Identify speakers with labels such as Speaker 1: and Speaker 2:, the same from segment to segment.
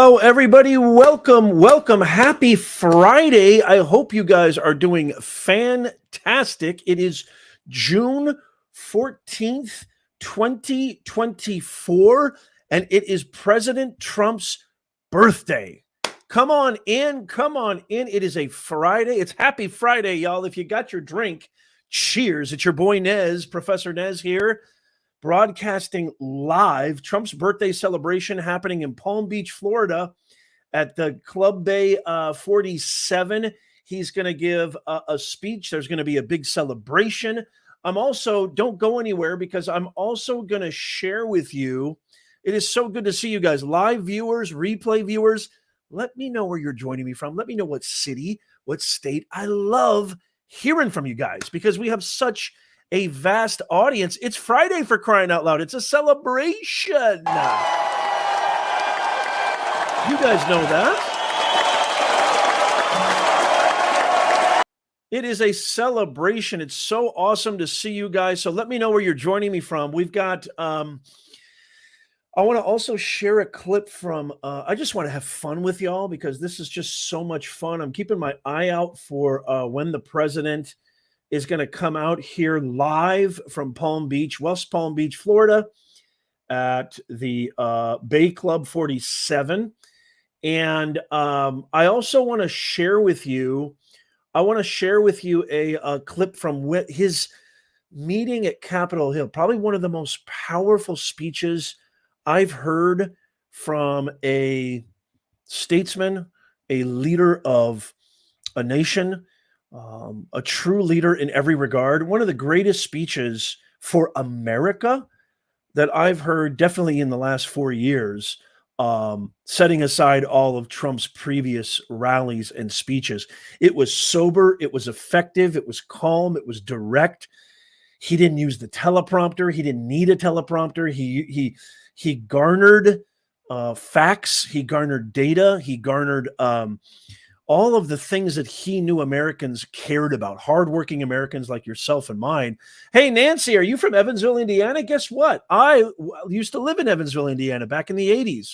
Speaker 1: Hello, everybody. Welcome. Happy Friday. I hope you guys are doing fantastic. It is June 14th, 2024, and it is President Trump's birthday. Come on in. It is a Friday. It's Happy Friday, y'all. If you got your drink, cheers. It's your boy Nez, Professor Nez here, broadcasting live. Trump's birthday celebration happening in Palm Beach, Florida at the Club Bay 47. He's going to give a speech. There's going to be a big celebration. Don't go anywhere because I'm also going to share with you. It is so good to see you guys, live viewers, replay viewers. Let me know where you're joining me from. Let me know what city, what state. I love hearing from you guys because we have such a vast audience. It's Friday, for crying out loud. It's a celebration. You guys know that. It is a celebration. It's so awesome to see you guys. So let me know where you're joining me from. We've got, I want to also share a clip from, I just want to have fun with y'all because this is just so much fun. I'm keeping my eye out for when the president is going to come out here live from Palm Beach, West Palm Beach, Florida, at the Bay Club 47. And I also want to share with you, a clip from his meeting at Capitol Hill, probably one of the most powerful speeches I've heard from a statesman, a leader of a nation, a true leader in every regard. One of the greatest speeches for America that I've heard definitely in the last 4 years, setting aside all of Trump's previous rallies and speeches. It was sober, it was effective, it was calm, it was direct. He didn't use the teleprompter. He didn't need a teleprompter. He garnered facts, he garnered data, he garnered all of the things that he knew Americans cared about, hardworking Americans like yourself and mine. Hey, Nancy, are you from Evansville, Indiana? Guess what? I used to live in Evansville, Indiana back in the 80s.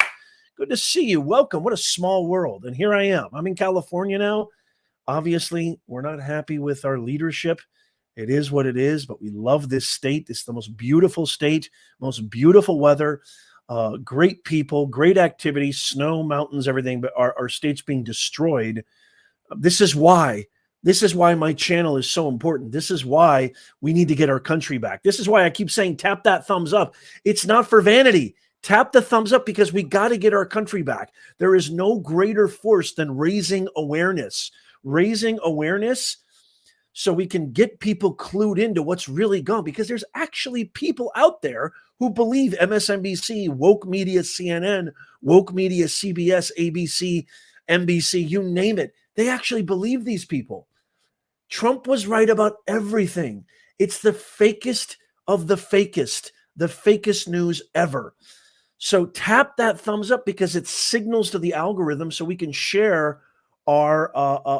Speaker 1: Good to see you. Welcome. What a small world. And here I am. I'm in California now. Obviously, we're not happy with our leadership. It is what it is, but we love this state. It's the most beautiful state, most beautiful weather. Great people, great activity, snow, mountains, everything, but our state's being destroyed. This is why my channel is so important. This is why we need to get our country back. This is why I keep saying, tap that thumbs up. It's not for vanity. Tap the thumbs up because we got to get our country back. There is no greater force than raising awareness so we can get people clued into what's really gone, because there's actually people out there who believe MSNBC, woke media, CNN, woke media, CBS, ABC, NBC, you name it. They actually believe these people. Trump was right about everything. It's the fakest of the fakest news ever. So tap that thumbs up because it signals to the algorithm so we can share our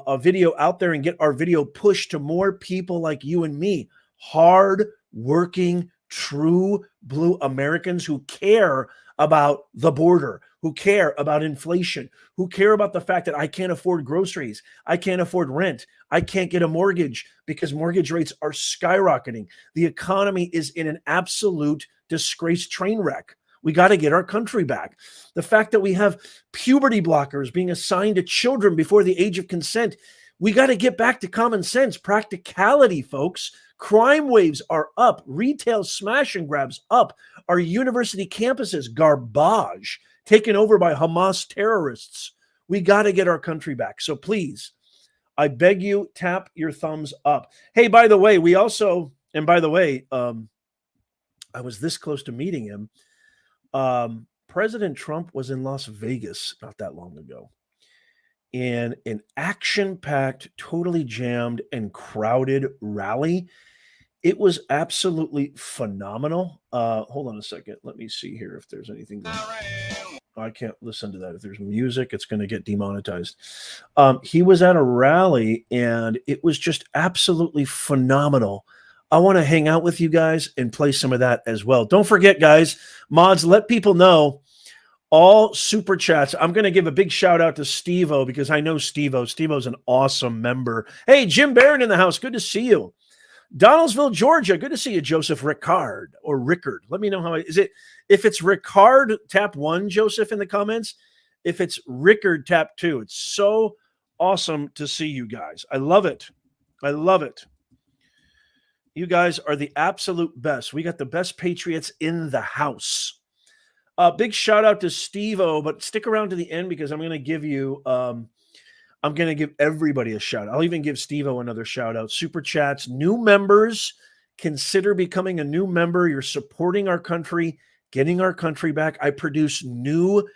Speaker 1: a video out there and get our video pushed to more people like you and me, hard working, true blue Americans who care about the border, who care about inflation, who care about the fact that I can't afford groceries, I can't afford rent, I can't get a mortgage because mortgage rates are skyrocketing. The economy is in an absolute disgrace train wreck. We got to get our country back. The fact that we have puberty blockers being assigned to children before the age of consent. We got to get back to common sense, practicality, folks. Crime waves are up. Retail smash and grabs up. Our university campuses, garbage, taken over by Hamas terrorists. We got to get our country back. So please, I beg you, tap your thumbs up. Hey, by the way, I was this close to meeting him. President Trump was in Las Vegas not that long ago in an action-packed, totally jammed and crowded rally. It was absolutely phenomenal. Hold on a second. Let me see here if there's anything going on. I can't listen to that. If there's music, it's going to get demonetized. He was at a rally and it was just absolutely phenomenal. I want to hang out with you guys and play some of that as well. Don't forget, guys, mods, let people know all super chats. I'm going to give a big shout out to Steve-O because I know Steve-O. Steve-O's an awesome member. Hey, Jim Barron in the house. Good to see you. Donaldsville, Georgia. Good to see you, Joseph Ricard or Rickard. Let me know how is it. If it's Ricard, tap 1, Joseph, in the comments. If it's Rickard, tap 2. It's so awesome to see you guys. I love it. I love it. You guys are the absolute best. We got the best patriots in the house. Big shout out to Steve-O, but stick around to the end because I'm going to give you, I'm going to give everybody a shout out. I'll even give Steve-O another shout out. Super chats, new members, consider becoming a new member. You're supporting our country, getting our country back. I produce new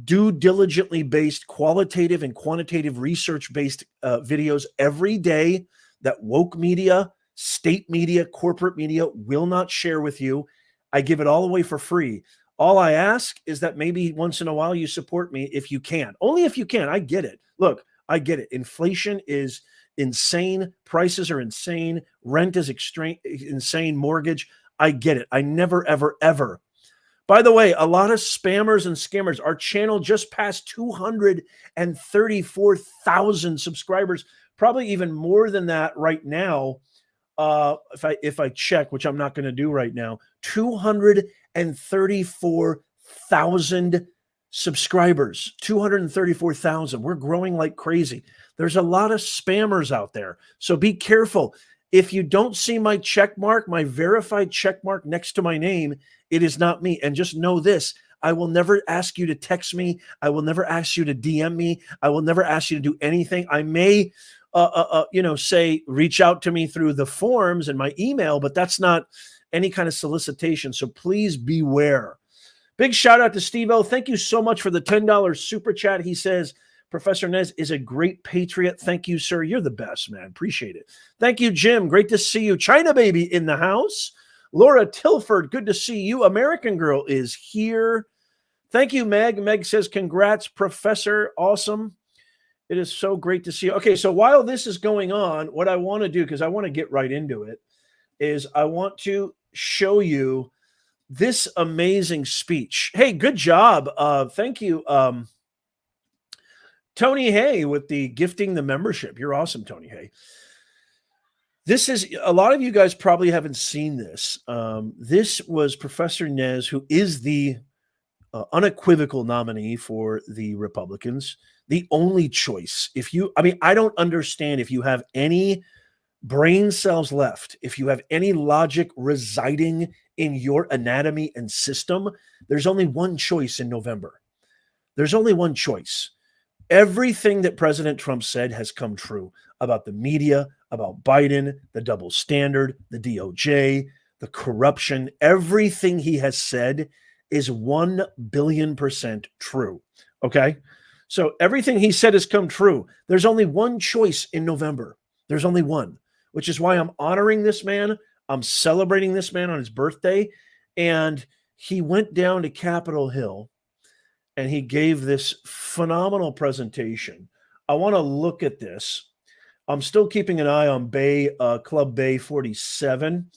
Speaker 1: due diligently based qualitative and quantitative research based videos every day that woke media, state media, corporate media will not share with you. I give it all away for free. All I ask is that maybe once in a while you support me if you can. Only if you can. I get it. Look, I get it. Inflation is insane. Prices are insane. Rent is insane. Mortgage. I get it. I never, ever, ever. By the way, a lot of spammers and scammers. Our channel just passed 234,000 subscribers. Probably even more than that right now. If I check, which I'm not going to do right now, 234,000 subscribers, 234,000. We're growing like crazy. There's a lot of spammers out there. So be careful. If you don't see my check mark, my verified check mark next to my name, it is not me. And just know this, I will never ask you to text me. I will never ask you to DM me. I will never ask you to do anything. I may say reach out to me through the forms and my email, but that's not any kind of solicitation. So please beware. Big shout out to Steve-O. Thank you so much for the $10 super chat. He says, Professor Nez is a great patriot. Thank you, sir. You're the best, man. Appreciate it. Thank you, Jim. Great to see you. China Baby in the house. Laura Tilford, good to see you. American Girl is here. Thank you, Meg. Meg says, congrats, Professor. Awesome. It is so great to see you. Okay, so while this is going on, what I want to do, because I want to get right into it, is I want to show you this amazing speech. Hey, good job. Thank you, Tony Hay, with the gifting the membership. You're awesome, Tony Hay. This is, a lot of you guys probably haven't seen this. This was Professor Nez, who is the unequivocal nominee for the Republicans, the only choice. I don't understand if you have any brain cells left, if you have any logic residing in your anatomy and system, there's only one choice in November. There's only one choice. Everything that President Trump said has come true about the media, about Biden, the double standard, the DOJ, the corruption. Everything he has said is 1 billion% true. Okay? So everything he said has come true. There's only one choice in November. There's only one, which is why I'm honoring this man. I'm celebrating this man on his birthday. And he went down to Capitol Hill and he gave this phenomenal presentation. I want to look at this. I'm still keeping an eye on Club Bay 47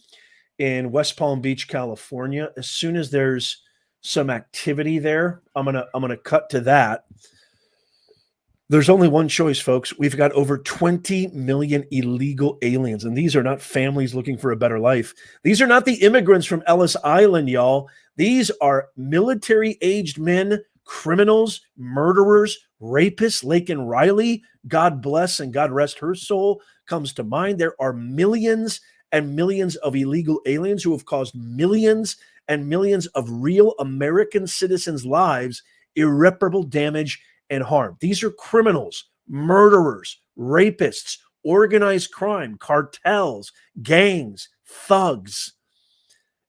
Speaker 1: in West Palm Beach, California. As soon as there's some activity there, I'm gonna cut to that. There's only one choice, folks. We've got over 20 million illegal aliens, and these are not families looking for a better life. These are not the immigrants from Ellis Island, y'all. These are military-aged men, criminals, murderers, rapists. Laken Riley, God bless and God rest her soul, comes to mind. There are millions and millions of illegal aliens who have caused millions and millions of real American citizens' lives irreparable damage and harm. These are criminals, murderers, rapists, organized crime, cartels, gangs, thugs.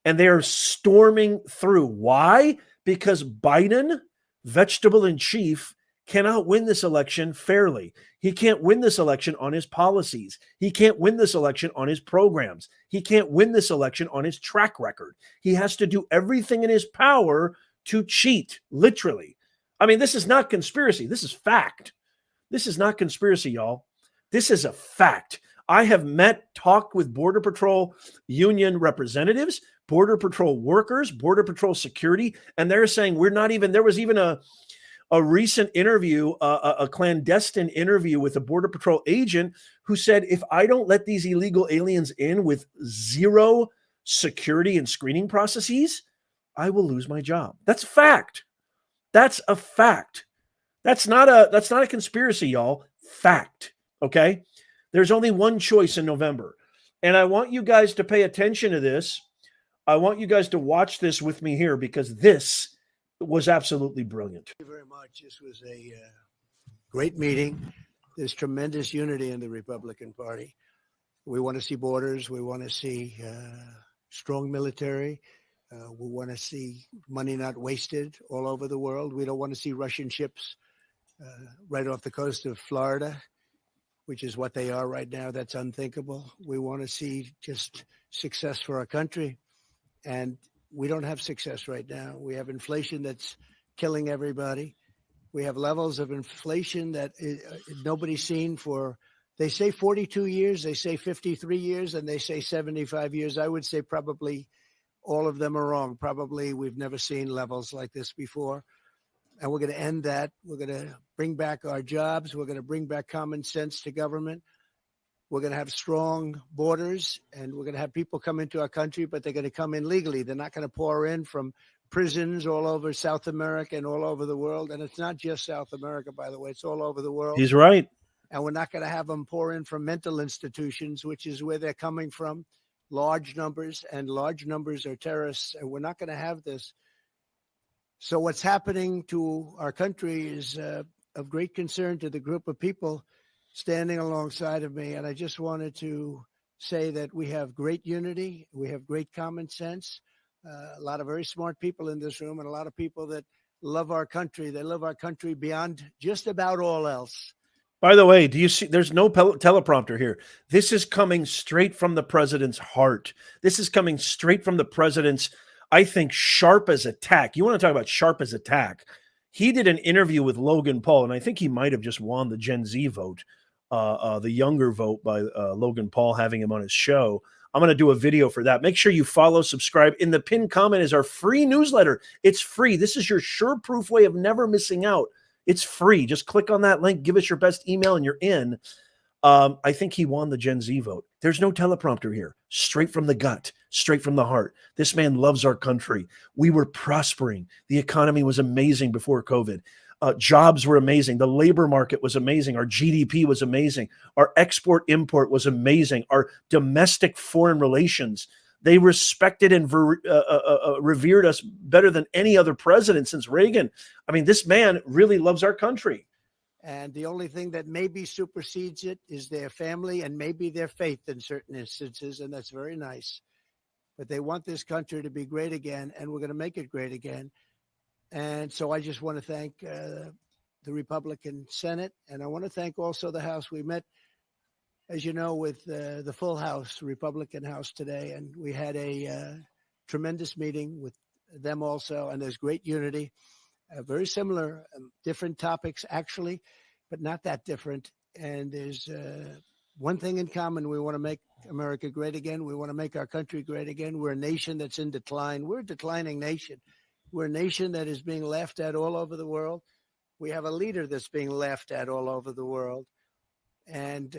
Speaker 1: And they are storming through. Why? Because Biden, vegetable in chief, cannot win this election fairly. He can't win this election on his policies. He can't win this election on his programs. He can't win this election on his track record. He has to do everything in his power to cheat, literally. I mean, this is not conspiracy. This is fact. This is not conspiracy, y'all. This is a fact. I have talked with Border Patrol union representatives. Border Patrol workers, Border Patrol security, and they're saying there was even a recent interview, a clandestine interview with a Border Patrol agent who said, if I don't let these illegal aliens in with zero security and screening processes, I will lose my job. That's fact. That's a fact. That's not a conspiracy, y'all. Fact. Okay? There's only one choice in November. And I want you guys to pay attention to this. I want you guys to watch this with me here, because this was absolutely brilliant.
Speaker 2: Thank you very much. This was a great meeting. There's tremendous unity in the Republican Party. We want to see borders. We want to see strong military. We want to see money not wasted all over the world. We don't want to see Russian ships right off the coast of Florida, which is what they are right now. That's unthinkable. We want to see just success for our country. And we don't have success right now. We have inflation that's killing everybody. We have levels of inflation that nobody's seen for, they say 42 years, they say 53 years, and they say 75 years. I would say probably all of them are wrong. Probably we've never seen levels like this before. And we're going to end that. We're going to bring back our jobs. We're going to bring back common sense to government. We're going to have strong borders, and we're going to have people come into our country, but they're going to come in legally. They're not going to pour in from prisons all over South America and all over the world. And it's not just South America, by the way. It's all over the world.
Speaker 1: He's right.
Speaker 2: And we're not going to have them pour in from mental institutions, which is where they're coming from, large numbers, and large numbers are terrorists. And we're not going to have this. So what's happening to our country is of great concern to the group of people standing alongside of me. And I just wanted to say that we have great unity. We have great common sense. A lot of very smart people in this room, and a lot of people that love our country. They love our country beyond just about all else.
Speaker 1: By the way, do you see, there's no teleprompter here. This is coming straight from the president's heart. This is coming straight from the president's, I think, sharp as a tack. You want to talk about sharp as a tack. He did an interview with Logan Paul, and I think he might have just won the Gen Z vote. The younger vote by Logan Paul, having him on his show. I'm going to do a video for that. Make sure you follow, subscribe. In the pinned comment is our free newsletter. It's free. This is your sure-proof way of never missing out. It's free. Just click on that link, give us your best email, and you're in. I think he won the Gen Z vote. There's no teleprompter here. Straight from the gut, straight from the heart. This man loves our country. We were prospering. The economy was amazing before COVID. Jobs were amazing. The labor market was amazing. Our GDP was amazing. Our export import was amazing. Our domestic foreign relations, they respected and revered us better than any other president since Reagan. I mean, this man really loves our country.
Speaker 2: And the only thing that maybe supersedes it is their family and maybe their faith in certain instances. And that's very nice. But they want this country to be great again, and we're going to make it great again. And so I just want to thank the Republican Senate, and I want to thank also the House. We met, as you know, with the full House, Republican House today, and we had a tremendous meeting with them also, and there's great unity. Very similar, different topics actually, but not that different. And there's one thing in common. We want to make America great again. We want to make our country great again. We're a nation that's in decline. We're a declining nation. We're a nation that is being laughed at all over the world. We have a leader that's being laughed at all over the world. And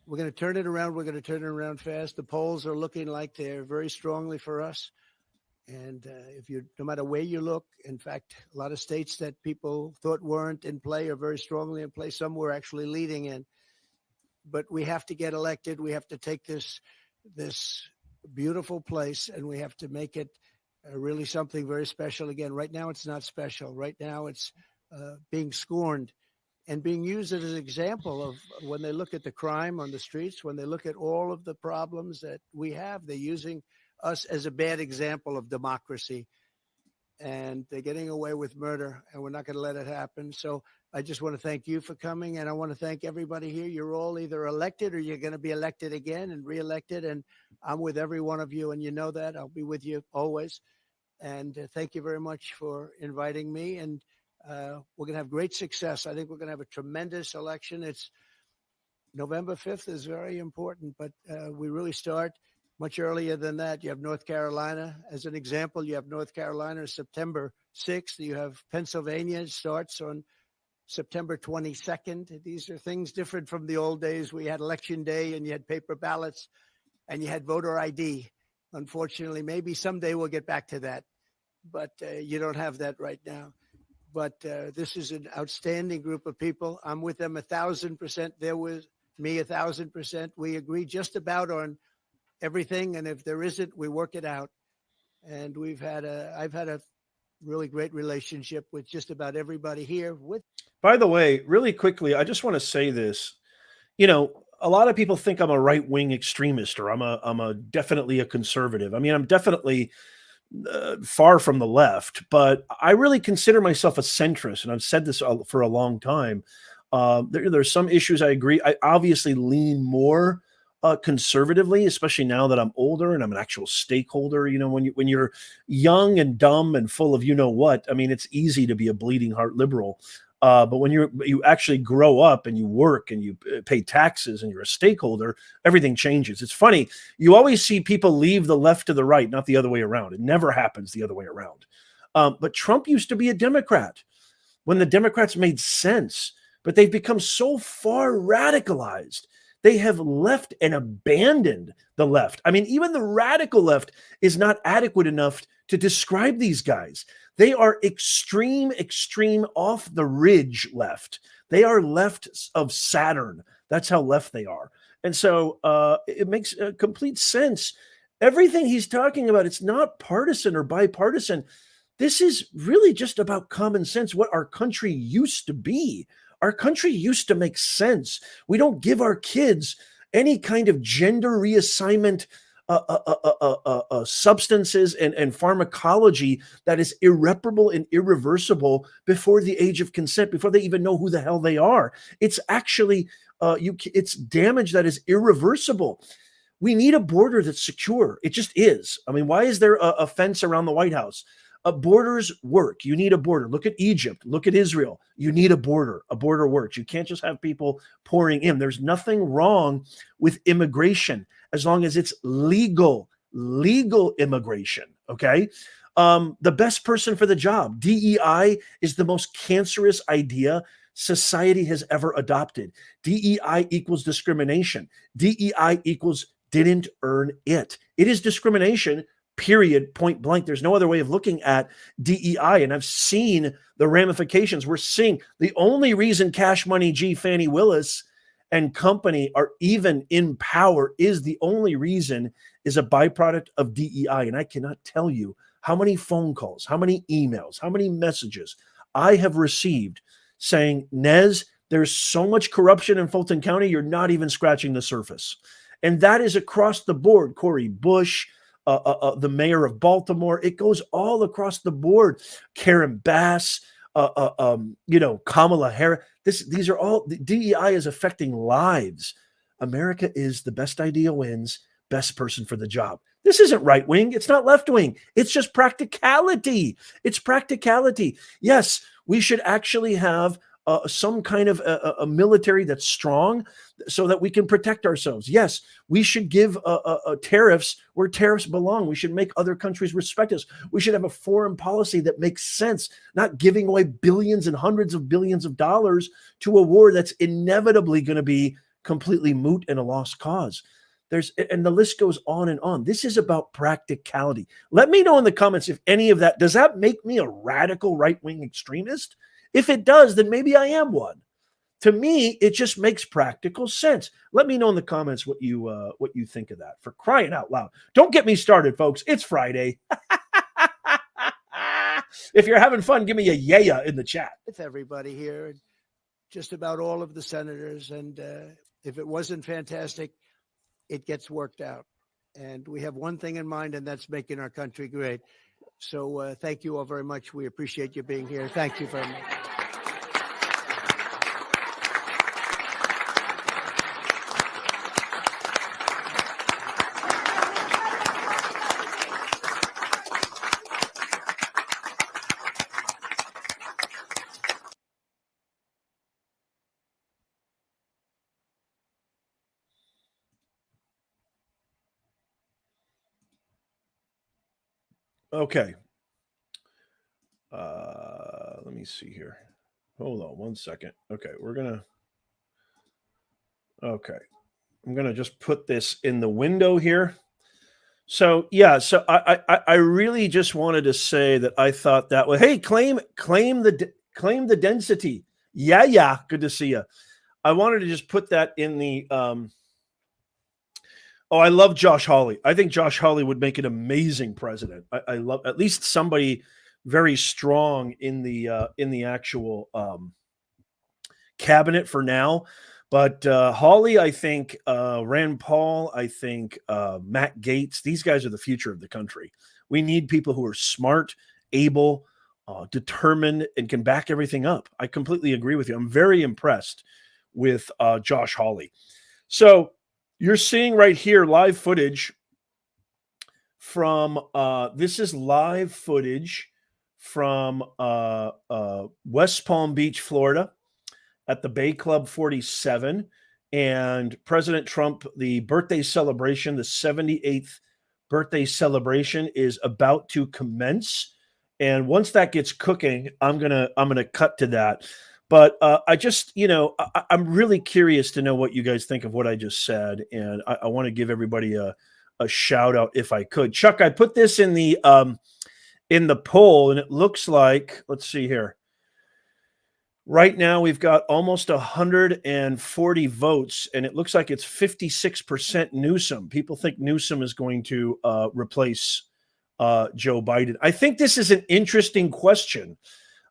Speaker 2: we're going to turn it around. We're going to turn it around fast. The polls are looking like they're very strongly for us. And no matter where you look, in fact, a lot of states that people thought weren't in play are very strongly in play. Some were actually leading in. But we have to get elected. We have to take this beautiful place, and we have to make it really something very special again. Right now, it's not special. Right now, it's being scorned and being used as an example of when they look at the crime on the streets, when they look at all of the problems that we have, they're using us as a bad example of democracy. And they're getting away with murder, and we're not going to let it happen. So I just want to thank you for coming, and I want to thank everybody here. You're all either elected or you're going to be elected again and reelected, and I'm with every one of you, and you know that. I'll be with you always. And thank you very much for inviting me, and we're going to have great success. I think we're going to have a tremendous election. It's November 5th is very important, but we really start much earlier than that. You have North Carolina as an example. You have North Carolina September 6th. You have Pennsylvania starts on September 22nd. These are things different from the old days. We had election day and you had paper ballots and you had voter ID. Unfortunately, maybe someday we'll get back to that, but you don't have that right now. But this is an outstanding group of people. I'm with them 1,000%. They're with me 1,000%. We agree just about on everything, and if there isn't, we work it out. And I've had a really great relationship with just about everybody here.
Speaker 1: By the way, really quickly, I just want to say this. You know, a lot of people think I'm a right-wing extremist, or I'm definitely a conservative. I mean, I'm definitely far from the left, but I really consider myself a centrist, and I've said this for a long time. There's some issues I agree. I obviously lean more conservatively, especially now that I'm older and I'm an actual stakeholder. You know, when you're young and dumb and full of you know what, I mean, it's easy to be a bleeding heart liberal. But when you actually grow up and you work and you pay taxes and you're a stakeholder, everything changes. It's funny. You always see people leave the left to the right, not the other way around. It never happens the other way around. But Trump used to be a Democrat when the Democrats made sense, but they've become so far radicalized. They have left and abandoned the left. I mean, even the radical left is not adequate enough to describe these guys. They are extreme off the ridge left. They are left of Saturn. That's how left they are. And so it makes complete sense. Everything he's talking about, it's not partisan or bipartisan. This is really just about common sense, what our country used to be. Our country used to make sense. We don't give our kids any kind of gender reassignment substances and pharmacology that is irreparable and irreversible before the age of consent, before they even know who the hell they are. It's actually it's damage that is irreversible. We need a border that's secure. It just is. I mean, why is there a fence around the White House? Borders work. You need a border. Look at Egypt. Look at Israel. You need a border. A border works. You can't just have people pouring in. There's nothing wrong with immigration as long as it's legal immigration. Okay. The best person for the job. DEI is the most cancerous idea society has ever adopted. DEI equals discrimination. DEI equals didn't earn it. It is discrimination. Period, point blank. There's no other way of looking at DEI. And I've seen the ramifications. We're seeing the only reason Cash Money G, Fannie Willis and company are even in power is the only reason is a byproduct of DEI. And I cannot tell you how many phone calls, how many emails, how many messages I have received saying, Nez, there's so much corruption in Fulton County, you're not even scratching the surface. And that is across the board. Cori Bush, the mayor of Baltimore. It goes all across the board. Karen Bass, Kamala Harris. These are all, the DEI is affecting lives. America is the best idea wins, best person for the job. This isn't right wing. It's not left wing. It's just practicality. It's practicality. Yes, we should actually have some kind of a military that's strong so that we can protect ourselves. Yes, we should give tariffs where tariffs belong. We should make other countries respect us. We should have a foreign policy that makes sense, not giving away billions and hundreds of billions of dollars to a war that's inevitably going to be completely moot and a lost cause. And the list goes on and on. This is about practicality. Let me know in the comments if any of that, does that make me a radical right-wing extremist? If it does, then maybe I am one. To me, it just makes practical sense. Let me know in the comments what you think of that. For crying out loud. Don't get me started, folks. It's Friday. If you're having fun, give me a yeah in the chat.
Speaker 2: With everybody here, just about all of the senators. And if it wasn't fantastic, it gets worked out. And we have one thing in mind, and that's making our country great. So thank you all very much. We appreciate you being here. Thank you very much.
Speaker 1: Okay. Let me see here. Hold on one second. Okay, okay. I'm gonna just put this in the window here. So yeah, so I really just wanted to say that I thought that was, hey, claim the density. Yeah, yeah, good to see you. I wanted to just put that in the oh, I love Josh Hawley. I think Josh Hawley would make an amazing president. I love at least somebody very strong in the actual cabinet for now. But Hawley, I think Rand Paul, I think Matt Gaetz. These guys are the future of the country. We need people who are smart, able, determined, and can back everything up. I completely agree with you. I'm very impressed with Josh Hawley. So you're seeing right here live footage from this is live footage from West Palm Beach, Florida, at the Bay Club 47, and President Trump, the birthday celebration, the 78th birthday celebration, is about to commence. And once that gets cooking, I'm gonna cut to that. But I just, I'm really curious to know what you guys think of what I just said, and I want to give everybody a shout out if I could. Chuck, I put this in the poll, and it looks like, let's see here. Right now, we've got almost 140 votes, and it looks like it's 56% Newsom. People think Newsom is going to replace Joe Biden. I think this is an interesting question.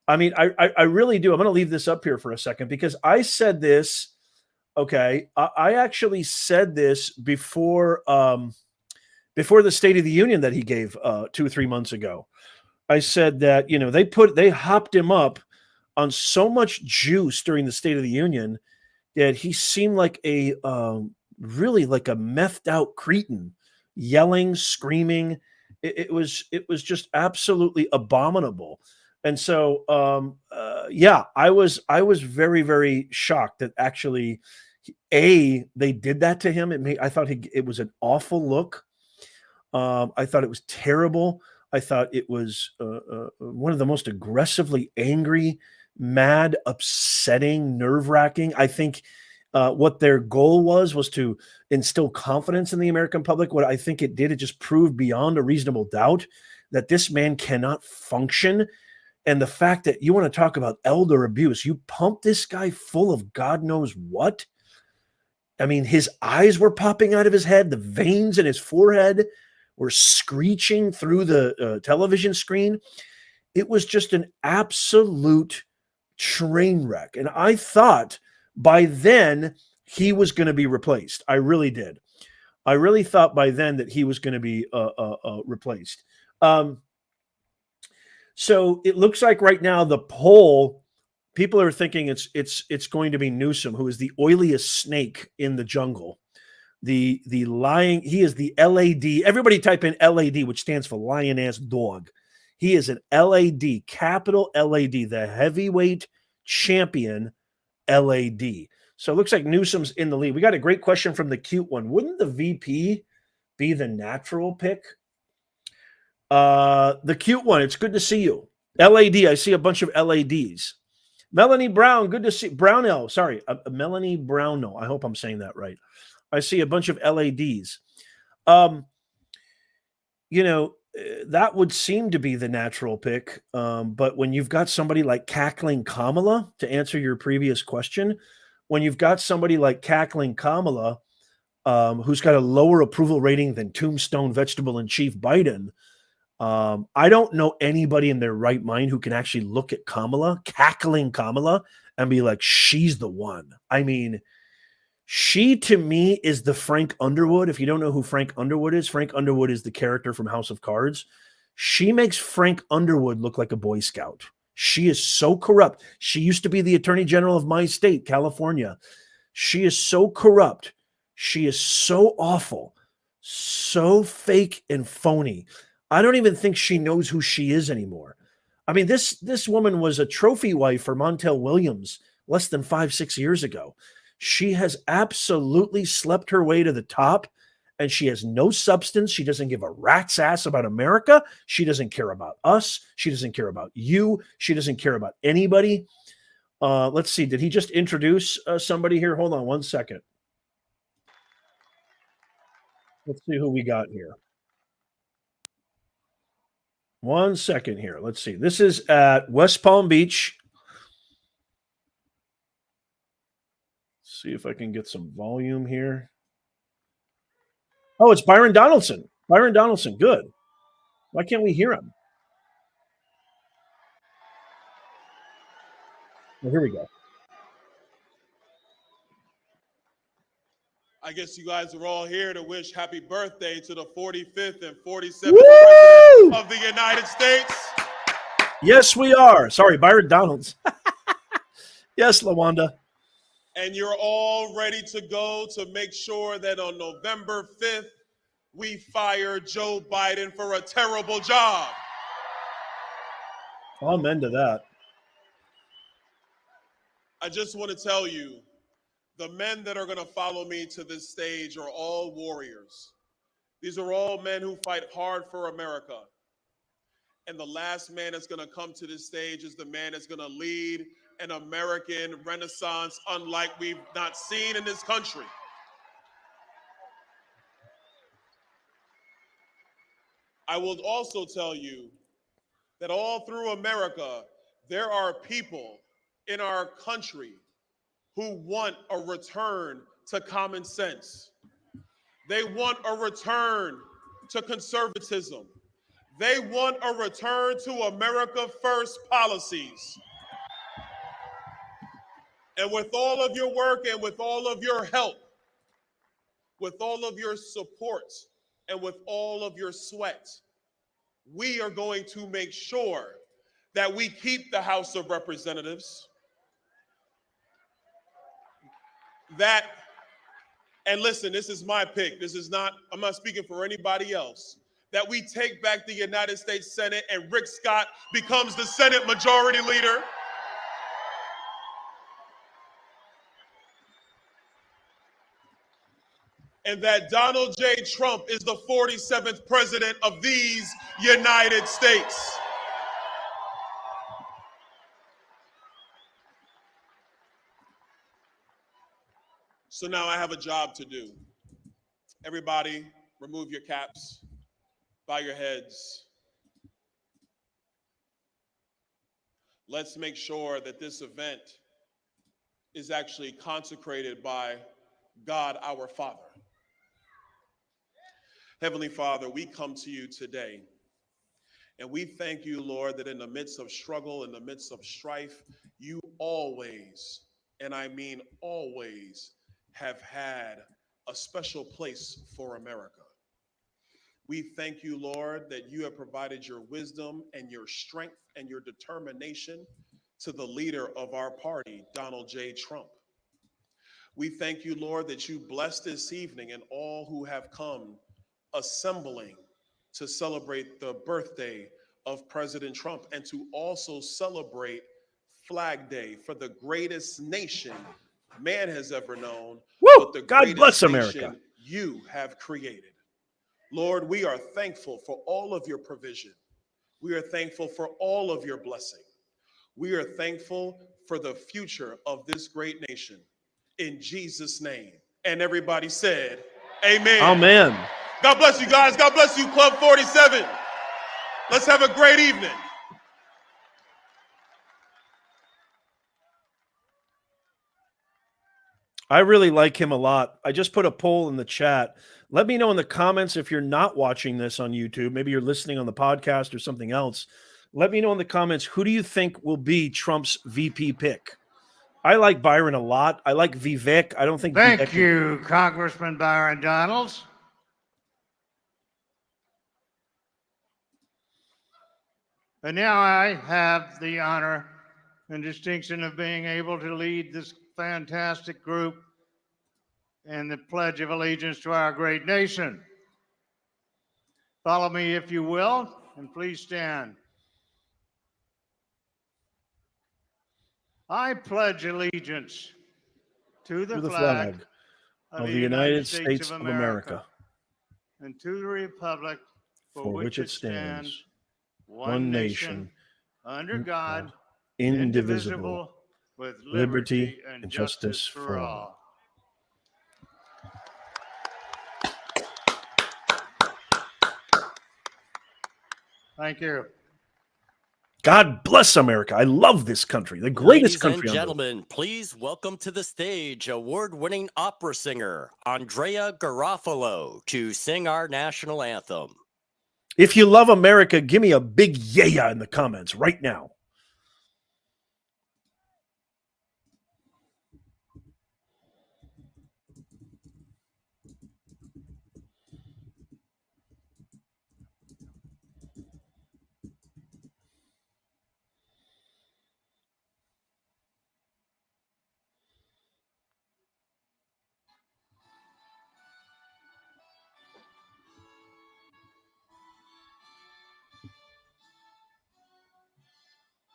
Speaker 1: I mean, I really do. I'm going to leave this up here for a second because I said this. Okay, I actually said this before the State of the Union that he gave 2 or 3 months ago. I said that they hopped him up on so much juice during the State of the Union that he seemed like a really like a methed out cretin, yelling, screaming. It was just absolutely abominable. And so, yeah, I was very, very shocked that actually, they did that to him. I thought it was an awful look. I thought it was terrible. I thought it was one of the most aggressively angry, mad, upsetting, nerve-wracking. I think what their goal was to instill confidence in the American public. What I think it did, it just proved beyond a reasonable doubt that this man cannot function. And the fact that you want to talk about elder abuse, you pump this guy full of God knows what. I mean, his eyes were popping out of his head. The veins in his forehead were screeching through the television screen. It was just an absolute train wreck. And I thought by then he was going to be replaced. I really did. I really thought by then that he was going to be replaced. So it looks like right now the poll, people are thinking it's going to be Newsom, who is the oiliest snake in the jungle. The lying, he is the LAD. Everybody type in LAD, which stands for lion ass dog. He is an LAD, capital LAD, the heavyweight champion LAD. So it looks like Newsom's in the lead. We got a great question from the cute one. Wouldn't the VP be the natural pick? The cute one, it's good to see you. LAD, I see a bunch of LADs. Melanie Brown, good to see. Brownell, sorry. Melanie Brownell. I hope I'm saying that right. I see a bunch of LADs. That would seem to be the natural pick. But when you've got somebody like Cackling Kamala, to answer your previous question, when you've got somebody like Cackling Kamala, who's got a lower approval rating than Tombstone Vegetable in Chief Biden, I don't know anybody in their right mind who can actually look at Cackling Kamala, and be like, she's the one. I mean, she, to me, is the Frank Underwood. If you don't know who Frank Underwood is the character from House of Cards. She makes Frank Underwood look like a Boy Scout. She is so corrupt. She used to be the Attorney General of my state, California. She is so corrupt. She is so awful, so fake and phony. I don't even think she knows who she is anymore. I mean, this woman was a trophy wife for Montel Williams less than 5-6 years ago. She has absolutely slept her way to the top, and she has no substance. She doesn't give a rat's ass about America. She doesn't care about us. She doesn't care about you. She doesn't care about anybody. Let's see. Did he just introduce somebody here? Hold on one second. Let's see who we got here. One second here. Let's see. This is at West Palm Beach. Let's see if I can get some volume here. Oh, it's Byron Donaldson. Byron Donaldson. Good. Why can't we hear him? Well, here we go.
Speaker 3: I guess you guys are all here to wish happy birthday to the 45th and 47th
Speaker 1: Woo!
Speaker 3: President of the United States.
Speaker 1: Yes, we are. Sorry, Byron Donalds. Yes, LaWanda.
Speaker 3: And you're all ready to go to make sure that on November 5th, we fire Joe Biden for a terrible job.
Speaker 1: Amen to that.
Speaker 3: I just want to tell you, the men that are going to follow me to this stage are all warriors. These are all men who fight hard for America. And the last man that's going to come to this stage is the man that's going to lead an American renaissance unlike we've not seen in this country. I will also tell you that all through America, there are people in our country who want a return to common sense. They want a return to conservatism. They want a return to America First policies. And with all of your work and with all of your help, with all of your support, and with all of your sweat, we are going to make sure that we keep the House of Representatives, and listen, this is my pick. I'm not speaking for anybody else. That we take back the United States Senate and Rick Scott becomes the Senate Majority Leader. And that Donald J. Trump is the 47th president of these United States. So now I have a job to do. Everybody, remove your caps, bow your heads. Let's make sure that this event is actually consecrated by God our Father. Heavenly Father, we come to you today, and we thank you, Lord, that in the midst of struggle, in the midst of strife, you always, and I mean always, have had a special place for America. We thank you, Lord, that you have provided your wisdom and your strength and your determination to the leader of our party, Donald J. Trump. We thank you, Lord, that you bless this evening and all who have come assembling to celebrate the birthday of President Trump and to also celebrate Flag Day for the greatest nation man has ever known, but the
Speaker 1: God bless
Speaker 3: greatest
Speaker 1: America.
Speaker 3: nation you have created. Lord, we are thankful for all of your provision. We are thankful for all of your blessing. We are thankful for the future of this great nation. In Jesus' name. And everybody said, amen.
Speaker 1: Amen.
Speaker 3: God bless you guys. God bless you, Club 47. Let's have a great evening.
Speaker 1: I really like him a lot. I just put a poll in the chat. Let me know in the comments if you're not watching this on YouTube. Maybe you're listening on the podcast or something else. Let me know in the comments, who do you think will be Trump's VP pick? I like Byron a lot. I like Vivek. I don't think
Speaker 4: Thank you, Congressman Byron Donalds. And now I have the honor and distinction of being able to lead this fantastic group in the Pledge of Allegiance to our great nation. Follow me, if you will, and please stand. I pledge allegiance to the flag
Speaker 1: of the United States of America
Speaker 4: and to the republic
Speaker 1: for which it stands,
Speaker 4: one nation, under God,
Speaker 1: indivisible,
Speaker 4: with
Speaker 1: liberty
Speaker 4: and justice for all. Thank you.
Speaker 1: God bless America. I love this country, the greatest
Speaker 5: Ladies
Speaker 1: country
Speaker 5: and
Speaker 1: on earth.
Speaker 5: gentlemen, please welcome to the stage award-winning opera singer Andrea Garofalo to sing our national anthem.
Speaker 1: If you love America, give me a big yeah in the comments right now.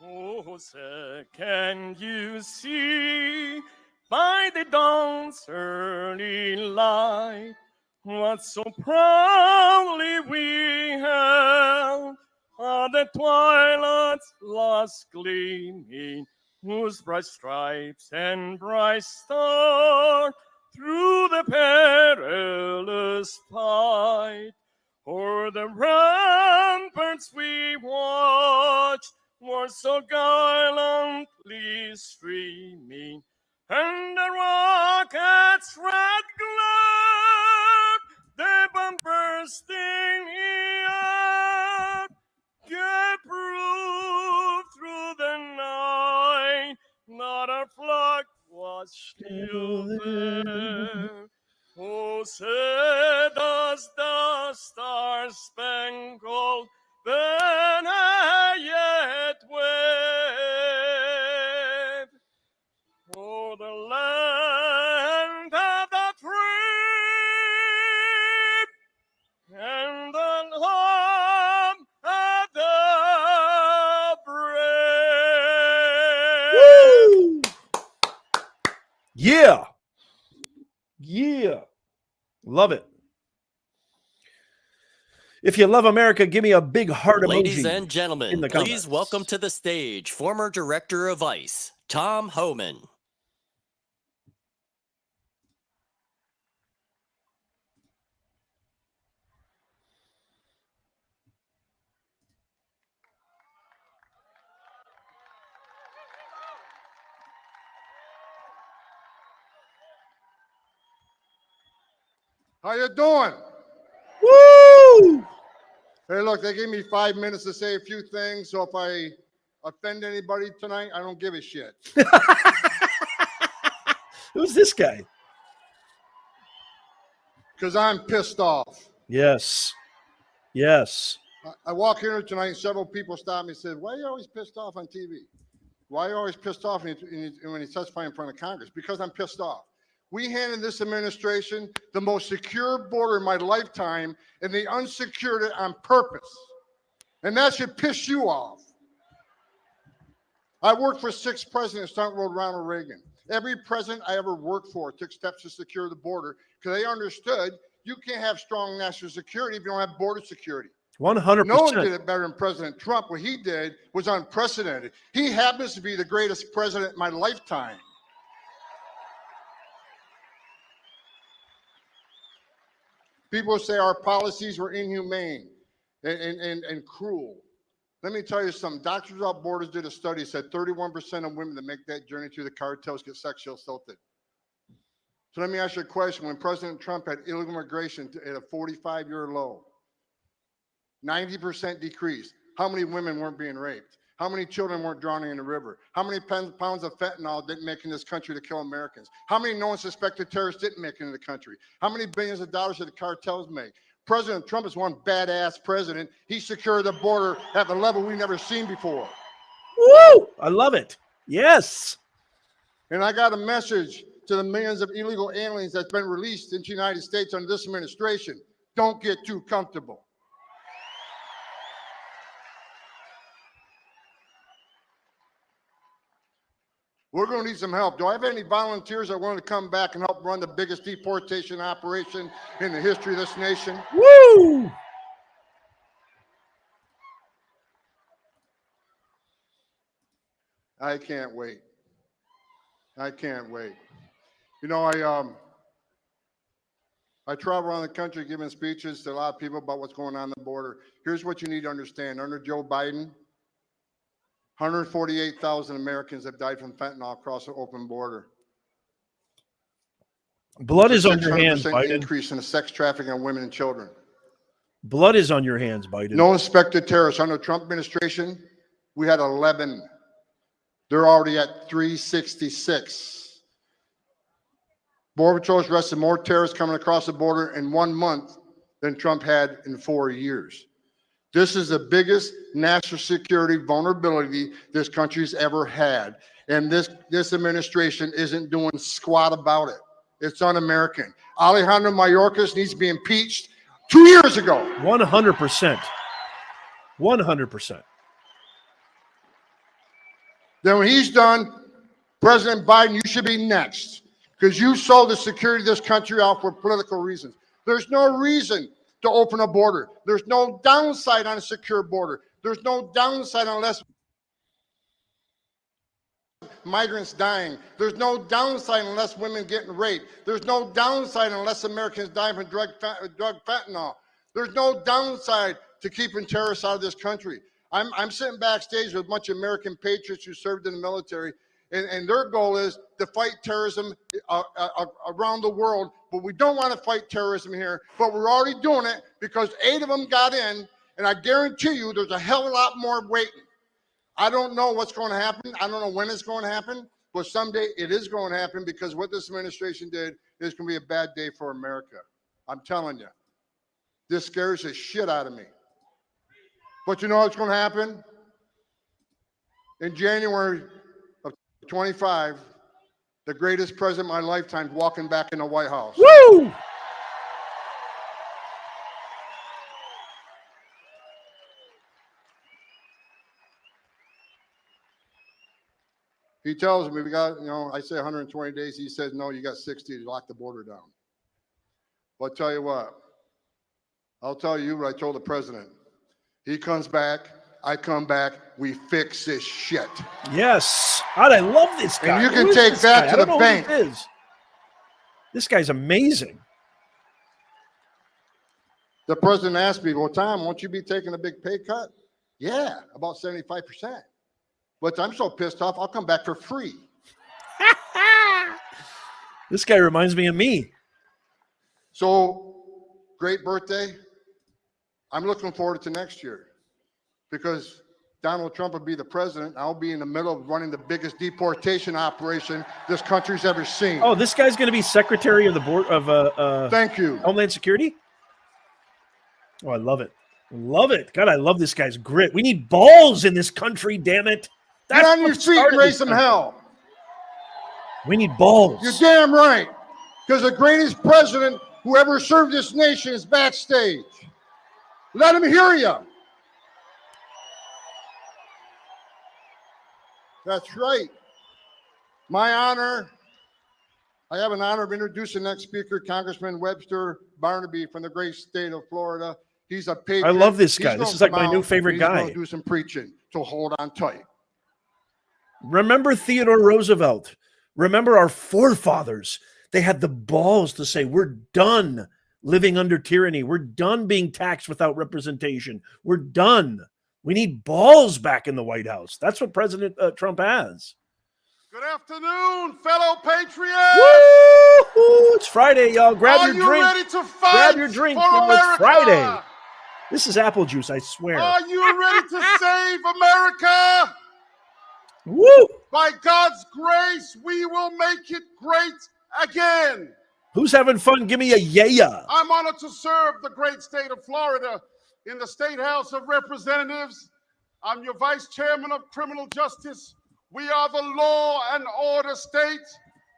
Speaker 6: Oh, sir, can you see by the dawn's early light what so proudly we held on the twilight's last gleaming, whose bright stripes and bright star through the perilous fight o'er the ramparts we watched were so gallantly streaming, and the rocket's red glare, the bomb bursting air, gave proof through the night not a flag was still there. Oh, say does the star-spangled banner yet wave? Oh, the land of the free and the home of the brave.
Speaker 1: Woo! Yeah. Yeah. Love it. If you love America, give me a big heart emoji.
Speaker 5: Ladies and
Speaker 1: in
Speaker 5: gentlemen,
Speaker 1: the
Speaker 5: please
Speaker 1: comments.
Speaker 5: welcome to the stage former Director of ICE, Tom Homan.
Speaker 7: How you doing?
Speaker 1: Woo!
Speaker 7: Hey, look, they gave me 5 minutes to say a few things, so if I offend anybody tonight, I don't give a shit.
Speaker 1: Who's this guy?
Speaker 7: Because I'm pissed off.
Speaker 1: Yes. Yes.
Speaker 7: I walk in here tonight and several people stopped me and said, why are you always pissed off on TV? Why are you always pissed off when you testify in front of Congress? Because I'm pissed off. We handed this administration the most secure border in my lifetime, and they unsecured it on purpose. And that should piss you off. I worked for 6 presidents, starting with Ronald Reagan. Every president I ever worked for took steps to secure the border because they understood you can't have strong national security if you don't have border security.
Speaker 1: 100%.
Speaker 7: No one did it better than President Trump. What he did was unprecedented. He happens to be the greatest president in my lifetime. People say our policies were inhumane and cruel. Let me tell you something. Doctors Without Borders did a study that said 31% of women that make that journey through the cartels get sexually assaulted. So let me ask you a question. When President Trump had illegal immigration at a 45-year low, 90% decrease, how many women weren't being raped? How many children weren't drowning in the river? How many pounds of fentanyl didn't make in this country to kill Americans? How many known suspected terrorists didn't make it in the country? How many billions of dollars did the cartels make? President Trump is one badass president. He secured the border at the level we've never seen before.
Speaker 1: Woo! I love it. Yes.
Speaker 7: And I got a message to the millions of illegal aliens that's been released into the United States under this administration. Don't get too comfortable. We're going to need some help. Do I have any volunteers that want to come back and help run the biggest deportation operation in the history of this nation?
Speaker 1: Woo!
Speaker 7: I can't wait. I can't wait. You know, I travel around the country giving speeches to a lot of people about what's going on the border. Here's what you need to understand. Under Joe Biden, 148,000 Americans have died from fentanyl across the open border.
Speaker 1: Blood is on your hands,
Speaker 7: 600%
Speaker 1: Biden.
Speaker 7: increase in the sex trafficking of women and children.
Speaker 1: Blood is on your hands, Biden.
Speaker 7: No inspected terrorists. Under the Trump administration, we had 11. They're already at 366. Border Patrol has arrested more terrorists coming across the border in 1 month than Trump had in 4 years. This is the biggest national security vulnerability this country's ever had. And this administration isn't doing squat about it. It's un-American. Alejandro Mayorkas needs to be impeached 2 years ago.
Speaker 1: 100%. 100%.
Speaker 7: Then when he's done, President Biden, you should be next, because you sold the security of this country out for political reasons. There's no reason to open a border. There's no downside on a secure border. There's no downside unless migrants dying. There's no downside unless women getting raped. There's no downside unless Americans dying from drug fentanyl. There's no downside to keeping terrorists out of this country. I'm sitting backstage with a bunch of American patriots who served in the military, and their goal is to fight terrorism around the world. But we don't want to fight terrorism here, but we're already doing it because 8 of them got in, and I guarantee you there's a hell of a lot more waiting. I don't know what's going to happen. I don't know when it's going to happen, but someday it is going to happen, because what this administration did is going to be a bad day for America. I'm telling you. This scares the shit out of me. But you know what's going to happen? In January of 25, the greatest president of my lifetime walking back in the White House.
Speaker 1: Woo!
Speaker 7: He tells me we got, I say 120 days. He says, no, you got 60 to lock the border down. But I'll tell you what. I'll tell you what I told the president. He comes back. I come back. We fix this shit.
Speaker 1: Yes. God, I love this guy.
Speaker 7: And you
Speaker 1: Who
Speaker 7: can
Speaker 1: is
Speaker 7: take
Speaker 1: this
Speaker 7: that
Speaker 1: guy?
Speaker 7: to
Speaker 1: I don't
Speaker 7: the
Speaker 1: know
Speaker 7: bank.
Speaker 1: who he is. This guy's amazing.
Speaker 7: The president asked me, well, Tom, won't you be taking a big pay cut? Yeah, about 75%. But I'm so pissed off, I'll come back for free.
Speaker 1: This guy reminds me of me.
Speaker 7: So, great birthday. I'm looking forward to next year, because Donald Trump will be the president. I'll be in the middle of running the biggest deportation operation this country's ever seen.
Speaker 1: Oh, this guy's going to be secretary of the board of
Speaker 7: Thank you.
Speaker 1: Homeland Security? Oh, I love it. Love it. God, I love this guy's grit. We need balls in this country, damn it.
Speaker 7: Get on your
Speaker 1: what
Speaker 7: feet
Speaker 1: started
Speaker 7: and raise
Speaker 1: this
Speaker 7: some
Speaker 1: country.
Speaker 7: hell.
Speaker 1: We need balls.
Speaker 7: You're damn right. Because the greatest president who ever served this nation is backstage. Let him hear you. That's right. My honor. I have an honor of introducing the next speaker, Congressman Webster Barnaby from the great state of Florida. He's a patriot.
Speaker 1: I love this guy.
Speaker 7: He's
Speaker 1: This
Speaker 7: gonna
Speaker 1: is like
Speaker 7: come
Speaker 1: my new
Speaker 7: out,
Speaker 1: favorite
Speaker 7: he's
Speaker 1: guy.
Speaker 7: going to do some preaching, so hold on tight.
Speaker 1: Remember Theodore Roosevelt. Remember our forefathers. They had the balls to say, we're done living under tyranny. We're done being taxed without representation. We're done. We need balls back in the White House. That's what President Trump has.
Speaker 8: Good afternoon, fellow patriots.
Speaker 1: Woo! It's Friday, y'all. Grab
Speaker 8: Are
Speaker 1: your
Speaker 8: you
Speaker 1: drink.
Speaker 8: ready to fight
Speaker 1: Grab your drink,
Speaker 8: for
Speaker 1: y'all.
Speaker 8: America?
Speaker 1: It's Friday. This is apple juice, I swear.
Speaker 8: Are you ready to save America?
Speaker 1: Woo!
Speaker 8: By God's grace, we will make it great again.
Speaker 1: Who's having fun? Give me a yeah.
Speaker 8: I'm honored to serve the great state of Florida in the State House of Representatives. I'm your Vice Chairman of Criminal Justice. We are the law and order state.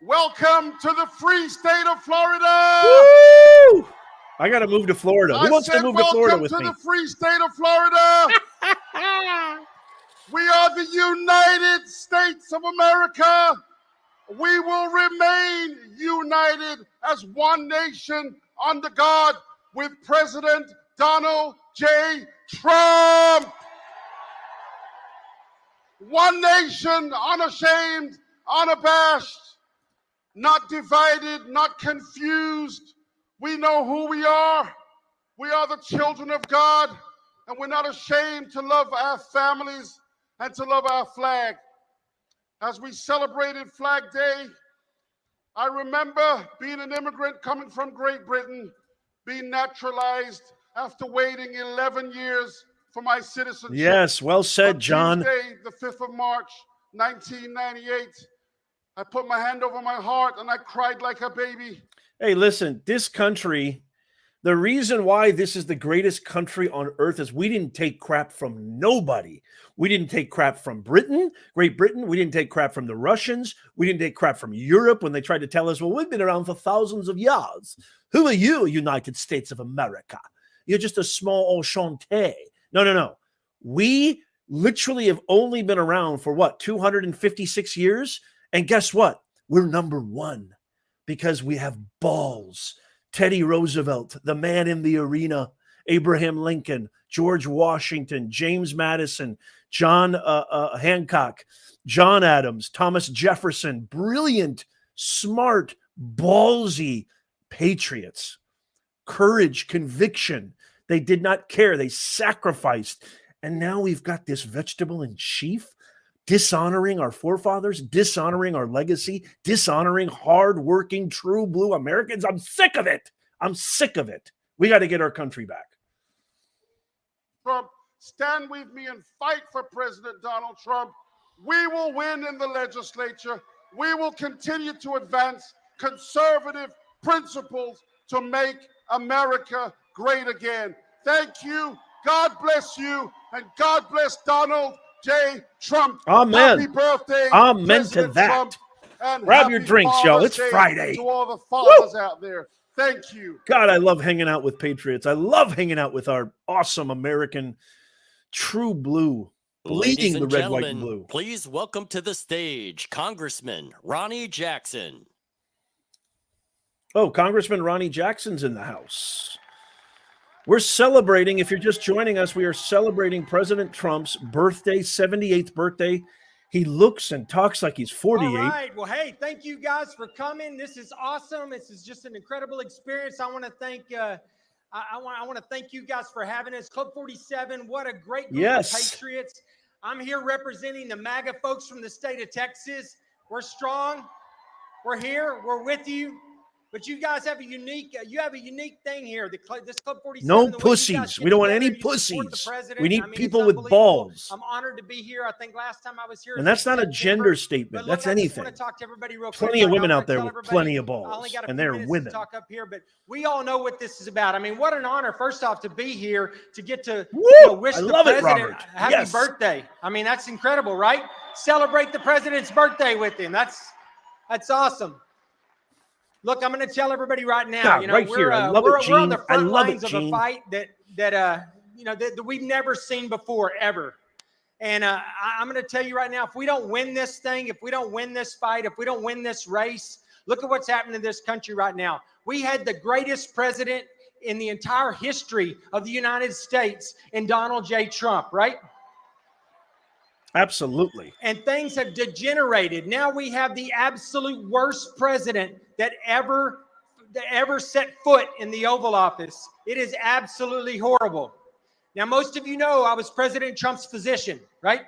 Speaker 8: Welcome to the free state of Florida.
Speaker 1: Woo! I got to move to Florida. Who
Speaker 8: I
Speaker 1: wants to
Speaker 8: said
Speaker 1: move to Florida
Speaker 8: welcome
Speaker 1: with
Speaker 8: to
Speaker 1: me?
Speaker 8: the free state of Florida. We are the United States of America. We will remain united as one nation under God with President Donald J. Trump. One nation, unashamed, unabashed, not divided, not confused. We know who we are. We are the children of God, and we're not ashamed to love our families and to love our flag. As we celebrated Flag Day, I remember being an immigrant coming from Great Britain, being naturalized after waiting 11 years for my citizenship.
Speaker 1: Yes, well said,
Speaker 8: On
Speaker 1: John.
Speaker 8: Tuesday, the 5th of March, 1998, I put my hand over my heart and I cried like a baby.
Speaker 1: Hey, listen, this country, the reason why this is the greatest country on earth is we didn't take crap from nobody. We didn't take crap from Great Britain. We didn't take crap from the Russians. We didn't take crap from Europe when they tried to tell us, well, we've been around for thousands of years. Who are you, United States of America? You're just a small enchanté. No. We literally have only been around for what, 256 years? And guess what? We're number one because we have balls. Teddy Roosevelt, the man in the arena, Abraham Lincoln, George Washington, James Madison, John Hancock, John Adams, Thomas Jefferson, brilliant, smart, ballsy patriots. Courage, conviction. They did not care. They sacrificed. And now we've got this vegetable in chief dishonoring our forefathers, dishonoring our legacy, dishonoring hardworking, true blue Americans. I'm sick of it. I'm sick of it. We got to get our country back.
Speaker 8: Trump, stand with me and fight for President Donald Trump. We will win in the legislature. We will continue to advance conservative principles to make America great again. Thank you. God bless you. And God bless Donald J. Trump.
Speaker 1: Amen.
Speaker 8: Happy birthday,
Speaker 1: Amen
Speaker 8: President
Speaker 1: to that.
Speaker 8: Trump, and
Speaker 1: Grab your
Speaker 8: happy
Speaker 1: drinks, y'all.
Speaker 8: Father's
Speaker 1: It's
Speaker 8: Day
Speaker 1: Friday.
Speaker 8: to all the fathers out there. Thank you.
Speaker 1: God, I love hanging out with patriots. I love hanging out with our awesome American true blue,
Speaker 5: Ladies
Speaker 1: bleeding the
Speaker 5: and
Speaker 1: red, white, and
Speaker 5: gentlemen,
Speaker 1: blue.
Speaker 5: please welcome to the stage Congressman Ronnie Jackson.
Speaker 1: Oh, Congressman Ronnie Jackson's in the house. We're celebrating, if you're just joining us, we are celebrating President Trump's birthday, 78th birthday. He looks and talks like he's 48.
Speaker 9: All right. Well, hey, thank you guys for coming. This is awesome. This is just an incredible experience. I want to thank I want to thank you guys for having us. Club 47, what a great group of patriots. I'm here representing the MAGA folks from the state of Texas. We're strong. We're here. We're with you. But you guys have a unique thing here. This Club 47.
Speaker 1: No pussies. We don't want any pussies. We need people with balls.
Speaker 9: I'm honored to be here. I think last time I was here.
Speaker 1: And that's not a gender statement. That's anything.
Speaker 9: I just want to talk to everybody real quick.
Speaker 1: Plenty of women out there with plenty of balls, and they're women.
Speaker 9: Talk up here, but we all know what this is about. I mean, what an honor, first off, to be here, to get to wish the president happy birthday. I mean, that's incredible, right? Celebrate the president's birthday with him. That's awesome. Look, I'm going to tell everybody right now.
Speaker 1: God, right here. I love it, Gene.
Speaker 9: We're on the front lines of
Speaker 1: Gene.
Speaker 9: a fight that we've never seen before, ever. And I'm going to tell you right now, if we don't win this thing, if we don't win this fight, if we don't win this race, look at what's happening in this country right now. We had the greatest president in the entire history of the United States in Donald J. Trump, right?
Speaker 1: Absolutely.
Speaker 9: And things have degenerated. Now we have the absolute worst president that ever set foot in the Oval Office. It is absolutely horrible. Now, most of you know I was President Trump's physician, right?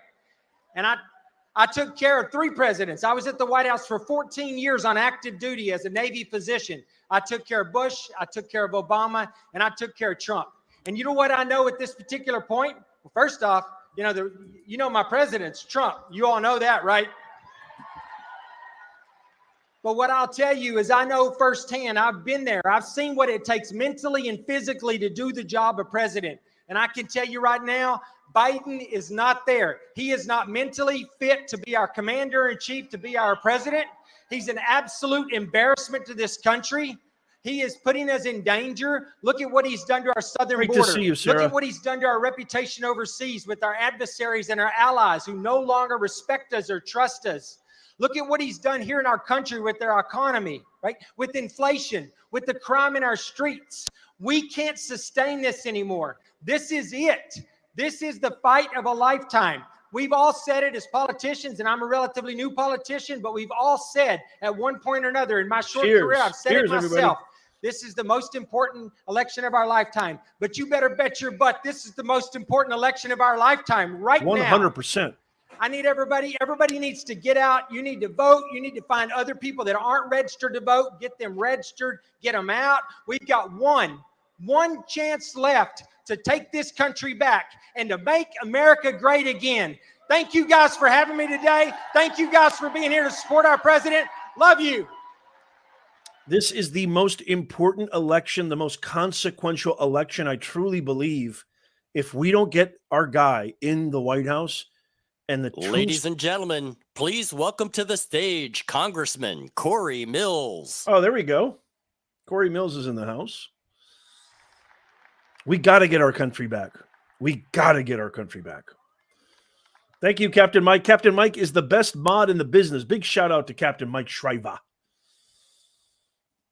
Speaker 9: And I took care of 3 presidents. I was at the White House for 14 years on active duty as a Navy physician. I took care of Bush, I took care of Obama, and I took care of Trump. And you know what I know at this particular point? Well, first off, my president's Trump. You all know that, right? But what I'll tell you is I know firsthand, I've been there. I've seen what it takes mentally and physically to do the job of president. And I can tell you right now, Biden is not there. He is not mentally fit to be our commander in chief, to be our president. He's an absolute embarrassment to this country. He is putting us in danger. Look at what he's done to our southern
Speaker 1: Great
Speaker 9: border.
Speaker 1: to see you,
Speaker 9: Look
Speaker 1: Sarah.
Speaker 9: at what he's done to our reputation overseas with our adversaries and our allies who no longer respect us or trust us. Look at what he's done here in our country with our economy, right? With inflation, with the crime in our streets. We can't sustain this anymore. This is it. This is the fight of a lifetime. We've all said it as politicians, and I'm a relatively new politician, but we've all said at one point or another in my short career, I've said it myself.
Speaker 1: Everybody.
Speaker 9: This is the most important election of our lifetime. But you better bet your butt this is the most important election of our lifetime right now.
Speaker 1: 100%.
Speaker 9: I need everybody needs to get out. You need to vote. You need to find other people that aren't registered to vote, get them registered, get them out. We've got one chance left to take this country back and to make America great again. Thank you guys for having me today. Thank you guys for being here to support our president. Love you.
Speaker 1: This is the most important election, the most consequential election, I truly believe. If we don't get our guy in the White House and the
Speaker 5: Ladies and gentlemen, please welcome to the stage Congressman Corey Mills.
Speaker 1: Oh, there we go. Corey Mills is in the house. We got to get our country back. We got to get our country back. Thank you, Captain Mike. Captain Mike is the best mod in the business. Big shout out to Captain Mike Shriver.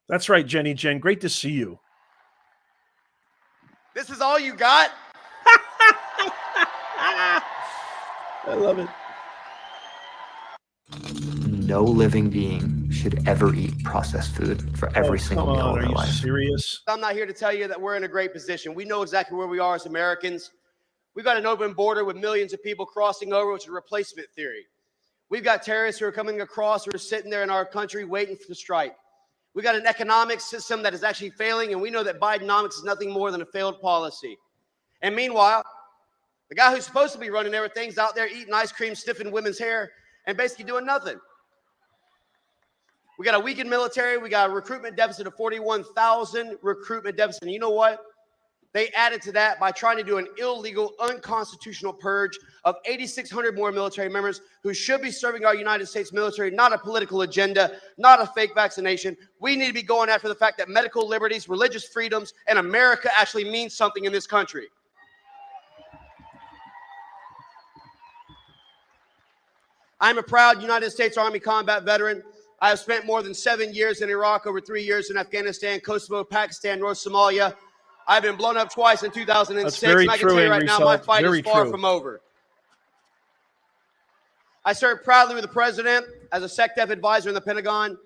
Speaker 1: That's right, Jenny Jen. Great to see you.
Speaker 10: This is all you got?
Speaker 1: I love it.
Speaker 11: No living being should ever eat processed food for every single meal of their life.
Speaker 1: Are you serious?
Speaker 10: I'm not here to tell you that we're in a great position. We know exactly where we are as Americans. We've got an open border with millions of people crossing over, which is replacement theory. We've got terrorists who are coming across who are sitting there in our country waiting to strike. We've got an economic system that is actually failing, and we know that Bidenomics is nothing more than a failed policy. And meanwhile, the guy who's supposed to be running everything's out there eating ice cream, sniffing women's hair, and basically doing nothing. We got a weakened military. We got a recruitment deficit of 41,000 recruitment deficit. And you know what? They added to that by trying to do an illegal, unconstitutional purge of 8,600 more military members who should be serving our United States military, not a political agenda, not a fake vaccination. We need to be going after the fact that medical liberties, religious freedoms, and America actually means something in this country. I'm a proud United States Army combat veteran. I have spent more than 7 years in Iraq, over 3 years in Afghanistan, Kosovo, Pakistan, North Somalia. I've been blown up twice in 2006, and I can tell you right now, my fight is far from over. I served proudly with the president as a SecDef advisor in the Pentagon,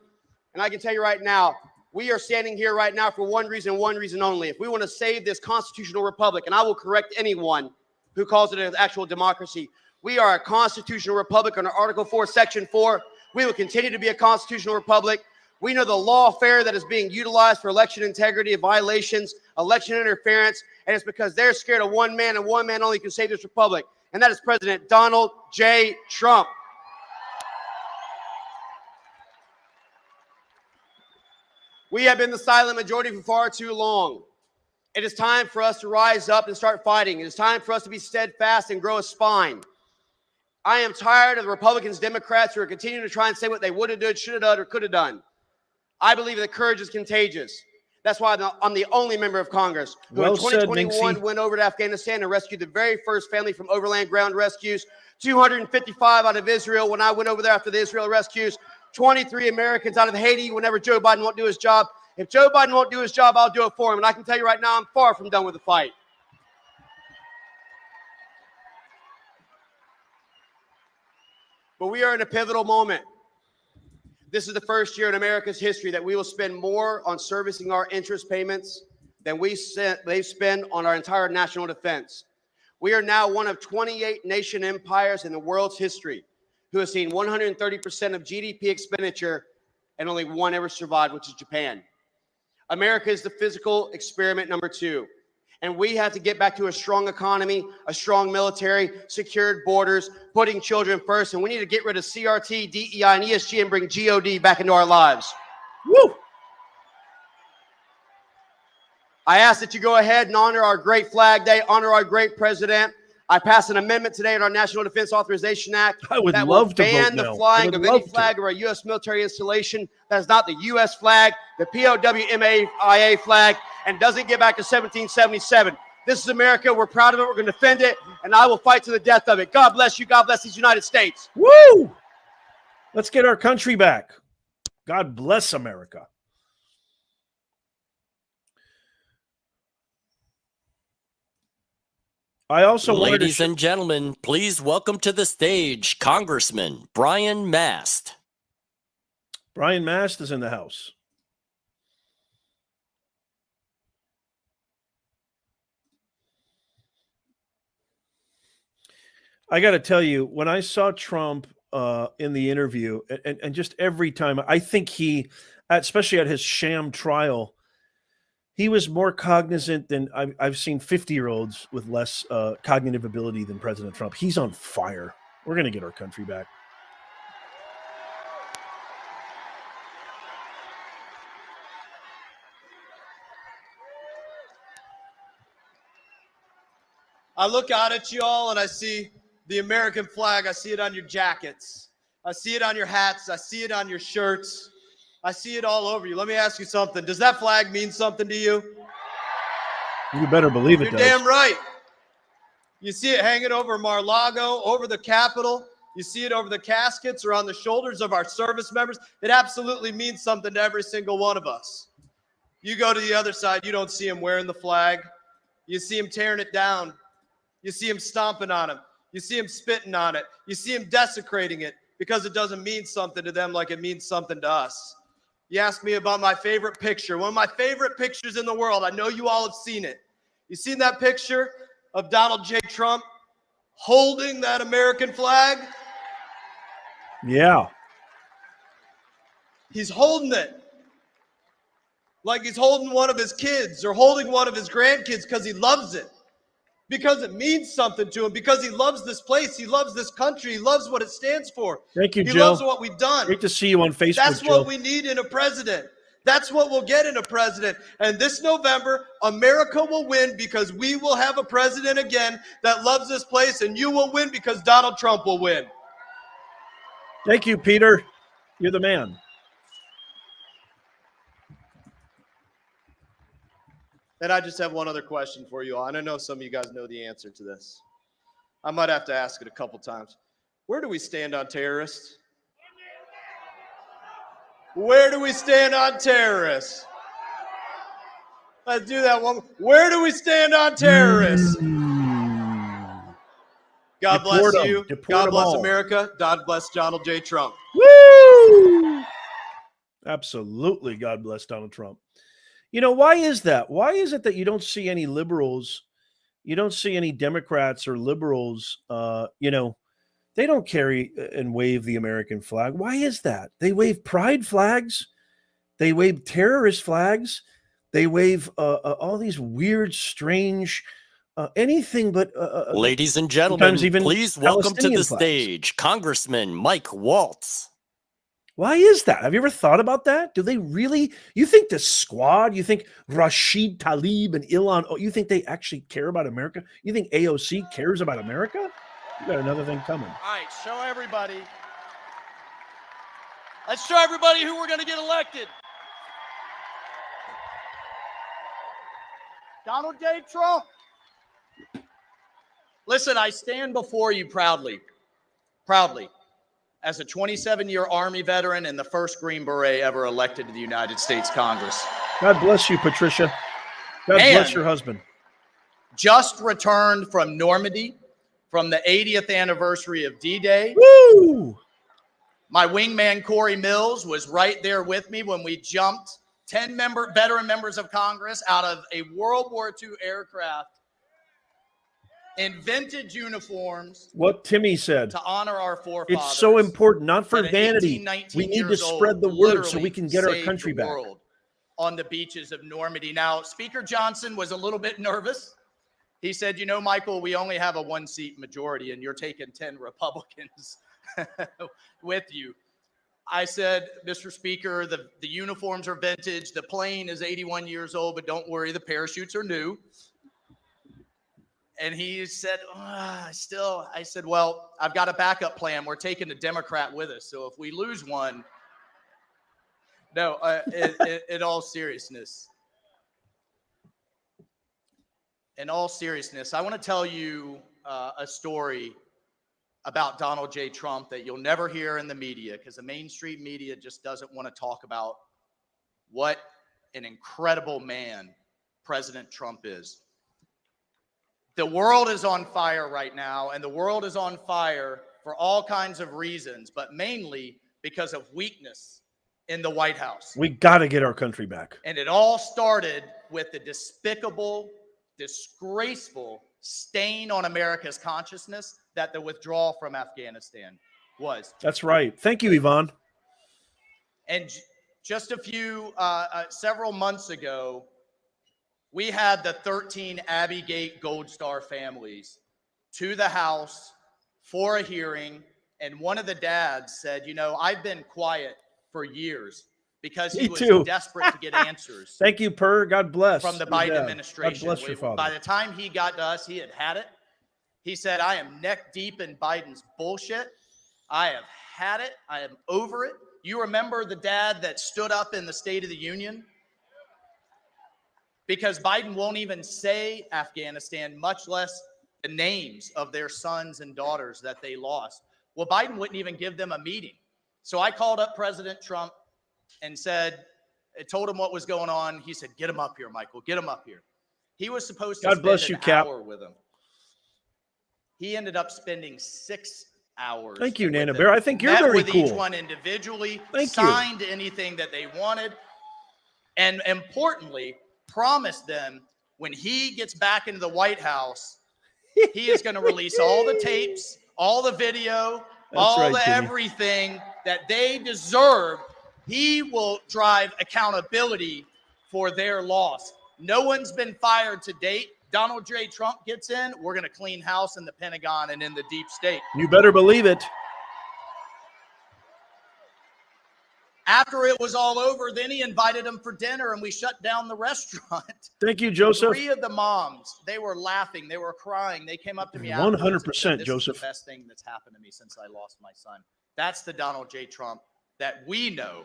Speaker 10: and I can tell you right now, we are standing here right now for one reason only. If we want to save this constitutional republic, and I will correct anyone who calls it an actual democracy, we are a constitutional republic under Article 4, Section 4. We will continue to be a constitutional republic. We know the lawfare that is being utilized for election integrity violations, election interference, and it's because they're scared of one man and one man only can save this republic, and that is President Donald J. Trump. We have been the silent majority for far too long. It is time for us to rise up and start fighting. It is time for us to be steadfast and grow a spine. I am tired of the Republicans, Democrats who are continuing to try and say what they would have done, should have done, or could have done. I believe that courage is contagious. That's why I'm the only member of Congress who in 2021 went over to Afghanistan and rescued the very first family from overland ground rescues, 255 out of Israel when I went over there after the Israel rescues, 23 Americans out of Haiti whenever Joe Biden won't do his job. If Joe Biden won't do his job, I'll do it for him. And I can tell you right now, I'm far from done with the fight. But we are in a pivotal moment. This is the first year in America's history that we will spend more on servicing our interest payments than they spend on our entire national defense. We are now one of 28 nation empires in the world's history who has seen 130% of GDP expenditure and only one ever survived, which is Japan. America is the physical experiment number 2. And we have to get back to a strong economy, a strong military, secured borders, putting children first. And we need to get rid of CRT, DEI, and ESG and bring GOD back into our lives.
Speaker 1: Woo!
Speaker 10: I ask that you go ahead and honor our great Flag Day, honor our great president. I passed an amendment today in our National Defense Authorization Act
Speaker 1: I would
Speaker 10: that
Speaker 1: love
Speaker 10: will
Speaker 1: to vote
Speaker 10: ban the
Speaker 1: no. I
Speaker 10: flying
Speaker 1: would
Speaker 10: of any
Speaker 1: love to.
Speaker 10: flag of our U.S. military installation that is not the U.S. flag, the POWMAIA flag, and doesn't get back to 1777. This is America. We're proud of it. We're going to defend it, and I will fight to the death of it. God bless you. God bless these United States.
Speaker 1: Woo! Let's get our country back. God bless America. I also wanted to
Speaker 5: Ladies and gentlemen, please welcome to the stage Congressman Brian Mast.
Speaker 1: Brian Mast is in the house. I got to tell you, when I saw Trump in the interview, and just every time, I think he, especially at his sham trial, he was more cognizant than I've seen 50-year-olds with less cognitive ability than President Trump. He's on fire. We're going to get our country back.
Speaker 12: I look out at you all and I see the American flag. I see it on your jackets. I see it on your hats. I see it on your shirts. I see it all over you. Let me ask you something. Does that flag mean something to you?
Speaker 1: You better believe it
Speaker 12: You're
Speaker 1: does.
Speaker 12: damn right. You see it hanging over Mar-a-Lago, over the Capitol. You see it over the caskets or on the shoulders of our service members. It absolutely means something to every single one of us. You go to the other side, you don't see them wearing the flag. You see them tearing it down. You see them stomping on it. You see them spitting on it. You see them desecrating it because it doesn't mean something to them like it means something to us. You asked me about my favorite picture. One of my favorite pictures in the world. I know you all have seen it. You seen that picture of Donald J. Trump holding that American flag?
Speaker 1: Yeah.
Speaker 12: He's holding it like he's holding one of his kids or holding one of his grandkids because he loves it, because it means something to him, because he loves this place, he loves this country, he loves what it stands for.
Speaker 1: Thank you,
Speaker 12: He
Speaker 1: Jill.
Speaker 12: loves what we've done.
Speaker 1: Great to see you on Facebook,
Speaker 12: That's
Speaker 1: Jill.
Speaker 12: what we need in a president. That's what we'll get in a president. And this November, America will win because we will have a president again that loves this place, and you will win because Donald Trump will win.
Speaker 1: Thank you, Peter. You're the man.
Speaker 12: And I just have one other question for you all. And I know some of you guys know the answer to this. I might have to ask it a couple times. Where do we stand on terrorists? Where do we stand on terrorists? Let's do that one. Where do we stand on terrorists? God bless you. God bless America. God bless Donald J. Trump.
Speaker 1: Woo! Absolutely. God bless Donald Trump. You know, why is that? Why is it that you don't see any liberals, you don't see any Democrats or liberals, they don't carry and wave the American flag. Why is that? They wave pride flags. They wave terrorist flags. They wave all these weird, strange, anything but.
Speaker 5: Ladies and gentlemen,
Speaker 1: even
Speaker 5: please welcome to
Speaker 1: Palestinian
Speaker 5: the
Speaker 1: flags.
Speaker 5: stage Congressman Mike Waltz.
Speaker 1: Why is that? Have you ever thought about that? Do they really? You think the squad, you think Rashid Tlaib and Ilan, you think they actually care about America? You think AOC cares about America? You got another thing coming.
Speaker 12: All right, show everybody. Let's show everybody who we're going to get elected. Donald J. Trump. Listen, I stand before you proudly, as a 27-year Army veteran and the first Green Beret ever elected to the United States Congress.
Speaker 1: God bless you, Patricia. God bless your husband.
Speaker 12: Just returned from Normandy, from the 80th anniversary of D-Day.
Speaker 1: Woo!
Speaker 12: My wingman, Corey Mills, was right there with me when we jumped 10 veteran members of Congress out of a World War II aircraft in vintage uniforms.
Speaker 1: What Timmy said.
Speaker 12: To honor our forefathers.
Speaker 1: It's so important, not for
Speaker 12: that at
Speaker 1: vanity.
Speaker 12: 18, 19
Speaker 1: We need to
Speaker 12: years
Speaker 1: spread the
Speaker 12: old,
Speaker 1: word so we
Speaker 12: literally
Speaker 1: can get our
Speaker 12: saved
Speaker 1: country
Speaker 12: the
Speaker 1: back.
Speaker 12: world on the beaches of Normandy. Now, Speaker Johnson was a little bit nervous. He said, you know, Michael, we only have a one-seat majority, and you're taking 10 Republicans with you. I said, Mr. Speaker, the uniforms are vintage. The plane is 81 years old, but don't worry, the parachutes are new.
Speaker 13: And he said, I said, well, I've got a backup plan. We're taking a Democrat with us. So if we lose one, no, in all seriousness, I want to tell you a story about Donald J. Trump that you'll never hear in the media, because the mainstream media just doesn't want to talk about what an incredible man President Trump is. The world is on fire right now, and the world is on fire for all kinds of reasons, but mainly because of weakness in the White House.
Speaker 1: We got to get our country back.
Speaker 13: And it all started with the despicable, disgraceful stain on America's consciousness that the withdrawal from Afghanistan was.
Speaker 1: That's right. Thank you, Yvonne.
Speaker 13: And just several months ago, we had the 13 Abbey Gate Gold Star families to the House for a hearing. And one of the dads said, I've been quiet for years because he was desperate to get answers.
Speaker 1: Thank you, Per. God bless.
Speaker 13: From the Biden administration.
Speaker 1: God bless your father.
Speaker 13: By the time he got to us, he had it. He said, I am neck deep in Biden's bullshit. I have had it. I am over it. You remember the dad that stood up in the State of the Union? Because Biden won't even say Afghanistan, much less the names of their sons and daughters that they lost. Well, Biden wouldn't even give them a meeting. So I called up President Trump and told him what was going on. He said, get him up here, Michael, get him up here. He was supposed to spend an hour with him. He ended up spending 6 hours.
Speaker 1: Thank you, Nana Bear. I think you're very
Speaker 13: cool. Met with each one individually, signed anything that they wanted, and importantly, promised them when he gets back into the White House, he is going to release all the tapes, all the video, everything that they deserve. He will drive accountability for their loss. No one's been fired to date. Donald J. Trump gets in, we're going to clean house in the Pentagon and in the deep state.
Speaker 1: You better believe it.
Speaker 13: After it was all over, then he invited them for dinner and we shut down the restaurant.
Speaker 1: Thank you, Joseph.
Speaker 13: 3 of the moms, they were laughing. They were crying. They came up to me
Speaker 1: 100%, Joseph.
Speaker 13: This is the best thing that's happened to me since I lost my son. That's the Donald J. Trump that we know.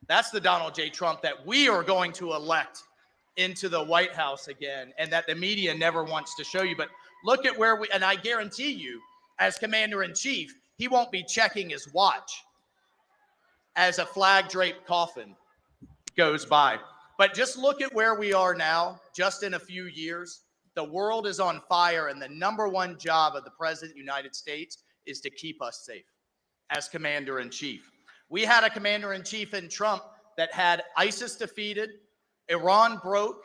Speaker 13: That's the Donald J. Trump that we are going to elect into the White House again, and that the media never wants to show you. But look at where and I guarantee you, as Commander-in-Chief, he won't be checking his watch as a flag-draped coffin goes by. But just look at where we are now, just in a few years. The world is on fire, and the number one job of the President of the United States is to keep us safe as Commander-in-Chief. We had a Commander-in-Chief in Trump that had ISIS defeated, Iran broke,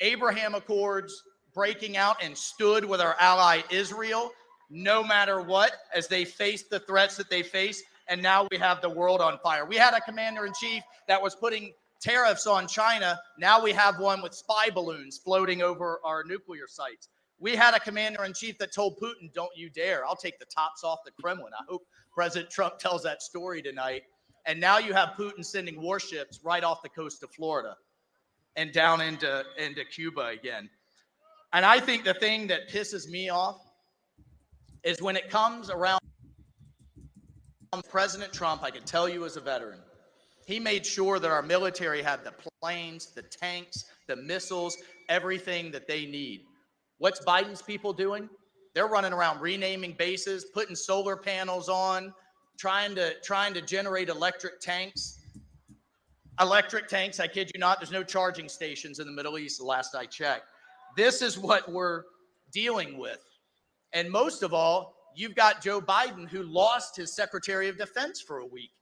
Speaker 13: Abraham Accords breaking out, and stood with our ally Israel, no matter what, as they faced the threats that they faced. And now we have the world on fire. We had a Commander-in-Chief that was putting tariffs on China. Now we have one with spy balloons floating over our nuclear sites. We had a Commander-in-Chief that told Putin, don't you dare. I'll take the tops off the Kremlin. I hope President Trump tells that story tonight. And now you have Putin sending warships right off the coast of Florida and down into Cuba again. And I think the thing that pisses me off is when it comes around President Trump, I can tell you as a veteran, he made sure that our military had the planes, the tanks, the missiles, everything that they need. What's Biden's people doing? They're running around renaming bases, putting solar panels on, trying to generate electric tanks. Electric tanks, I kid you not, there's no charging stations in the Middle East, the last I checked. This is what we're dealing with. And most of all, you've got Joe Biden, who lost his Secretary of Defense for a week.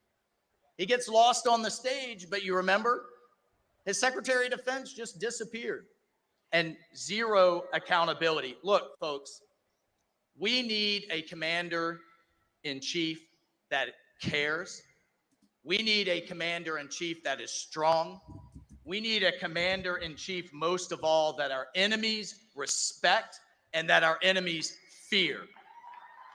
Speaker 13: He gets lost on the stage, but you remember, his Secretary of Defense just disappeared. And zero accountability. Look, folks, we need a Commander-in-Chief that cares. We need a Commander-in-Chief that is strong. We need a Commander-in-Chief, most of all, that our enemies respect and that our enemies fear.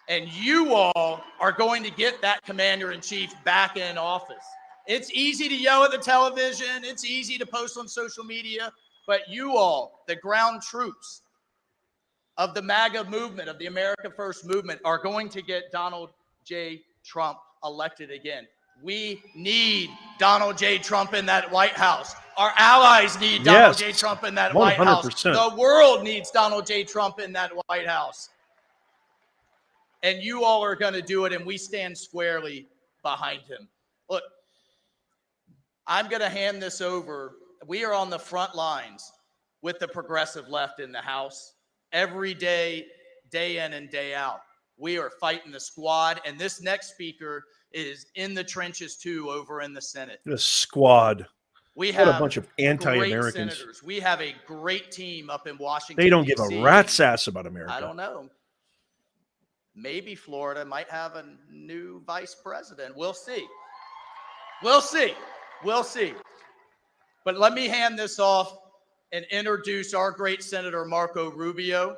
Speaker 13: And you all are going to get that Commander-in-Chief back in office. It's easy to yell at the television. It's easy to post on social media. But you all, the ground troops of the MAGA movement, of the America First movement, are going to get Donald J. Trump elected again. We need Donald J. Trump in that White House. Our allies need Donald J. Trump in that White House.
Speaker 1: 100%.
Speaker 13: The world needs Donald J. Trump in that White House. And you all are going to do it, and we stand squarely behind him. Look, I'm going to hand this over. We are on the front lines with the progressive left in the House. Every day, day in and day out, we are fighting the squad, and this next speaker is in the trenches too over in the Senate.
Speaker 1: The squad.
Speaker 13: We
Speaker 1: What
Speaker 13: have
Speaker 1: a bunch of
Speaker 13: great
Speaker 1: anti-Americans.
Speaker 13: senators. We have a great team up in Washington.
Speaker 1: They don't give a
Speaker 13: DC.
Speaker 1: rat's ass about America.
Speaker 13: I don't know. Maybe Florida might have a new vice president. We'll see. We'll see. We'll see. But let me hand this off and introduce our great Senator Marco Rubio.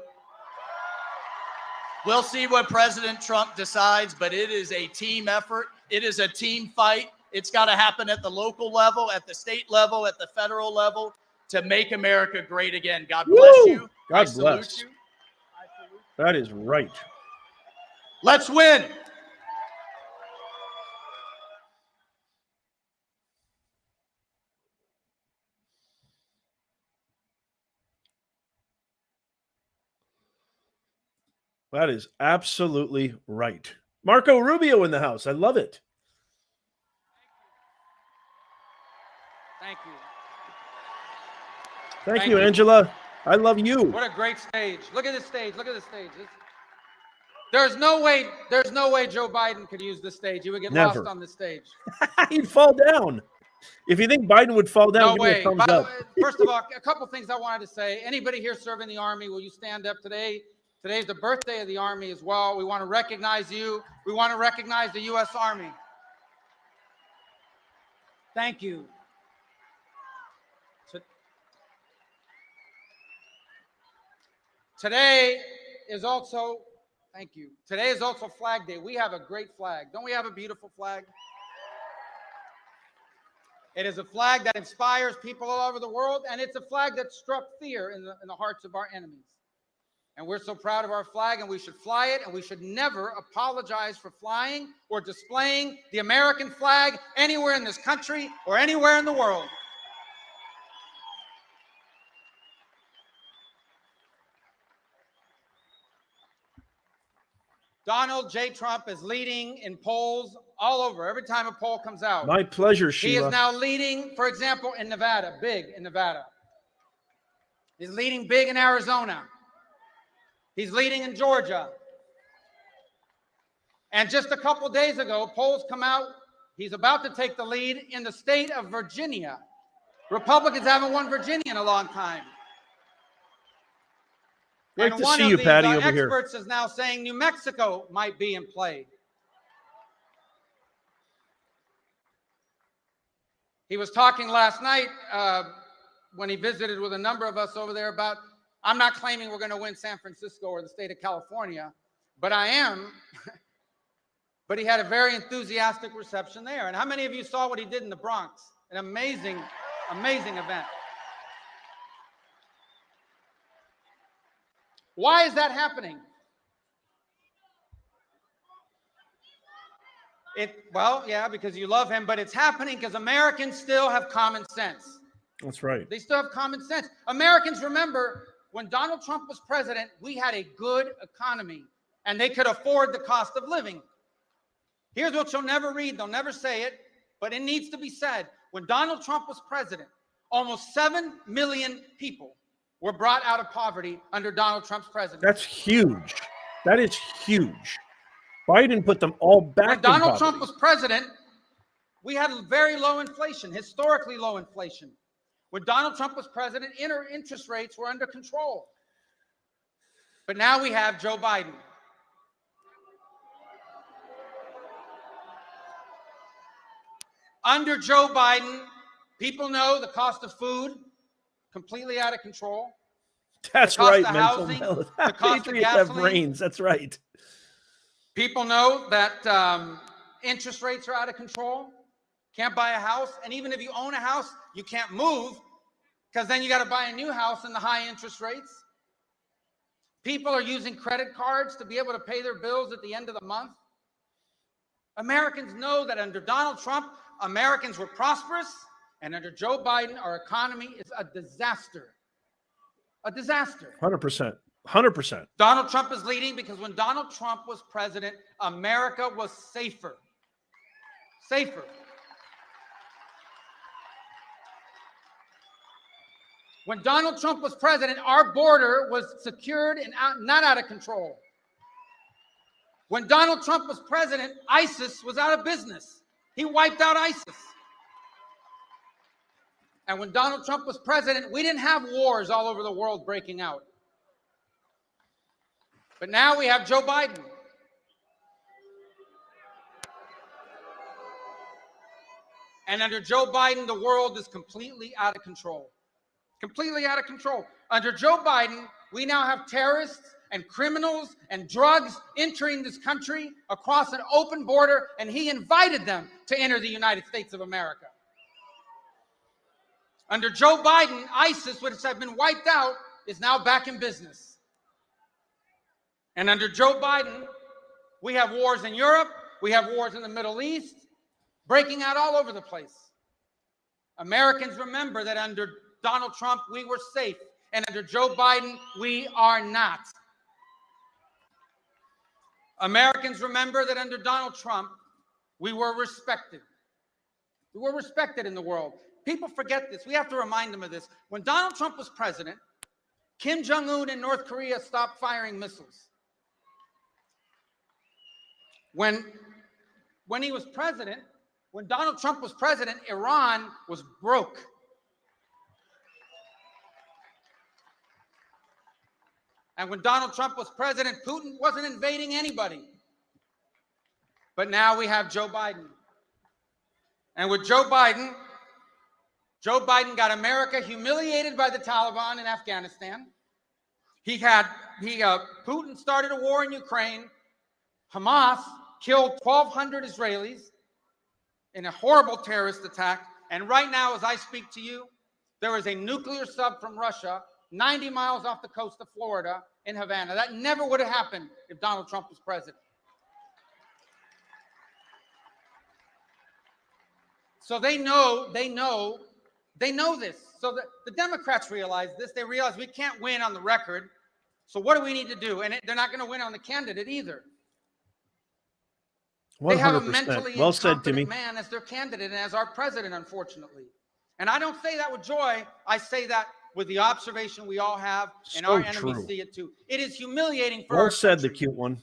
Speaker 13: We'll see what President Trump decides, but it is a team effort. It is a team fight. It's got to happen at the local level, at the state level, at the federal level to make America great again. God bless you.
Speaker 1: God
Speaker 13: I
Speaker 1: bless.
Speaker 13: salute you.
Speaker 1: That is right.
Speaker 13: Let's win.
Speaker 1: That is absolutely right. Marco Rubio in the house. I love it.
Speaker 14: Thank you.
Speaker 1: Thank you, Angela. I love you.
Speaker 14: What a great stage. Look at this stage. Look at this stage. There's no way Joe Biden could use this stage. He would get
Speaker 1: Never.
Speaker 14: lost on this stage.
Speaker 1: He'd fall down. If you think Biden would fall down,
Speaker 14: No
Speaker 1: give me
Speaker 14: way.
Speaker 1: a thumbs
Speaker 14: By the
Speaker 1: up.
Speaker 14: way, first of all, a couple things I wanted to say. Anybody here serving the Army, will you stand up today? Today's the birthday of the Army as well. We want to recognize you. We want to recognize the U.S. Army. Thank you. Today is also, thank you. Today is also Flag Day. We have a great flag. Don't we have a beautiful flag? It is a flag that inspires people all over the world, and it's a flag that struck fear in the hearts of our enemies. And we're so proud of our flag, and we should fly it, and we should never apologize for flying or displaying the American flag anywhere in this country or anywhere in the world. Donald J. Trump is leading in polls all over. Every time a poll comes out.
Speaker 1: My pleasure,
Speaker 14: He
Speaker 1: Sheila.
Speaker 14: is now leading, for example, in Nevada, big in Nevada. He's leading big in Arizona. He's leading in Georgia. And just a couple days ago, polls come out. He's about to take the lead in the state of Virginia. Republicans haven't won Virginia in a long time.
Speaker 1: Great
Speaker 14: And
Speaker 1: to
Speaker 14: one
Speaker 1: see
Speaker 14: of
Speaker 1: you,
Speaker 14: the
Speaker 1: Patty, over here.
Speaker 14: experts is now saying New Mexico might be in play. He was talking last night when he visited with a number of us over there about, I'm not claiming we're going to win San Francisco or the state of California, but I am. But he had a very enthusiastic reception there. And how many of you saw what he did in the Bronx? An amazing, amazing event. Why is that happening? Well, yeah, because you love him, but it's happening because Americans still have common sense.
Speaker 1: That's right.
Speaker 14: They still have common sense. Americans remember when Donald Trump was president, we had a good economy and they could afford the cost of living. Here's what you'll never read. They'll never say it, but it needs to be said. When Donald Trump was president, almost 7 million people were brought out of poverty under Donald Trump's presidency.
Speaker 1: That's huge. That is huge. Biden put them all back
Speaker 14: When
Speaker 1: in
Speaker 14: Donald
Speaker 1: poverty.
Speaker 14: Trump was president, we had very low inflation, historically low inflation. When Donald Trump was president, interest rates were under control. But now we have Joe Biden. Under Joe Biden, people know the cost of food, completely out of control.
Speaker 1: That's
Speaker 14: the cost
Speaker 1: right,
Speaker 14: of
Speaker 1: mental
Speaker 14: housing,
Speaker 1: health.
Speaker 14: the cost of
Speaker 1: Patriots have
Speaker 14: gasoline.
Speaker 1: brains. That's right.
Speaker 14: People know that interest rates are out of control. Can't buy a house. And even if you own a house, you can't move because then you got to buy a new house in the high interest rates. People are using credit cards to be able to pay their bills at the end of the month. Americans know that under Donald Trump, Americans were prosperous, and under Joe Biden, our economy is a disaster. A disaster.
Speaker 1: 100%. 100%.
Speaker 14: Donald Trump is leading because when Donald Trump was president, America was safer. Safer. When Donald Trump was president, our border was secured and not out of control. When Donald Trump was president, ISIS was out of business. He wiped out ISIS. And when Donald Trump was president, we didn't have wars all over the world breaking out. But now we have Joe Biden. And under Joe Biden, the world is completely out of control. Completely out of control. Under Joe Biden, we now have terrorists and criminals and drugs entering this country across an open border, and he invited them to enter the United States of America. Under Joe Biden, ISIS, which had been wiped out, is now back in business. And under Joe Biden, we have wars in Europe, we have wars in the Middle East, breaking out all over the place. Americans remember that under Donald Trump, we were safe, and under Joe Biden, we are not. Americans remember that under Donald Trump, we were respected. We were respected in the world. People forget this. We have to remind them of this. When Donald Trump was president, Kim Jong-un in North Korea stopped firing missiles. When he was president, when Donald Trump was president, Iran was broke. And when Donald Trump was president, Putin wasn't invading anybody. But now we have Joe Biden. And with Joe Biden got America humiliated by the Taliban in Afghanistan. Putin started a war in Ukraine. Hamas killed 1,200 Israelis in a horrible terrorist attack. And right now, as I speak to you, there is a nuclear sub from Russia 90 miles off the coast of Florida in Havana. That never would have happened if Donald Trump was president. So they know this. So the Democrats realize this. They realize we can't win on the record. So what do we need to do? And they're not going to win on the candidate either.
Speaker 1: 100%.
Speaker 14: They have a mentally
Speaker 1: Well said, Timmy.
Speaker 14: incompetent man as their candidate and as our president, unfortunately. And I don't say that with joy. I say that with the observation we all have, and
Speaker 1: So
Speaker 14: our enemies
Speaker 1: true.
Speaker 14: see it too. It is humiliating for
Speaker 1: Well
Speaker 14: our
Speaker 1: said, the
Speaker 14: country
Speaker 1: cute one.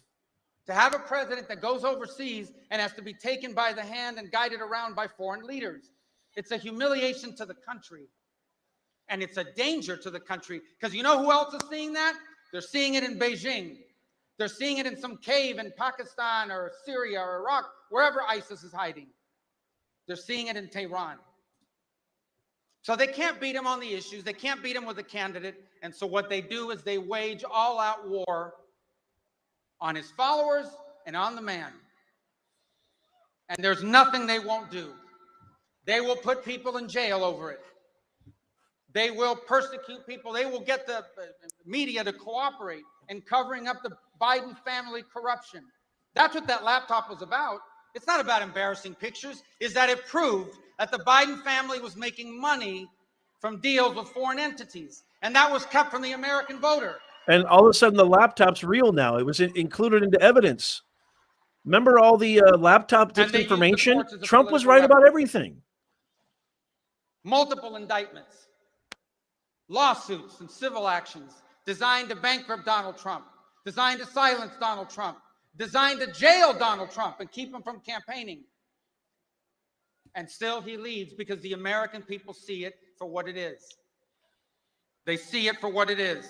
Speaker 14: to have a president that goes overseas and has to be taken by the hand and guided around by foreign leaders. It's a humiliation to the country. And it's a danger to the country. Because you know who else is seeing that? They're seeing it in Beijing. They're seeing it in some cave in Pakistan or Syria or Iraq, wherever ISIS is hiding. They're seeing it in Tehran. So they can't beat him on the issues. They can't beat him with a candidate. And so what they do is they wage all-out war on his followers and on the man. And there's nothing they won't do. They will put people in jail over it. They will persecute people. They will get the media to cooperate in covering up the Biden family corruption. That's what that laptop was about. It's not about embarrassing pictures. It's that it proved that the Biden family was making money from deals with foreign entities. And that was kept from the American voter.
Speaker 1: And all of a sudden, the laptop's real now. It was included into evidence. Remember all the laptop
Speaker 14: And they used the
Speaker 1: disinformation?
Speaker 14: courts as a
Speaker 1: Trump was
Speaker 14: political
Speaker 1: right about
Speaker 14: weapon.
Speaker 1: everything.
Speaker 14: Multiple indictments, lawsuits and civil actions designed to bankrupt Donald Trump, designed to silence Donald Trump, designed to jail Donald Trump and keep him from campaigning. And still he leads because the American people see it for what it is. They see it for what it is.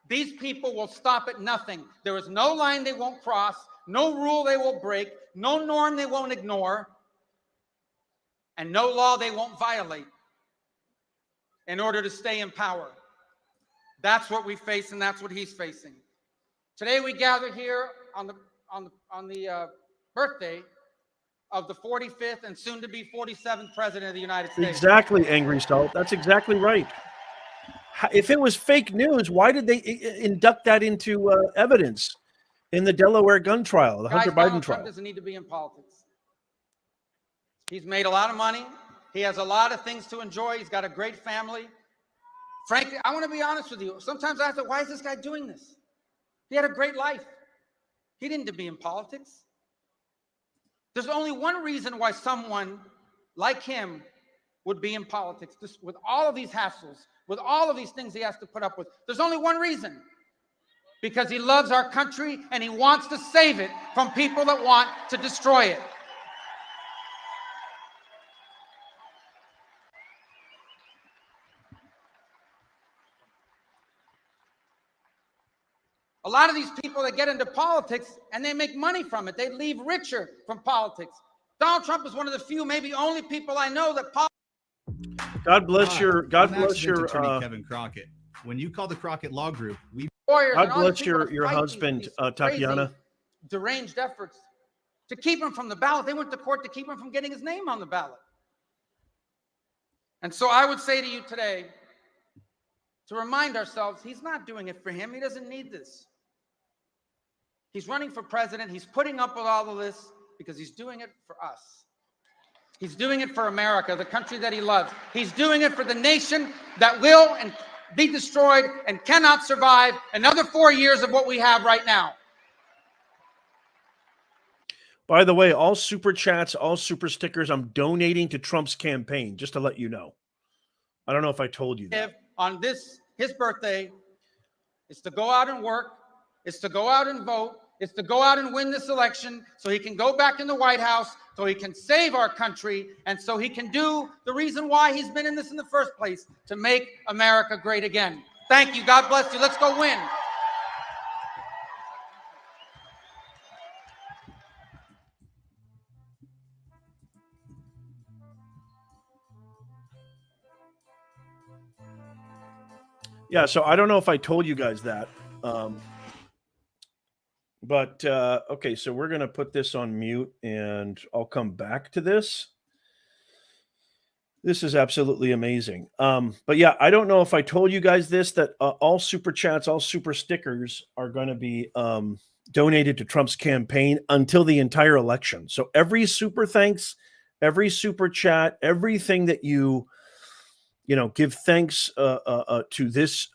Speaker 14: These people will stop at nothing. There is no line they won't cross, no rule they will break, no norm they won't ignore, and no law they won't violate in order to stay in power. That's what we face, and that's what he's facing. Today we gather here on the birthday of the 45th and soon to be 47th president of the United States.
Speaker 1: Exactly, Angry Salt. That's exactly right. If it was fake news, why did they induct that into evidence in the Delaware gun trial, the Hunter Biden
Speaker 14: Donald
Speaker 1: trial?
Speaker 14: Trump doesn't need to be in politics. He's made a lot of money. He has a lot of things to enjoy. He's got a great family. Frankly, I want to be honest with you. Sometimes I thought, why is this guy doing this? He had a great life. He didn't need to be in politics. There's only one reason why someone like him would be in politics, just with all of these hassles, with all of these things he has to put up with. There's only one reason. Because he loves our country and he wants to save it from people that want to destroy it. A lot of these people that get into politics and they make money from it, they leave richer from politics. Donald Trump is one of the few, maybe only people I know that.
Speaker 1: God bless your. God bless your.
Speaker 15: Attorney Kevin Crockett. When you call the Crockett Law Group, we.
Speaker 1: God bless your husband, Tatiana.
Speaker 14: Deranged efforts to keep him from the ballot. They went to court to keep him from getting his name on the ballot. And so I would say to you today, to remind ourselves, he's not doing it for him. He doesn't need this. He's running for president. He's putting up with all of this because he's doing it for us. He's doing it for America, the country that he loves. He's doing it for the nation that will and be destroyed and cannot survive another 4 years of what we have right now.
Speaker 1: By the way, all super chats, all super stickers, I'm donating to Trump's campaign, just to let you know. I don't know if I told you that.
Speaker 14: On his birthday, is to go out and work, is to go out and vote, is to go out and win this election so he can go back in the White House, so he can save our country, and so he can do the reason why he's been in this in the first place, to make America great again. Thank you. God bless you. Let's go win.
Speaker 1: Yeah, so I don't know if I told you guys that. But okay, so we're going to put this on mute and I'll come back to this. This is absolutely amazing. But yeah, I don't know if I told you guys this, that all super chats, all super stickers are going to be donated to Trump's campaign until the entire election. So every super thanks, every super chat, everything that you give thanks to this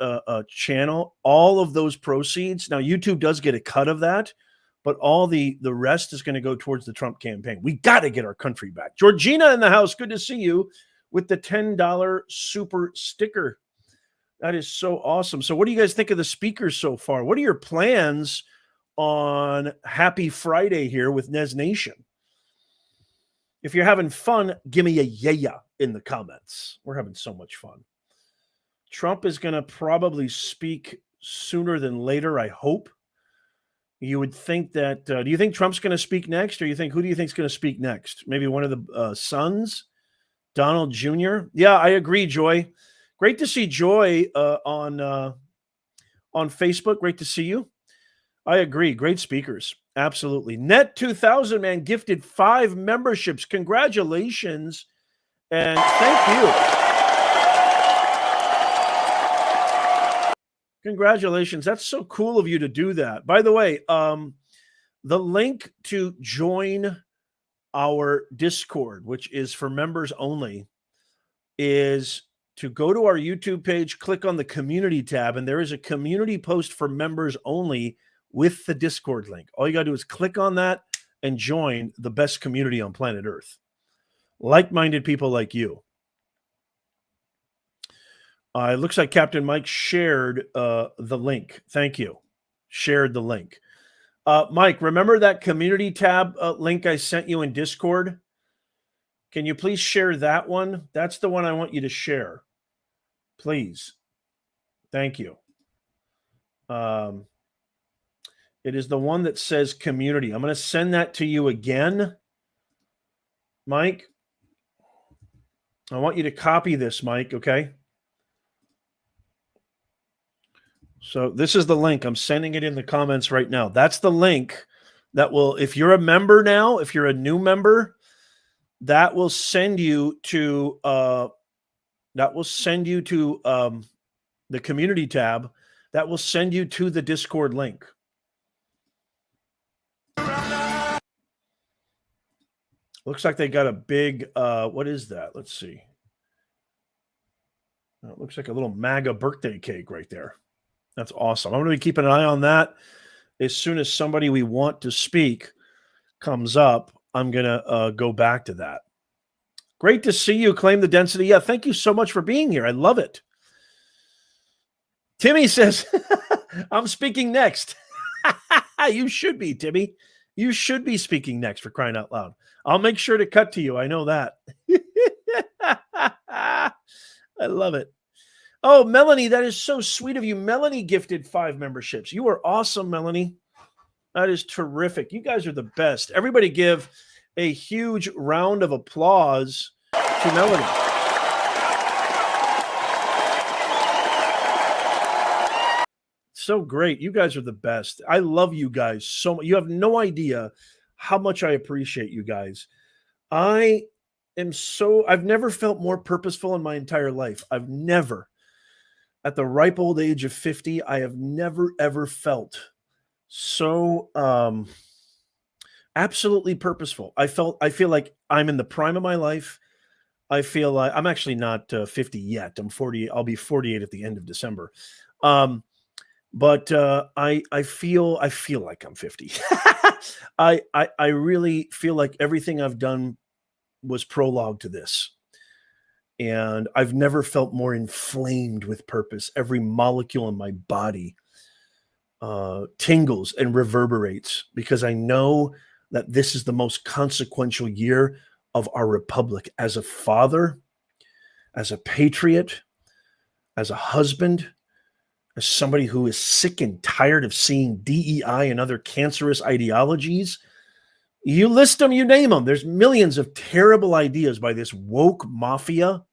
Speaker 1: channel, all of those proceeds. Now, YouTube does get a cut of that, but all the rest is going to go towards the Trump campaign. We got to get our country back. Georgina in the house, good to see you with the $10 super sticker. That is so awesome. So what do you guys think of the speakers so far? What are your plans on Happy Friday here with Nez Nation? If you're having fun, give me a yeah in the comments. We're having so much fun. Trump is going to probably speak sooner than later, I hope. You would think that, do you think Trump's going to speak next? Or who do you think is going to speak next? Maybe one of the sons? Donald Jr.? Yeah, I agree, Joy. Great to see Joy on Facebook. Great to see you. I agree. Great speakers. Absolutely. Net 2000, man, gifted 5 memberships. Congratulations. And thank you. Congratulations. That's so cool of you to do that. By the way, the link to join our Discord, which is for members only, is to go to our YouTube page, click on the community tab, and there is a community post for members only with the Discord link. All you got to do is click on that and join the best community on planet Earth. Like-minded people like you. It looks like Captain Mike shared the link. Thank you. Shared the link. Mike, remember that community tab link I sent you in Discord? Can you please share that one? That's the one I want you to share. Please. Thank you. It is the one that says community. I'm going to send that to you again, Mike. I want you to copy this, Mike, okay? So this is the link. I'm sending it in the comments right now. That's the link that will, if you're a member now, if you're a new member, that will send you to the the community tab that will send you to the Discord link. Looks like they got a big, what is that? Let's see. It looks like a little MAGA birthday cake right there. That's awesome. I'm going to be keeping an eye on that. As soon as somebody we want to speak comes up, I'm going to go back to that. Great to see you. Claim the density. Yeah, thank you so much for being here. I love it. Timmy says, I'm speaking next. You should be, Timmy. You should be speaking next, for crying out loud. I'll make sure to cut to you. I know that. I love it. Oh, Melanie, that is so sweet of you. Melanie gifted 5 memberships. You are awesome, Melanie. That is terrific. You guys are the best. Everybody give a huge round of applause to Melanie. So great. You guys are the best. I love you guys so much. You have no idea how much I appreciate you guys. I've never felt more purposeful in my entire life. I've never, at the ripe old age of 50, I have never, ever felt so absolutely purposeful. I feel like I'm in the prime of my life. I feel like I'm actually not 50 yet. I'm 40. I'll be 48 at the end of December. But I feel like I'm 50. I really feel like everything I've done was prologue to this. And I've never felt more inflamed with purpose. Every molecule in my body tingles and reverberates because I know that this is the most consequential year of our republic. As a father, as a patriot, as a husband, as somebody who is sick and tired of seeing DEI and other cancerous ideologies. You list them, you name them. There's millions of terrible ideas by this woke mafia,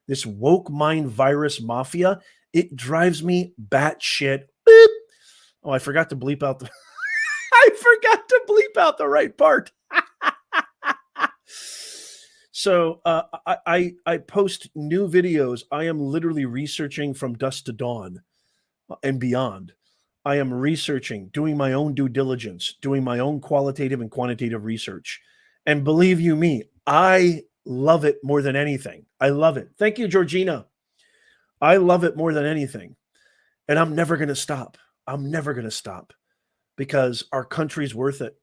Speaker 1: this woke mind virus mafia. It drives me batshit. Beep. Oh, I forgot to bleep out the I forgot to bleep out the right part. So I post new videos. I am literally researching from dusk to dawn and beyond. I am researching, doing my own due diligence, doing my own qualitative and quantitative research. And believe you me, I love it more than anything. I love it. Thank you, Georgina. I love it more than anything. And I'm never going to stop. I'm never going to stop because our country's worth it,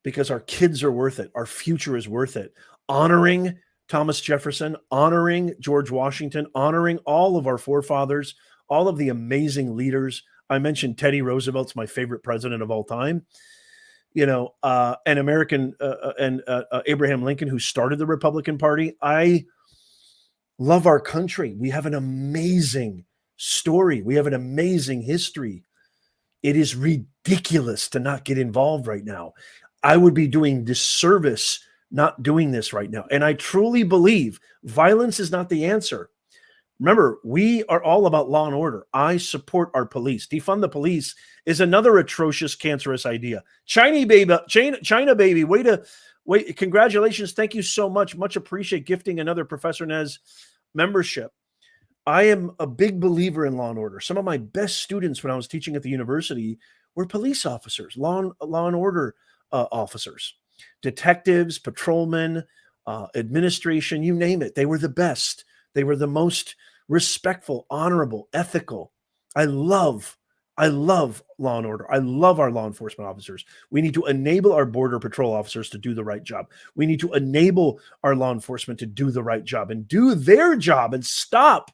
Speaker 1: because our kids are worth it. Our future is worth it. Honoring Thomas Jefferson, honoring George Washington, honoring all of our forefathers, all of the amazing leaders. I mentioned Teddy Roosevelt's my favorite president of all time. You know, and Abraham Lincoln, who started the Republican Party. I love our country. We have an amazing story. We have an amazing history. It is ridiculous to not get involved right now. I would be doing disservice not doing this right now. And I truly believe violence is not the answer. Remember, we are all about law and order. I support our police. Defund the police is another atrocious, cancerous idea. China baby, wait, congratulations. Thank you so much. Much appreciate gifting another Professor Nez membership. I am a big believer in law and order. Some of my best students when I was teaching at the university were police officers, law and order officers, detectives, patrolmen, administration, you name it. They were the best. They were the most respectful, honorable, ethical. I love law and order. I love our law enforcement officers. We need to enable our border patrol officers to do the right job. We need to enable our law enforcement to do the right job and do their job and stop,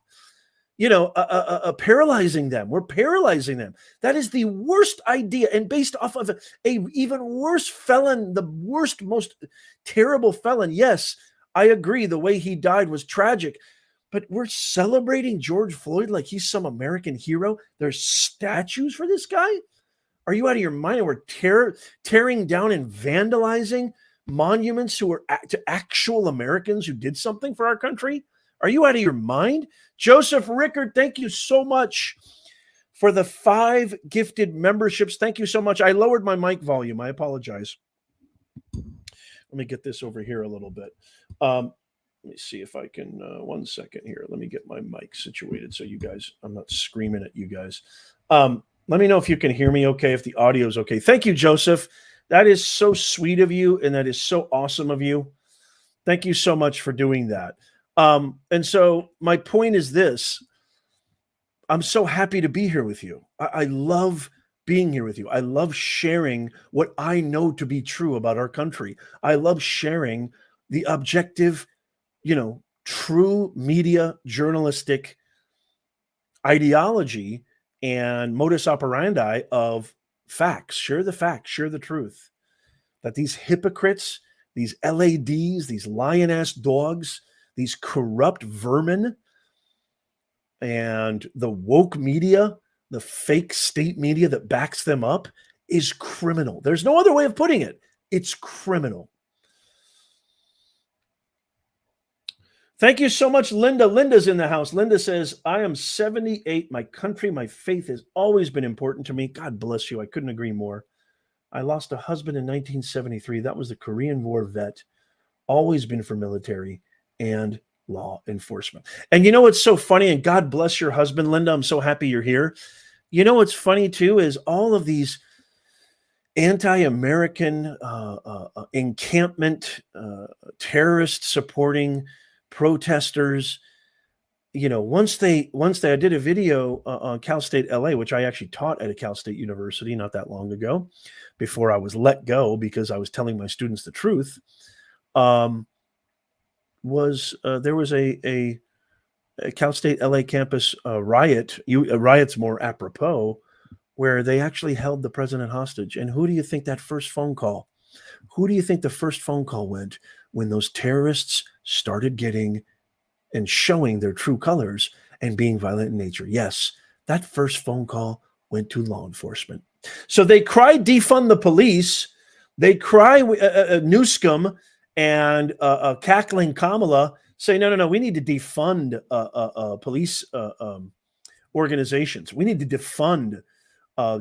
Speaker 1: paralyzing them. We're paralyzing them. That is the worst idea. And based off of a even worse felon, the worst, most terrible felon. Yes, I agree. The way he died was tragic. But we're celebrating George Floyd like he's some American hero. There's statues for this guy. Are you out of your mind? And we're tearing down and vandalizing monuments to actual Americans who did something for our country. Are you out of your mind? Joseph Rickard, thank you so much for the 5 gifted memberships. Thank you so much. I lowered my mic volume. I apologize. Let me get this over here a little bit. Let me see if I can, 1 second here. Let me get my mic situated so you guys, I'm not screaming at you guys. Let me know if you can hear me okay, if the audio is okay. Thank you, Joseph. That is so sweet of you, and that is so awesome of you. Thank you so much for doing that. And so my point is this. I'm so happy to be here with you. I love being here with you. I love sharing what I know to be true about our country. I love sharing the objective, true media journalistic ideology and modus operandi of facts. Share the facts, share the truth. That these hypocrites, these LADs, these lion-ass dogs, these corrupt vermin, and the woke media, the fake state media that backs them up is criminal. There's no other way of putting it. It's criminal. Thank you so much, Linda. Linda's in the house. Linda says, I am 78. My country, my faith has always been important to me. God bless you. I couldn't agree more. I lost a husband in 1973. That was the Korean War vet. Always been for military and law enforcement. And you know what's so funny? And God bless your husband, Linda. I'm so happy you're here. You know what's funny too is all of these anti-American encampment, terrorist supporting protesters. Once I did a video on Cal State LA, which I actually taught at a Cal State University not that long ago, before I was let go because I was telling my students the truth. There was a Cal State LA campus riot. Riot's more apropos, where they actually held the president hostage. And who do you think that first phone call? Who do you think the first phone call went when those terrorists started getting and showing their true colors and being violent in nature? Yes, that first phone call went to law enforcement. So they cry defund the police. They cry Newscomb and cackling Kamala say, no, we need to defund police organizations. We need to defund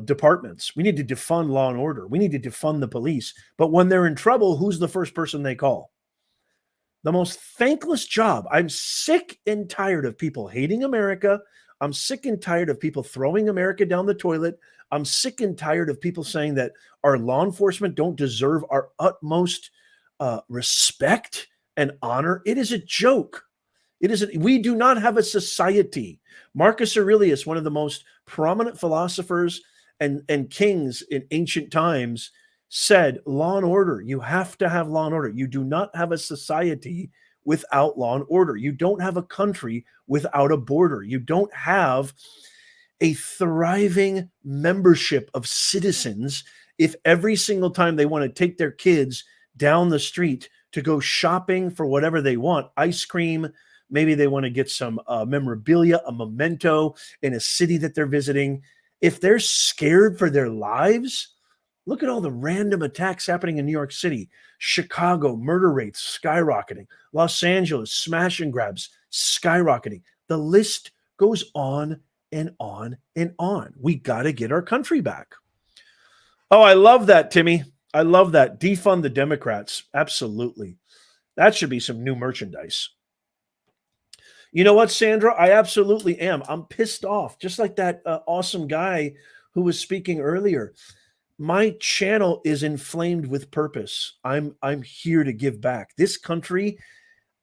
Speaker 1: departments. We need to defund law and order. We need to defund the police. But when they're in trouble, who's the first person they call? The most thankless job. I'm sick and tired of people hating America. I'm sick and tired of people throwing America down the toilet. I'm sick and tired of people saying that our law enforcement don't deserve our utmost respect and honor. It is a joke. We do not have a society. Marcus Aurelius, one of the most prominent philosophers and kings in ancient times, said, law and order, you have to have law and order. You do not have a society without law and order. You don't have a country without a border. You don't have a thriving membership of citizens if every single time they want to take their kids down the street to go shopping for whatever they want, ice cream, maybe they want to get some memorabilia, a memento in a city that they're visiting. If they're scared for their lives, look at all the random attacks happening in New York City, Chicago, murder rates skyrocketing, Los Angeles, smash and grabs skyrocketing. The list goes on and on and on. We got to get our country back. Oh, I love that, Timmy. I love that. Defund the Democrats. Absolutely. That should be some new merchandise. You know what, Sandra? I absolutely am. I'm pissed off, just like that awesome guy who was speaking earlier. My channel is inflamed with purpose. I'm here to give back. This country,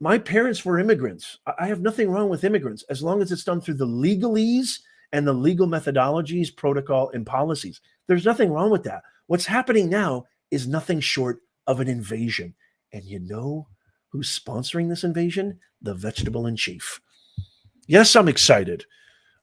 Speaker 1: my parents were immigrants. I have nothing wrong with immigrants as long as it's done through the legalese and the legal methodologies, protocol, and policies. There's nothing wrong with that. What's happening now is nothing short of an invasion. And you know who's sponsoring this invasion? The vegetable in chief. Yes, I'm excited.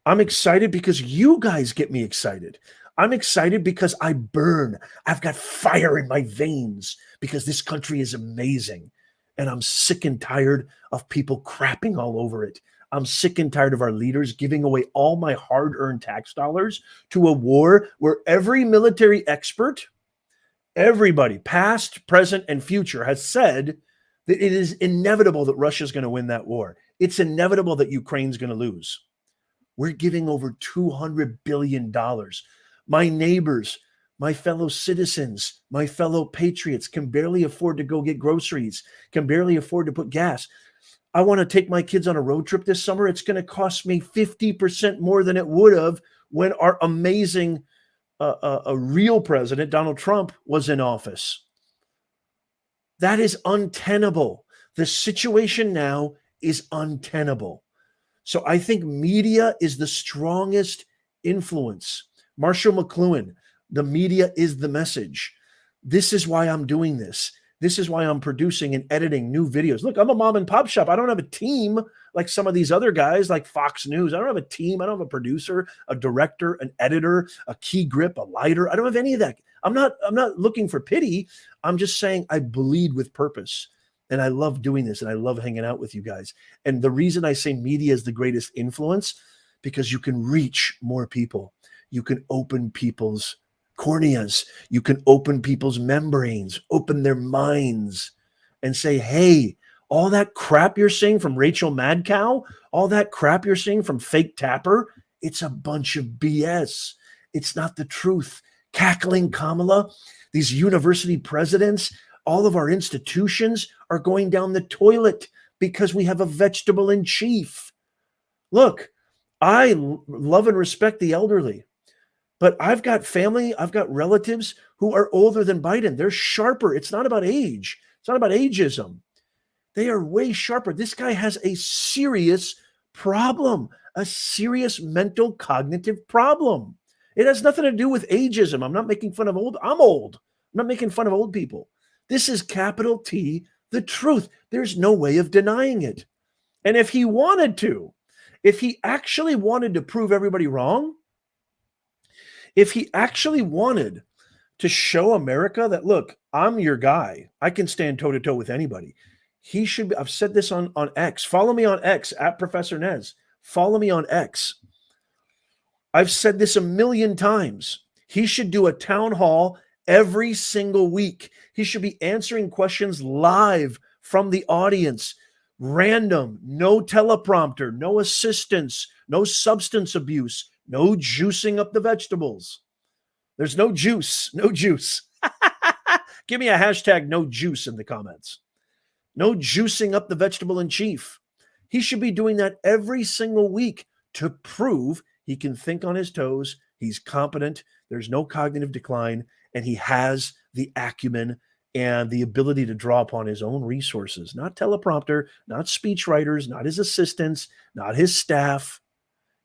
Speaker 1: I'm excited because you guys get me excited. I'm excited because I burn. I've got fire in my veins because this country is amazing. And I'm sick and tired of people crapping all over it. I'm sick and tired of our leaders giving away all my hard-earned tax dollars to a war where every military expert, everybody, past, present, and future, has said that it is inevitable that Russia's going to win that war. It's inevitable that Ukraine's going to lose. We're giving over $200 billion. My neighbors, my fellow citizens, my fellow patriots can barely afford to go get groceries, can barely afford to put gas. I want to take my kids on a road trip this summer. It's going to cost me 50% more than it would have when our amazing a real president, Donald Trump, was in office. That is untenable. The situation now is untenable. So I think media is the strongest influence. Marshall McLuhan, the media is the message. This is why I'm doing this. This is why I'm producing and editing new videos. Look, I'm a mom and pop shop. I don't have a team like some of these other guys like Fox News. I don't have a team. I don't have a producer, a director, an editor, a key grip, a lighter. I don't have any of that. I'm not looking for pity. I'm just saying I bleed with purpose. And I love doing this, and I love hanging out with you guys. And the reason I say media is the greatest influence, because you can reach more people. You can open people's corneas. You can open people's membranes, open their minds, and say, hey, all that crap you're seeing from Rachel Madcow, all that crap you're seeing from Fake Tapper, it's a bunch of BS. It's not the truth. Cackling Kamala, these university presidents, all of our institutions are going down the toilet because we have a vegetable in chief. Look, I love and respect the elderly, but I've got family, I've got relatives who are older than Biden. They're sharper. It's not about age. It's not about ageism. They are way sharper. This guy has a serious problem, a serious mental cognitive problem. It has nothing to do with ageism. I'm not making fun of old. I'm old. I'm not making fun of old people. This is capital T, the truth. There's no way of denying it. And if he wanted to, if he actually wanted to prove everybody wrong, if he actually wanted to show America that, look, I'm your guy, I can stand toe-to-toe with anybody, he should be, I've said this on X. Follow me on X, at Professor Nez. Follow me on X. I've said this a million times. He should do a town hall every single week. He should be answering questions live from the audience, random, no teleprompter, no assistance, no substance abuse, no juicing up the vegetables. There's no juice, no juice. Give me a hashtag no juice in the comments. No juicing up the vegetable in chief. He should be doing that every single week to prove he can think on his toes, he's competent, there's no cognitive decline, and he has the acumen and the ability to draw upon his own resources, not teleprompter, not speechwriters, not his assistants, not his staff.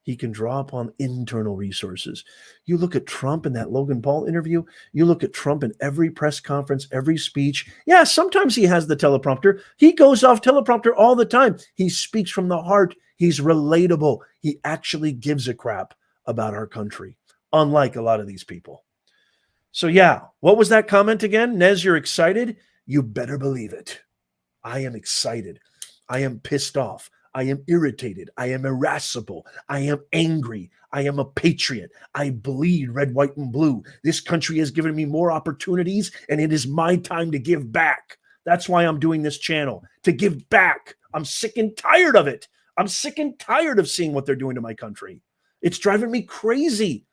Speaker 1: He can draw upon internal resources. You look at Trump in that Logan Paul interview, you look at Trump in every press conference, every speech. Yeah, sometimes he has the teleprompter. He goes off teleprompter all the time. He speaks from the heart. He's relatable. He actually gives a crap about our country, unlike a lot of these people. So yeah, what was that comment again? Nez, you're excited? You better believe it. I am excited. I am pissed off. I am irritated. I am irascible. I am angry. I am a patriot. I bleed red, white, and blue. This country has given me more opportunities, and it is my time to give back. That's why I'm doing this channel, to give back. I'm sick and tired of it. I'm sick and tired of seeing what they're doing to my country. It's driving me crazy.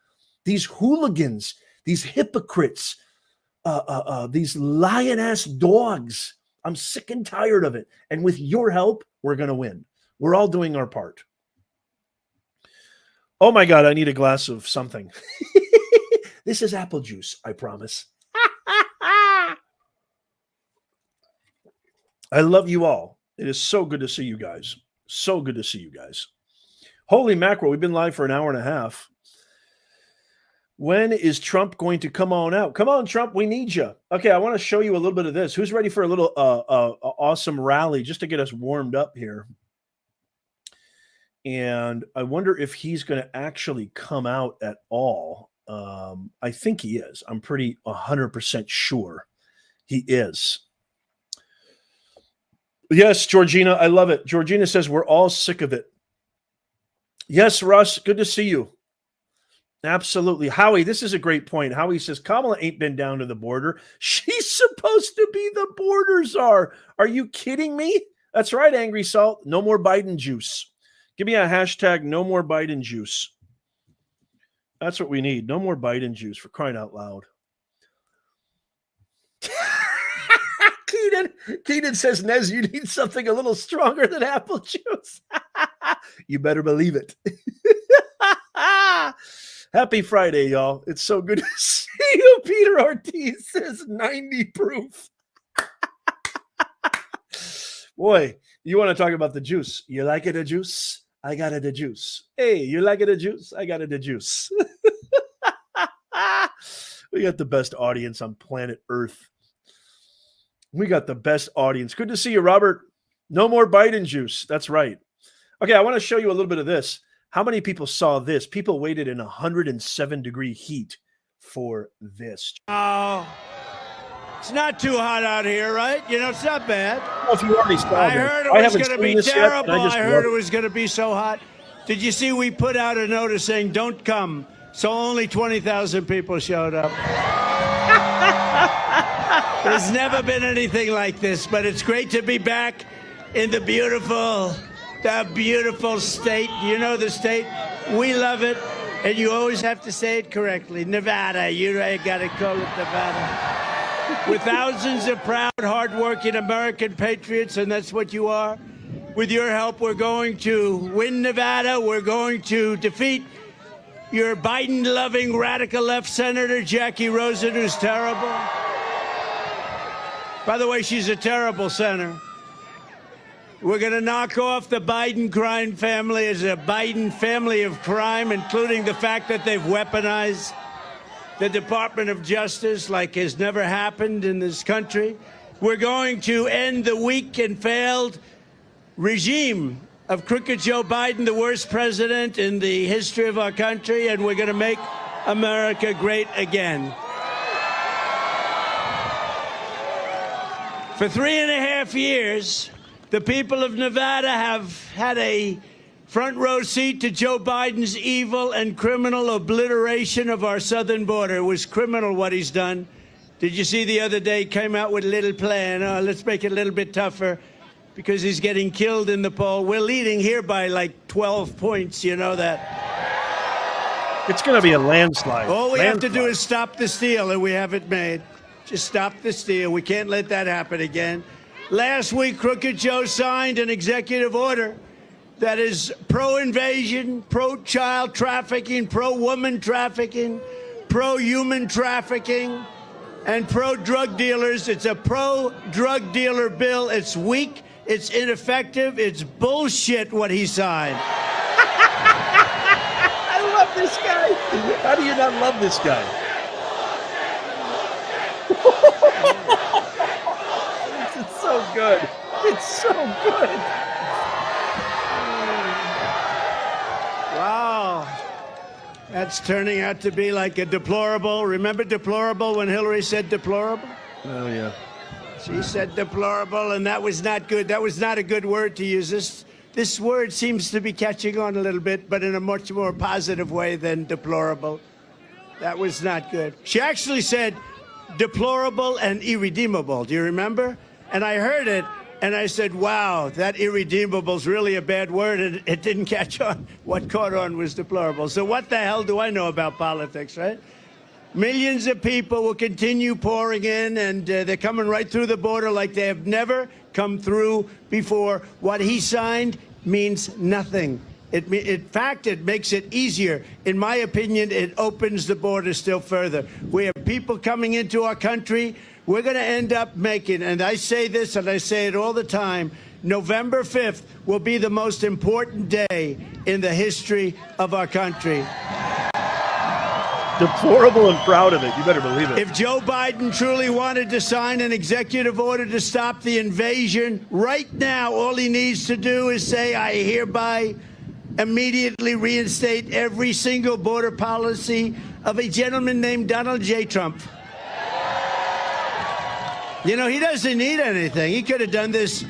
Speaker 1: These hooligans, these hypocrites, these lion-ass dogs. I'm sick and tired of it. And with your help, we're going to win. We're all doing our part. Oh my God, I need a glass of something. This is apple juice, I promise. I love you all. It is so good to see you guys. So good to see you guys. Holy mackerel, we've been live for an hour and a half. When is Trump going to come on out? Come on, Trump, we need you. Okay, I want to show you a little bit of this. Who's ready for a little awesome rally just to get us warmed up here? And I wonder if he's going to actually come out at all. I think he is. I'm pretty 100% sure he is. Yes, Georgina, I love it. Georgina says we're all sick of it. Yes, Russ, good to see you. Absolutely. Howie, this is a great point. Howie says Kamala ain't been down to the border. She's supposed to be the border czar. Are you kidding me? That's right, Angry Salt. No more Biden juice. Give me a hashtag no more Biden juice. That's what we need. No more Biden juice, for crying out loud. Keenan says, Nez, you need something a little stronger than apple juice. You better believe it. Happy Friday, y'all. It's so good to see you. Peter Ortiz says 90 proof. Boy, you want to talk about the juice. You like it a juice? I got it a juice. Hey, you like it a juice? I got it a juice. We got the best audience on planet Earth. We got the best audience. Good to see you, Robert. No more Biden juice. That's right. Okay, I want to show you a little bit of this. How many people saw this? People waited in 107-degree heat for this.
Speaker 16: Oh, it's not too hot out here, right? You know, it's not bad.
Speaker 1: Well, if you already saw
Speaker 16: I
Speaker 1: this.
Speaker 16: heard it
Speaker 1: I
Speaker 16: was
Speaker 1: haven't
Speaker 16: going to
Speaker 1: seen
Speaker 16: be
Speaker 1: this yet,
Speaker 16: terrible.
Speaker 1: and I
Speaker 16: I heard it
Speaker 1: love
Speaker 16: was going to be so hot. Did you see we put out a notice saying don't come? So only 20,000 people showed up. There's never been anything like this, but it's great to be back in the beautiful state. You know the state. We love it. And you always have to say it correctly. Nevada. You got to call it Nevada. With thousands of proud, hardworking American patriots, and that's what you are. With your help, we're going to win Nevada. We're going to defeat your Biden-loving radical left Senator Jackie Rosen, who's terrible. By the way, she's a terrible senator. We're going to knock off the Biden crime family as a Biden family of crime, including the fact that they've weaponized the Department of Justice like has never happened in this country. We're going to end the weak and failed regime of crooked Joe Biden, the worst president in the history of our country, and we're going to make America great again. For 3.5 years, the people of Nevada have had a front row seat to Joe Biden's evil and criminal obliteration of our southern border. It was criminal what he's done. Did you see the other day he came out with a little plan? Oh, let's make it a little bit tougher because he's getting killed in the poll. We're leading here by like 12 points. You know that.
Speaker 1: It's going to be a landslide.
Speaker 16: All we have to do is stop the steal, and we have it made. Just stop the steal. We can't let that happen again. Last week, Crooked Joe signed an executive order that is pro-invasion, pro-child trafficking, pro-woman trafficking, pro-human trafficking, and pro-drug dealers. It's a pro-drug dealer bill. It's weak. It's ineffective. It's bullshit what he signed.
Speaker 1: I love this guy. How do you not love this guy? It's so good. It's so good.
Speaker 16: Wow. That's turning out to be like a deplorable. Remember deplorable when Hillary said deplorable?
Speaker 1: Oh, yeah.
Speaker 16: She said deplorable, and that was not good. That was not a good word to use. This word seems to be catching on a little bit, but in a much more positive way than deplorable. That was not good. She actually said deplorable and irredeemable. Do you remember? And I heard it, and I said, wow, that irredeemable is really a bad word, and it didn't catch on. What caught on was deplorable. So what the hell do I know about politics, right? Millions of people will continue pouring in, and they're coming right through the border like they have never come through before. What he signed means nothing. In fact, it makes it easier. In my opinion, it opens the border still further. We have people coming into our country. We're going to end up making, and I say this and I say it all the time, November 5th will be the most important day in the history of our country.
Speaker 1: Deplorable and proud of it. You better believe it.
Speaker 16: If Joe Biden truly wanted to sign an executive order to stop the invasion, right now, all he needs to do is say, I hereby immediately reinstate every single border policy of a gentleman named Donald J. Trump. You know, he doesn't need anything. He could have done this.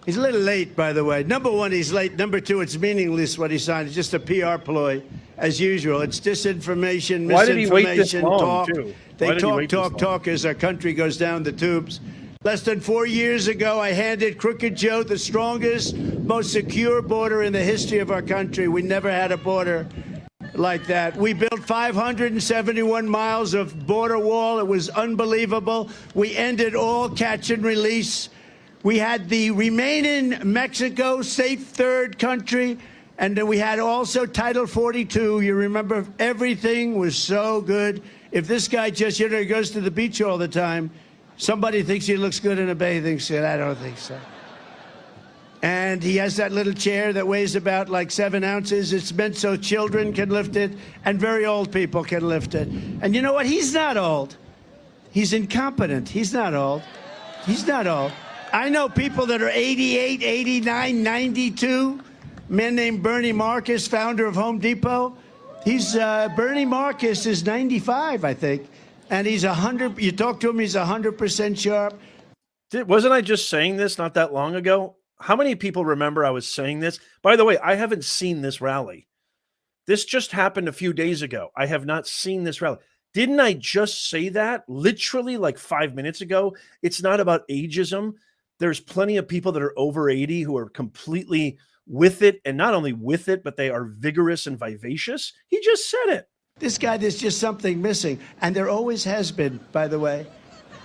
Speaker 16: He's a little late, by the way. Number one, he's late. Number two, it's meaningless what he signed. It's just a PR ploy, as usual. It's disinformation, misinformation,
Speaker 1: Why did he wait this long,
Speaker 16: talk.
Speaker 1: too?
Speaker 16: They talk as our country goes down the tubes. Less than 4 years ago, I handed Crooked Joe the strongest, most secure border in the history of our country. We never had a border like that. We built 571 miles of border wall. It was unbelievable. We ended all catch and release. We had the remain in Mexico, safe third country. And then we had also Title 42. You remember, everything was so good. If this guy just, goes to the beach all the time, somebody thinks he looks good in a bathing suit. I don't think so. And he has that little chair that weighs about like 7 ounces. It's meant so children can lift it and very old people can lift it. And you know what? He's not old. He's incompetent. He's not old. He's not old. I know people that are 88, 89, 92. A man named Bernie Marcus, founder of Home Depot. Bernie Marcus is 95, I think. And he's 100. You talk to him, he's 100% sharp.
Speaker 1: Wasn't I just saying this not that long ago? How many people remember I was saying this? By the way, I haven't seen this rally. This just happened a few days ago. I have not seen this rally. Didn't I just say that literally like 5 minutes ago? It's not about ageism. There's plenty of people that are over 80 who are completely with it, and not only with it, but they are vigorous and vivacious. He just said it.
Speaker 16: This guy, there's just something missing. And there always has been, by the way.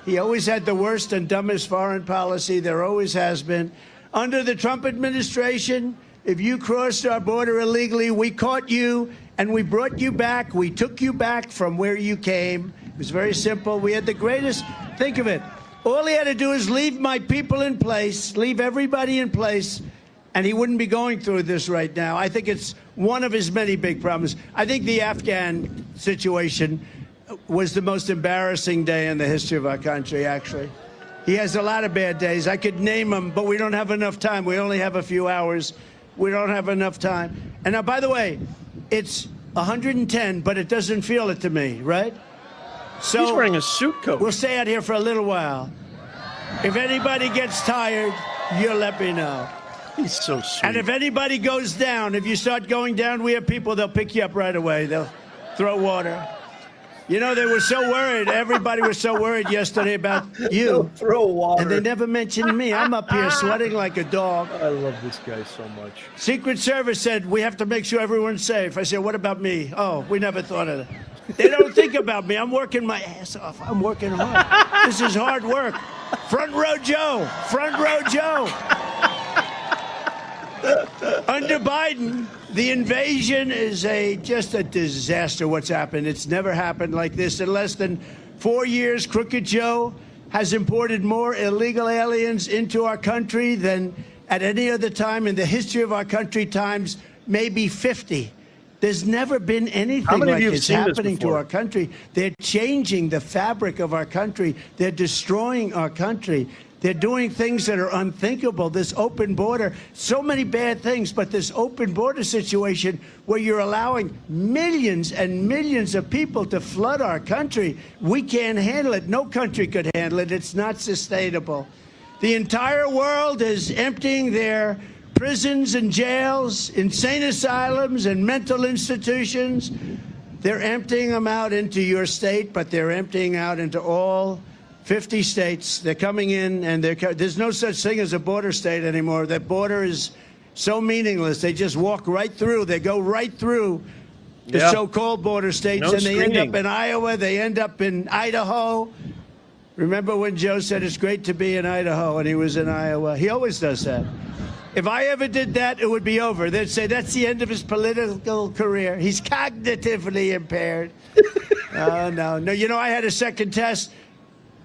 Speaker 16: He always had the worst and dumbest foreign policy. There always has been. Under the Trump administration, if you crossed our border illegally, we caught you and we brought you back. We took you back from where you came. It was very simple. We had the greatest, think of it. All he had to do is leave my people in place, leave everybody in place, and he wouldn't be going through this right now. I think it's one of his many big problems. I think the Afghan situation was the most embarrassing day in the history of our country, actually. He has a lot of bad days. I could name them, but we don't have enough time. We only have a few hours. We don't have enough time. And now, by the way, it's 110, but it doesn't feel it to me, right? So
Speaker 1: he's wearing a suit coat.
Speaker 16: We'll stay out here for a little while. If anybody gets tired, you'll let me know.
Speaker 1: He's so sweet.
Speaker 16: And if anybody goes down, if you start going down, we have people, they'll pick you up right away. They'll throw water. You know, they were so worried. Everybody was so worried yesterday about you.
Speaker 1: They'll throw water.
Speaker 16: And they never mentioned me. I'm up here sweating like a dog.
Speaker 1: I love this guy so much.
Speaker 16: Secret Service said, we have to make sure everyone's safe. I said, what about me? Oh, we never thought of that. They don't think about me. I'm working my ass off. I'm working hard. This is hard work. Front row Joe. Front row Joe. Under Biden, the invasion is just a disaster what's happened. It's never happened like this. In less than 4 years, Crooked Joe has imported more illegal aliens into our country than at any other time in the history of our country, times maybe 50. There's never been anything like this happening to our country. They're changing the fabric of our country. They're destroying our country. They're doing things that are unthinkable. This open border, so many bad things, but this open border situation where you're allowing millions and millions of people to flood our country, we can't handle it. No country could handle it. It's not sustainable. The entire world is emptying their prisons and jails, insane asylums and mental institutions. They're emptying them out into your state, but they're emptying out into all 50 states. They're coming in, and there's no such thing as a border state anymore. That border is so meaningless. They just walk right through. They go right through the so-called border states, and they end up in Iowa. They end up in Idaho. Remember when Joe said it's great to be in Idaho, and he was in Iowa? He always does that. If I ever did that, it would be over. They'd say that's the end of his political career. He's cognitively impaired. No. You know, I had a second test.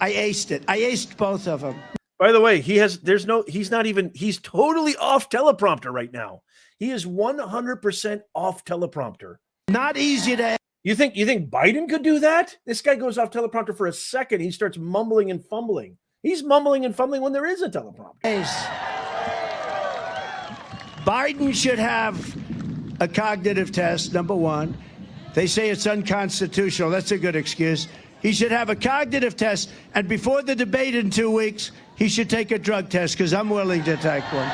Speaker 16: I aced it. I aced both of them.
Speaker 1: By the way, he's totally off teleprompter right now. He is 100% off teleprompter.
Speaker 16: Not easy to.
Speaker 1: You think Biden could do that? This guy goes off teleprompter for a second. He starts mumbling and fumbling. He's mumbling and fumbling when there is a teleprompter.
Speaker 16: Biden should have a cognitive test, number one. They say it's unconstitutional. That's a good excuse. He should have a cognitive test, and before the debate in 2 weeks, he should take a drug test, because I'm willing to take one.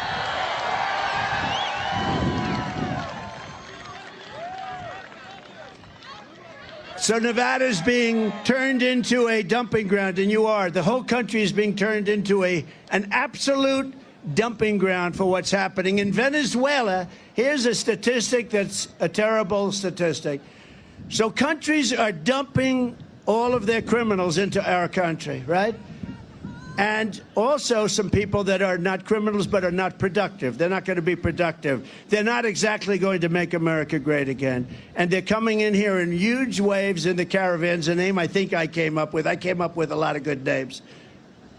Speaker 16: So Nevada's being turned into a dumping ground, and you are. The whole country is being turned into an absolute dumping ground for what's happening. In Venezuela, here's a statistic that's a terrible statistic. So countries are dumping all of their criminals into our country, right? And also some people that are not criminals but are not productive. They're not going to be productive. They're not exactly going to make America great again. And they're coming in here in huge waves in the caravans, a name I think I came up with. I came up with a lot of good names,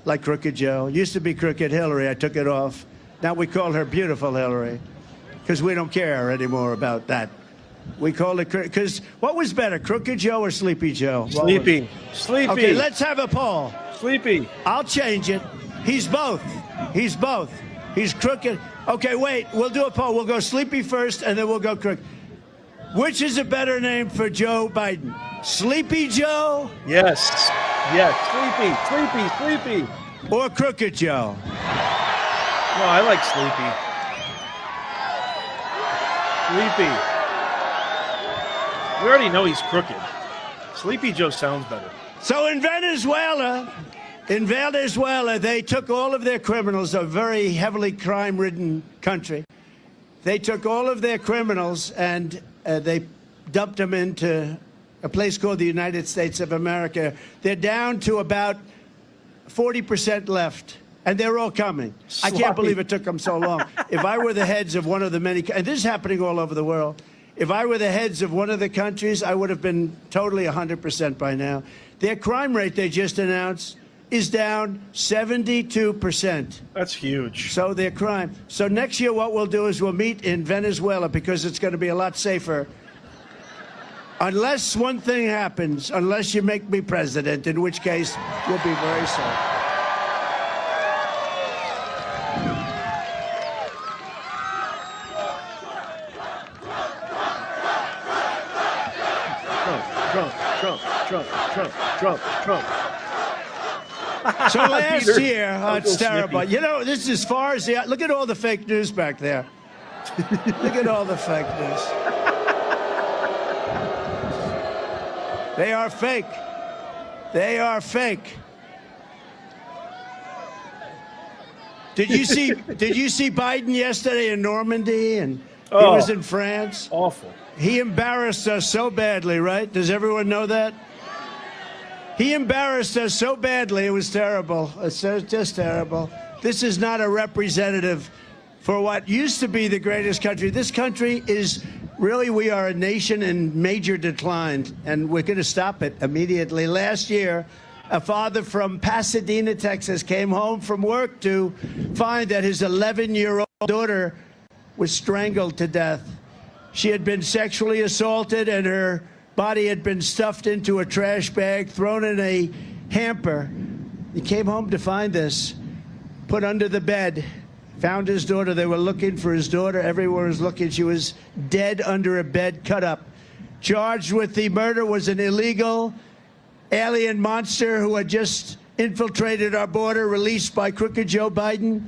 Speaker 16: like Crooked Joe. Used to be Crooked Hillary. I took it off. Now we call her Beautiful Hillary because we don't care anymore about that. We call it, because what was better, Crooked Joe or Sleepy Joe?
Speaker 1: Sleepy. Sleepy.
Speaker 16: Okay, let's have a poll.
Speaker 1: Sleepy.
Speaker 16: I'll change it. He's both. He's both. He's crooked. Okay, wait. We'll do a poll. We'll go Sleepy first, and then we'll go crooked. Which is a better name for Joe Biden? Sleepy Joe?
Speaker 1: Yes. Yes. Sleepy. Sleepy. Sleepy.
Speaker 16: Or Crooked Joe?
Speaker 1: No, I like Sleepy. Sleepy. We already know he's crooked. Sleepy Joe sounds better.
Speaker 16: So in Venezuela, they took all of their criminals, a very heavily crime-ridden country. They took all of their criminals and they dumped them into a place called the United States of America. They're down to about 40% left, and they're all coming. I can't believe it took them so long. If I were the heads of one of the many, and this is happening all over the world, if I were the heads of one of the countries, I would have been totally 100% by now. Their crime rate they just announced is down 72%.
Speaker 1: That's huge.
Speaker 16: So their crime. So next year what we'll do is we'll meet in Venezuela because it's going to be a lot safer. Unless one thing happens, unless you make me president, in which case we'll be very safe.
Speaker 1: Trump.
Speaker 16: So last
Speaker 1: Peter,
Speaker 16: year, it's terrible. You know, this is as far as look at all the fake news back there. Look at all the fake news. They are fake. They are fake. Did you see Biden yesterday in Normandy, and he was in France?
Speaker 1: Awful.
Speaker 16: He embarrassed us so badly, right? Does everyone know that? He embarrassed us so badly, it was terrible. It's just terrible. This is not a representative for what used to be the greatest country. This country is really, we are a nation in major decline, and we're going to stop it immediately. Last year, a father from Pasadena, Texas, came home from work to find that his 11-year-old daughter was strangled to death. She had been sexually assaulted, and her body had been stuffed into a trash bag, thrown in a hamper. He came home to find this, put under the bed, found his daughter. They were looking for his daughter. Everyone was looking. She was dead under a bed, cut up. Charged with the murder was an illegal alien monster who had just infiltrated our border, released by Crooked Joe Biden.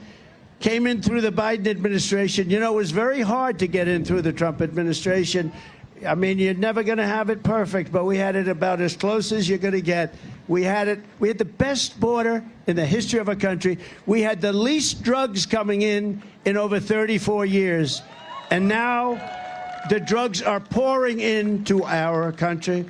Speaker 16: Came in through the Biden administration. You know, it was very hard to get in through the Trump administration. I mean, you're never going to have it perfect, but we had it about as close as you're going to get. We had it. We had the best border in the history of our country. We had the least drugs coming in over 34 years. And now the drugs are pouring into our country.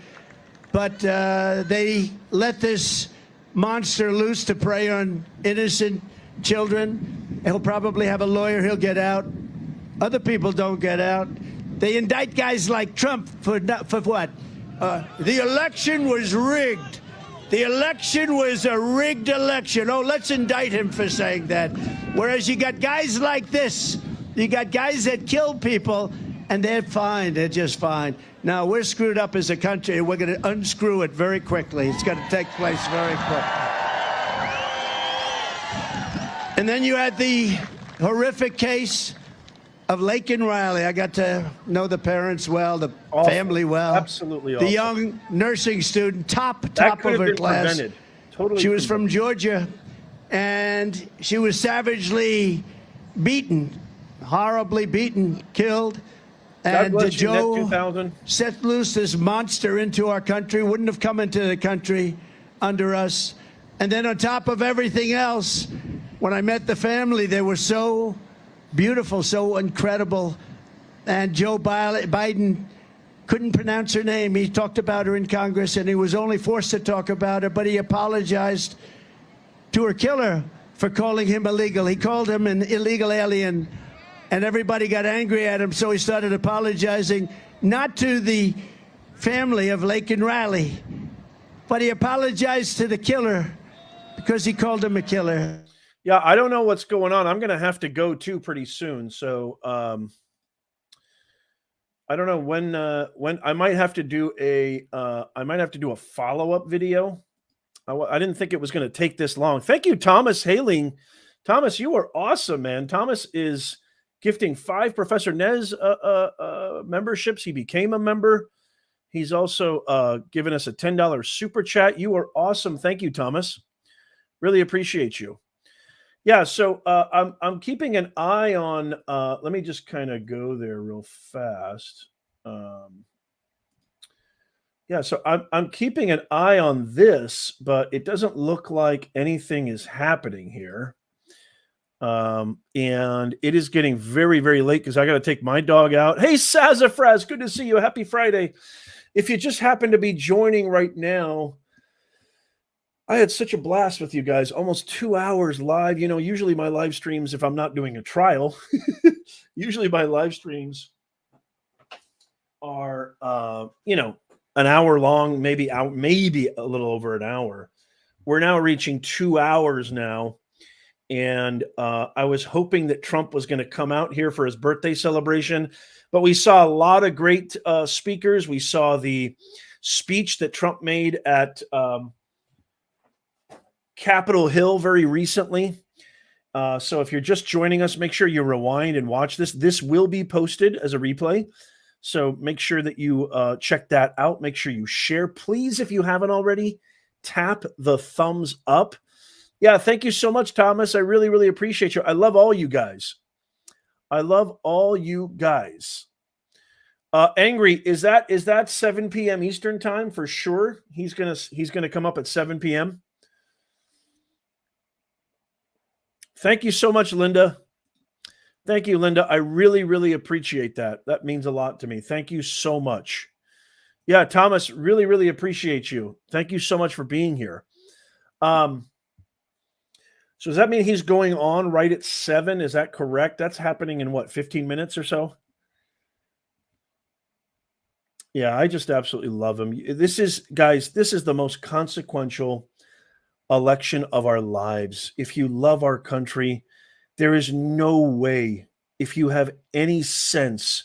Speaker 16: But they let this monster loose to prey on innocent children. He'll probably have a lawyer. He'll get out. Other people don't get out. They indict guys like Trump for what? The election was rigged. The election was a rigged election. Oh, let's indict him for saying that. Whereas you got guys like this. You got guys that kill people, and they're fine. They're just fine. Now, we're screwed up as a country, and we're going to unscrew it very quickly. It's going to take place very quickly. And then you had the horrific case of Laken Riley. I got to know the parents well, the family well.
Speaker 1: Absolutely awful.
Speaker 16: The young nursing student, top
Speaker 1: That could
Speaker 16: of
Speaker 1: have
Speaker 16: her
Speaker 1: been
Speaker 16: class.
Speaker 1: prevented. Totally
Speaker 16: She was
Speaker 1: prevented.
Speaker 16: from Georgia, and she was savagely beaten, horribly beaten, killed.
Speaker 1: God
Speaker 16: And
Speaker 1: bless you, Net
Speaker 16: Joe
Speaker 1: 2000.
Speaker 16: set loose this monster into our country, wouldn't have come into the country under us. And then on top of everything else, When I met the family, they were so beautiful, so incredible. And Joe Biden couldn't pronounce her name. He talked about her in Congress, and he was only forced to talk about her, but he apologized to her killer for calling him illegal. He called him an illegal alien, and everybody got angry at him, so he started apologizing, not to the family of Lake and Riley, but he apologized to the killer because he called him a killer.
Speaker 1: Yeah, I don't know what's going on. I'm going to have to go too pretty soon. So I don't know when I might have to do a follow-up video. I didn't think it was going to take this long. Thank you, Thomas Hailing. Thomas, you are awesome, man. Thomas is gifting 5 Professor Nez memberships. He became a member. He's also given us a $10 super chat. You are awesome. Thank you, Thomas. Really appreciate you. Yeah, so I'm keeping an eye on. Let me just kind of go there real fast. Yeah, so I'm keeping an eye on this, but it doesn't look like anything is happening here. And it is getting very, very late because I got to take my dog out. Hey, Sazafraz, good to see you. Happy Friday. If you just happen to be joining right now, I had such a blast with you guys, almost 2 hours live. You know, usually my live streams, if I'm not doing a trial, usually my live streams are, an hour long, maybe a little over an hour. We're now reaching 2 hours now. And I was hoping that Trump was going to come out here for his birthday celebration, but we saw a lot of great speakers. We saw the speech that Trump made at Capitol Hill very recently. So if you're just joining us, make sure you rewind and watch this. This will be posted as a replay. So make sure that you check that out. Make sure you share. Please, if you haven't already, tap the thumbs up. Yeah, thank you so much, Thomas. I really, really appreciate you. I love all you guys. I love all you guys. Angry, is that 7 p.m. Eastern time for sure? He's gonna come up at 7 p.m. Thank you so much, Linda. Thank you, Linda. I really, really appreciate that. That means a lot to me. Thank you so much. Yeah, Thomas, really, really appreciate you. Thank you so much for being here. So does that mean he's going on right at 7? Is that correct? That's happening in what, 15 minutes or so? Yeah, I just absolutely love him. This is the most consequential election of our lives. If you love our country, there is no way, if you have any sense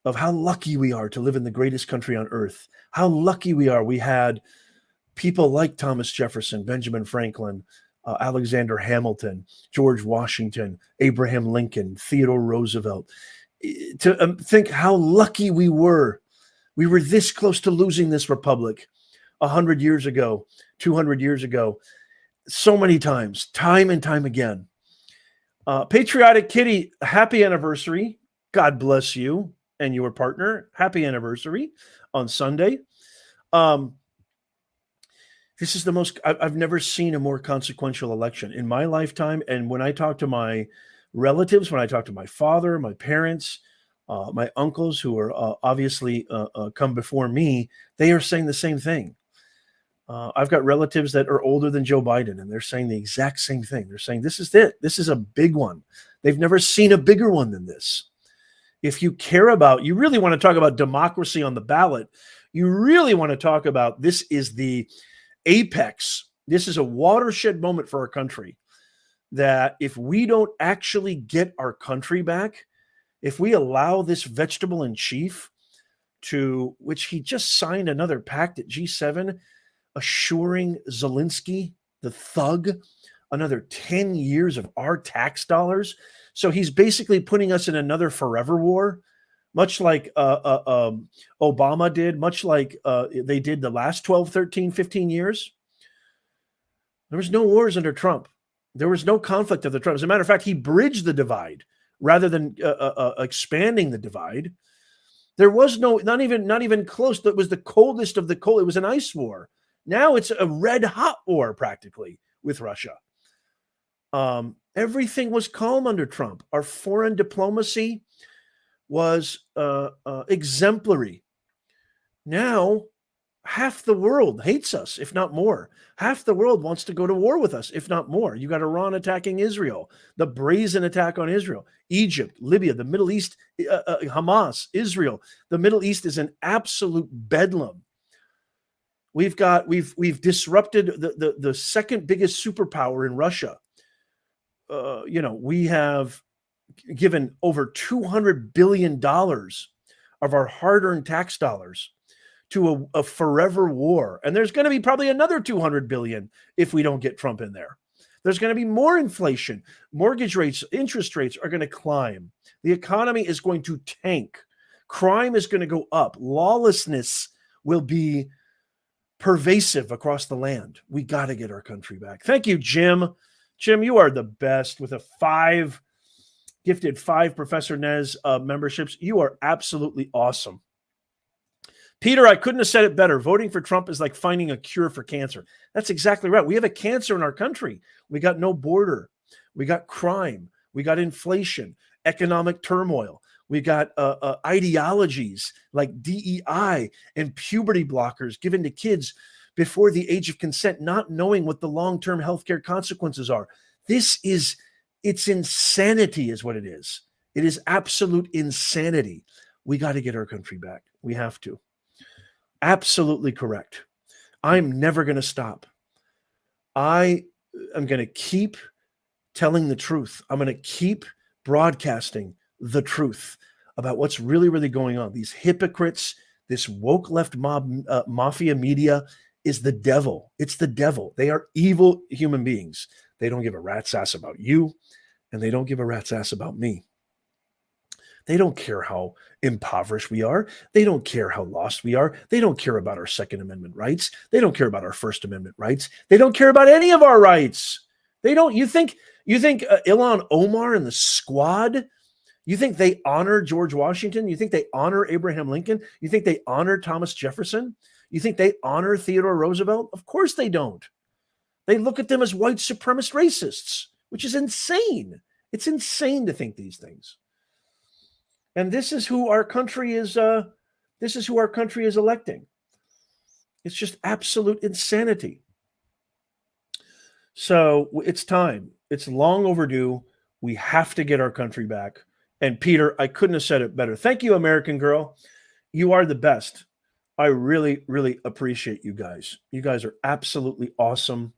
Speaker 1: of how lucky we are to live in the greatest country on earth, how lucky we are. We had people like Thomas Jefferson, Benjamin Franklin, Alexander Hamilton, George Washington, Abraham Lincoln, Theodore Roosevelt. To think how lucky we were. We were this close to losing this republic 100 years ago, 200 years ago, so many times, time and time again. Patriotic Kitty, happy anniversary. God bless you and your partner. Happy anniversary on Sunday. This is the most, I've never seen a more consequential election in my lifetime. And when I talk to my relatives, when I talk to my father, my parents, my uncles who are obviously come before me, they are saying the same thing. I've got relatives that are older than Joe Biden, and they're saying the exact same thing. They're saying, this is it. This is a big one. They've never seen a bigger one than this. If you care about, you really want to talk about democracy on the ballot, you really want to talk about, this is the apex. This is a watershed moment for our country, that if we don't actually get our country back, if we allow this vegetable in chief to, which he just signed another pact at G7, assuring Zelensky, the thug, another 10 years of our tax dollars. So he's basically putting us in another forever war, much like Obama did, much like they did the last 12, 13, 15 years. There was no wars under Trump. There was no conflict of the Trump. As a matter of fact, he bridged the divide rather than expanding the divide. There was not even close. That was the coldest of the cold. It was an ice war. Now it's a red hot war practically with Russia. Everything was calm under Trump. Our foreign diplomacy was exemplary. Now, half the world hates us, if not more. Half the world wants to go to war with us, if not more. You got Iran attacking Israel, the brazen attack on Israel, Egypt, Libya, the Middle East, Hamas, Israel. The Middle East is an absolute bedlam. We've disrupted the second biggest superpower in Russia. We have given over $200 billion of our hard-earned tax dollars to a forever war. And there's going to be probably another 200 billion if we don't get Trump in there. There's going to be more inflation. Mortgage rates, interest rates are going to climb. The economy is going to tank. Crime is going to go up. Lawlessness will be pervasive across the land. We got to get our country back. Thank you, Jim. Jim, you are the best with a gifted five Professor Nez memberships. You are absolutely awesome. Peter, I couldn't have said it better. Voting for Trump is like finding a cure for cancer. That's exactly right. We have a cancer in our country. We got no border. We got crime. We got inflation, economic turmoil. We got ideologies like DEI and puberty blockers given to kids before the age of consent, not knowing what the long-term healthcare consequences are. It's insanity is what it is. It is absolute insanity. We got to get our country back. We have to. Absolutely correct. I'm never going to stop. I am going to keep telling the truth. I'm going to keep broadcasting the truth about what's really, really going on. These hypocrites, this woke left mob, mafia media is the devil. It's the devil. They are evil human beings. They don't give a rat's ass about you, and they don't give a rat's ass about me. They don't care how impoverished we are. They don't care how lost we are. They don't care about our Second Amendment rights. They don't care about our First Amendment rights. They don't care about any of our rights. They don't. You think Ilhan Omar and the squad, you think they honor George Washington? You think they honor Abraham Lincoln? You think they honor Thomas Jefferson? You think they honor Theodore Roosevelt? Of course they don't. They look at them as white supremacist racists, which is insane. It's insane to think these things. And this is who our country is. This is who our country is electing. It's just absolute insanity. So it's time. It's long overdue. We have to get our country back. And Peter, I couldn't have said it better. Thank you, American Girl. You are the best. I really, really appreciate you guys. You guys are absolutely awesome.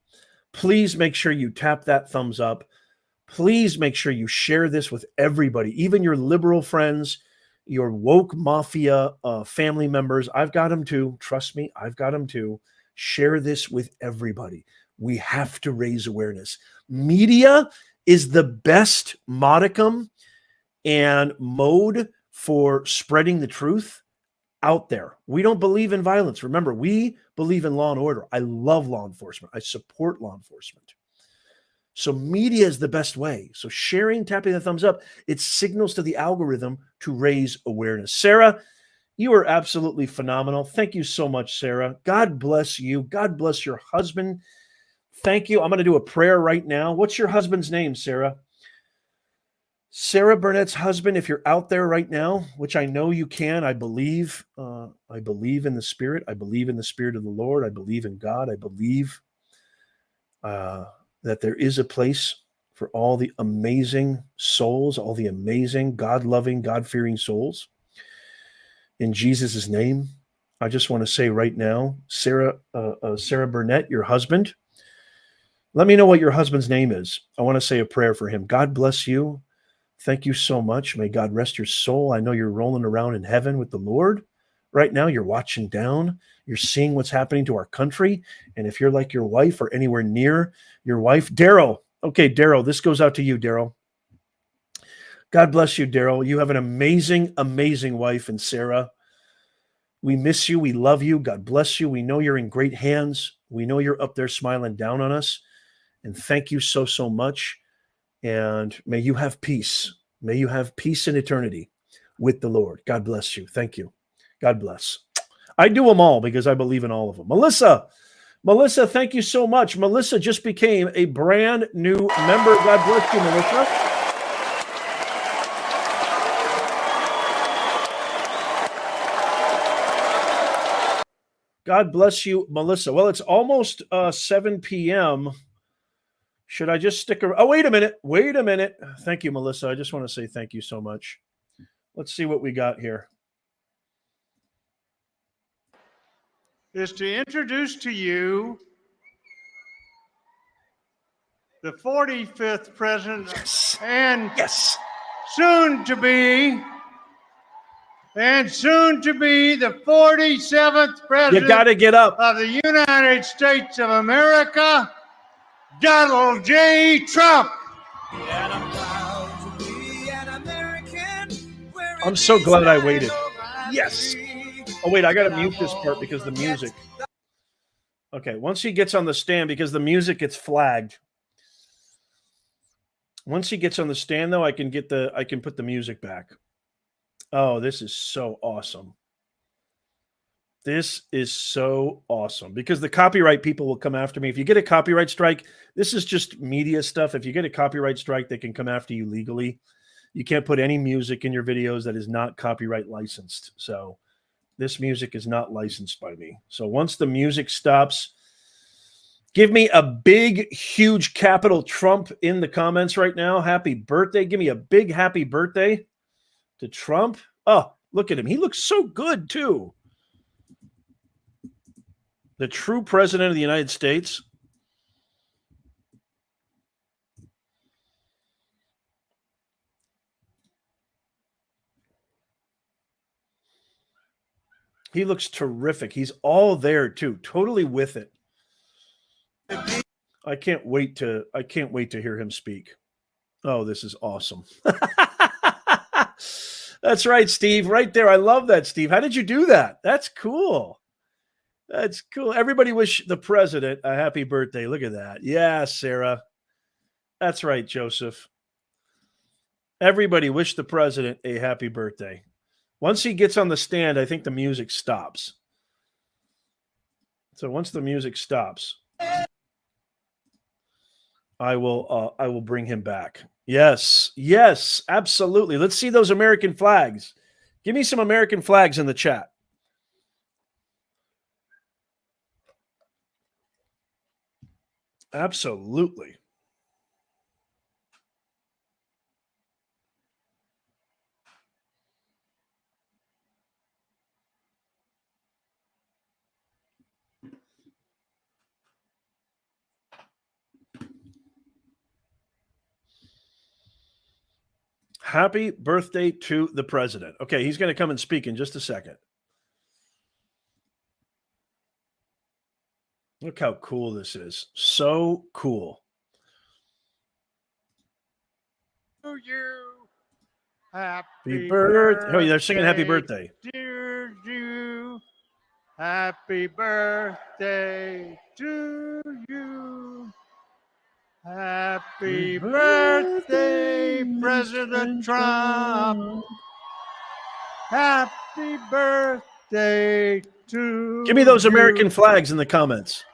Speaker 1: Please make sure you tap that thumbs up. Please make sure you share this with everybody, even your liberal friends, your woke mafia family members. I've got them too. Trust me, I've got them too. Share this with everybody. We have to raise awareness. Media is the best modicum and mode for spreading the truth out there. We don't believe in violence. Remember, we believe in law and order. I love law enforcement. I support law enforcement. So media is the best way. So sharing, tapping the thumbs up, it signals to the algorithm to raise awareness. Sarah, you are absolutely phenomenal. Thank you so much, Sarah. God bless you. God bless your husband. Thank you. I'm going to do a prayer right now. What's your husband's name, Sarah? Sarah Burnett's husband, if you're out there right now, which I know you can, I believe in the Spirit. I believe in the Spirit of the Lord. I believe in God. I believe that there is a place for all the amazing souls, all the amazing God-loving, God-fearing souls. In Jesus' name, I just want to say right now, Sarah Burnett, your husband, let me know what your husband's name is. I want to say a prayer for him. God bless you. Thank you so much. May God rest your soul. I know you're rolling around in heaven with the Lord. Right now, you're watching down. You're seeing what's happening to our country. And if you're like your wife or anywhere near your wife, Daryl. Okay, Daryl, this goes out to you, Daryl. God bless you, Daryl. You have an amazing, amazing wife and Sarah. We miss you. We love you. God bless you. We know you're in great hands. We know you're up there smiling down on us. And thank you so, so much. And may you have peace. May you have peace in eternity with the Lord. God bless you. Thank you. God bless. I do them all because I believe in all of them. Melissa, Melissa, thank you so much. Melissa just became a brand new member. God bless you, Melissa. God bless you, Melissa. Well, it's almost 7 p.m. Should I just stick around? Oh, wait a minute. Wait a minute. Thank you, Melissa. I just want to say thank you so much. Let's see what we got here.
Speaker 4: Is to introduce to you the 45th president and soon to be the 47th president
Speaker 1: You got to get up.
Speaker 4: of the United States of America, Donald J. Trump.
Speaker 1: I'm so glad I waited. Yes. Oh, wait, I got to mute this part because the music. Okay, once he gets on the stand, because the music gets flagged. Once he gets on the stand, though, I can put the music back. Oh, this is so awesome. This is so awesome because the copyright people will come after me. If you get a copyright strike, this is just media stuff. If you get a copyright strike, they can come after you legally. You can't put any music in your videos that is not copyright licensed. So this music is not licensed by me. So once the music stops, give me a big, huge capital Trump in the comments right now. Happy birthday. Give me a big happy birthday to Trump. Oh, look at him. He looks so good, too. The true president of the United States. He looks terrific. He's all there, too. Totally with it. I can't wait to hear him speak. Oh, this is awesome. That's right, Steve. Right there. I love that, Steve. How did you do that? That's cool. That's cool. Everybody wish the president a happy birthday. Look at that. Yeah, Sarah. That's right, Joseph. Everybody wish the president a happy birthday. Once he gets on the stand, I think the music stops. So once the music stops, I will bring him back. Yes, absolutely. Let's see those American flags. Give me some American flags in the chat. Absolutely. Happy birthday to the president. Okay, he's going to come and speak in just a second. Look how cool this is. So cool.
Speaker 4: To you. Happy
Speaker 1: birthday. Oh, they're singing happy birthday.
Speaker 4: Dear you. Happy birthday to you. Happy birthday, President Trump. Happy birthday to
Speaker 1: Give me those
Speaker 4: you.
Speaker 1: American flags in the comments.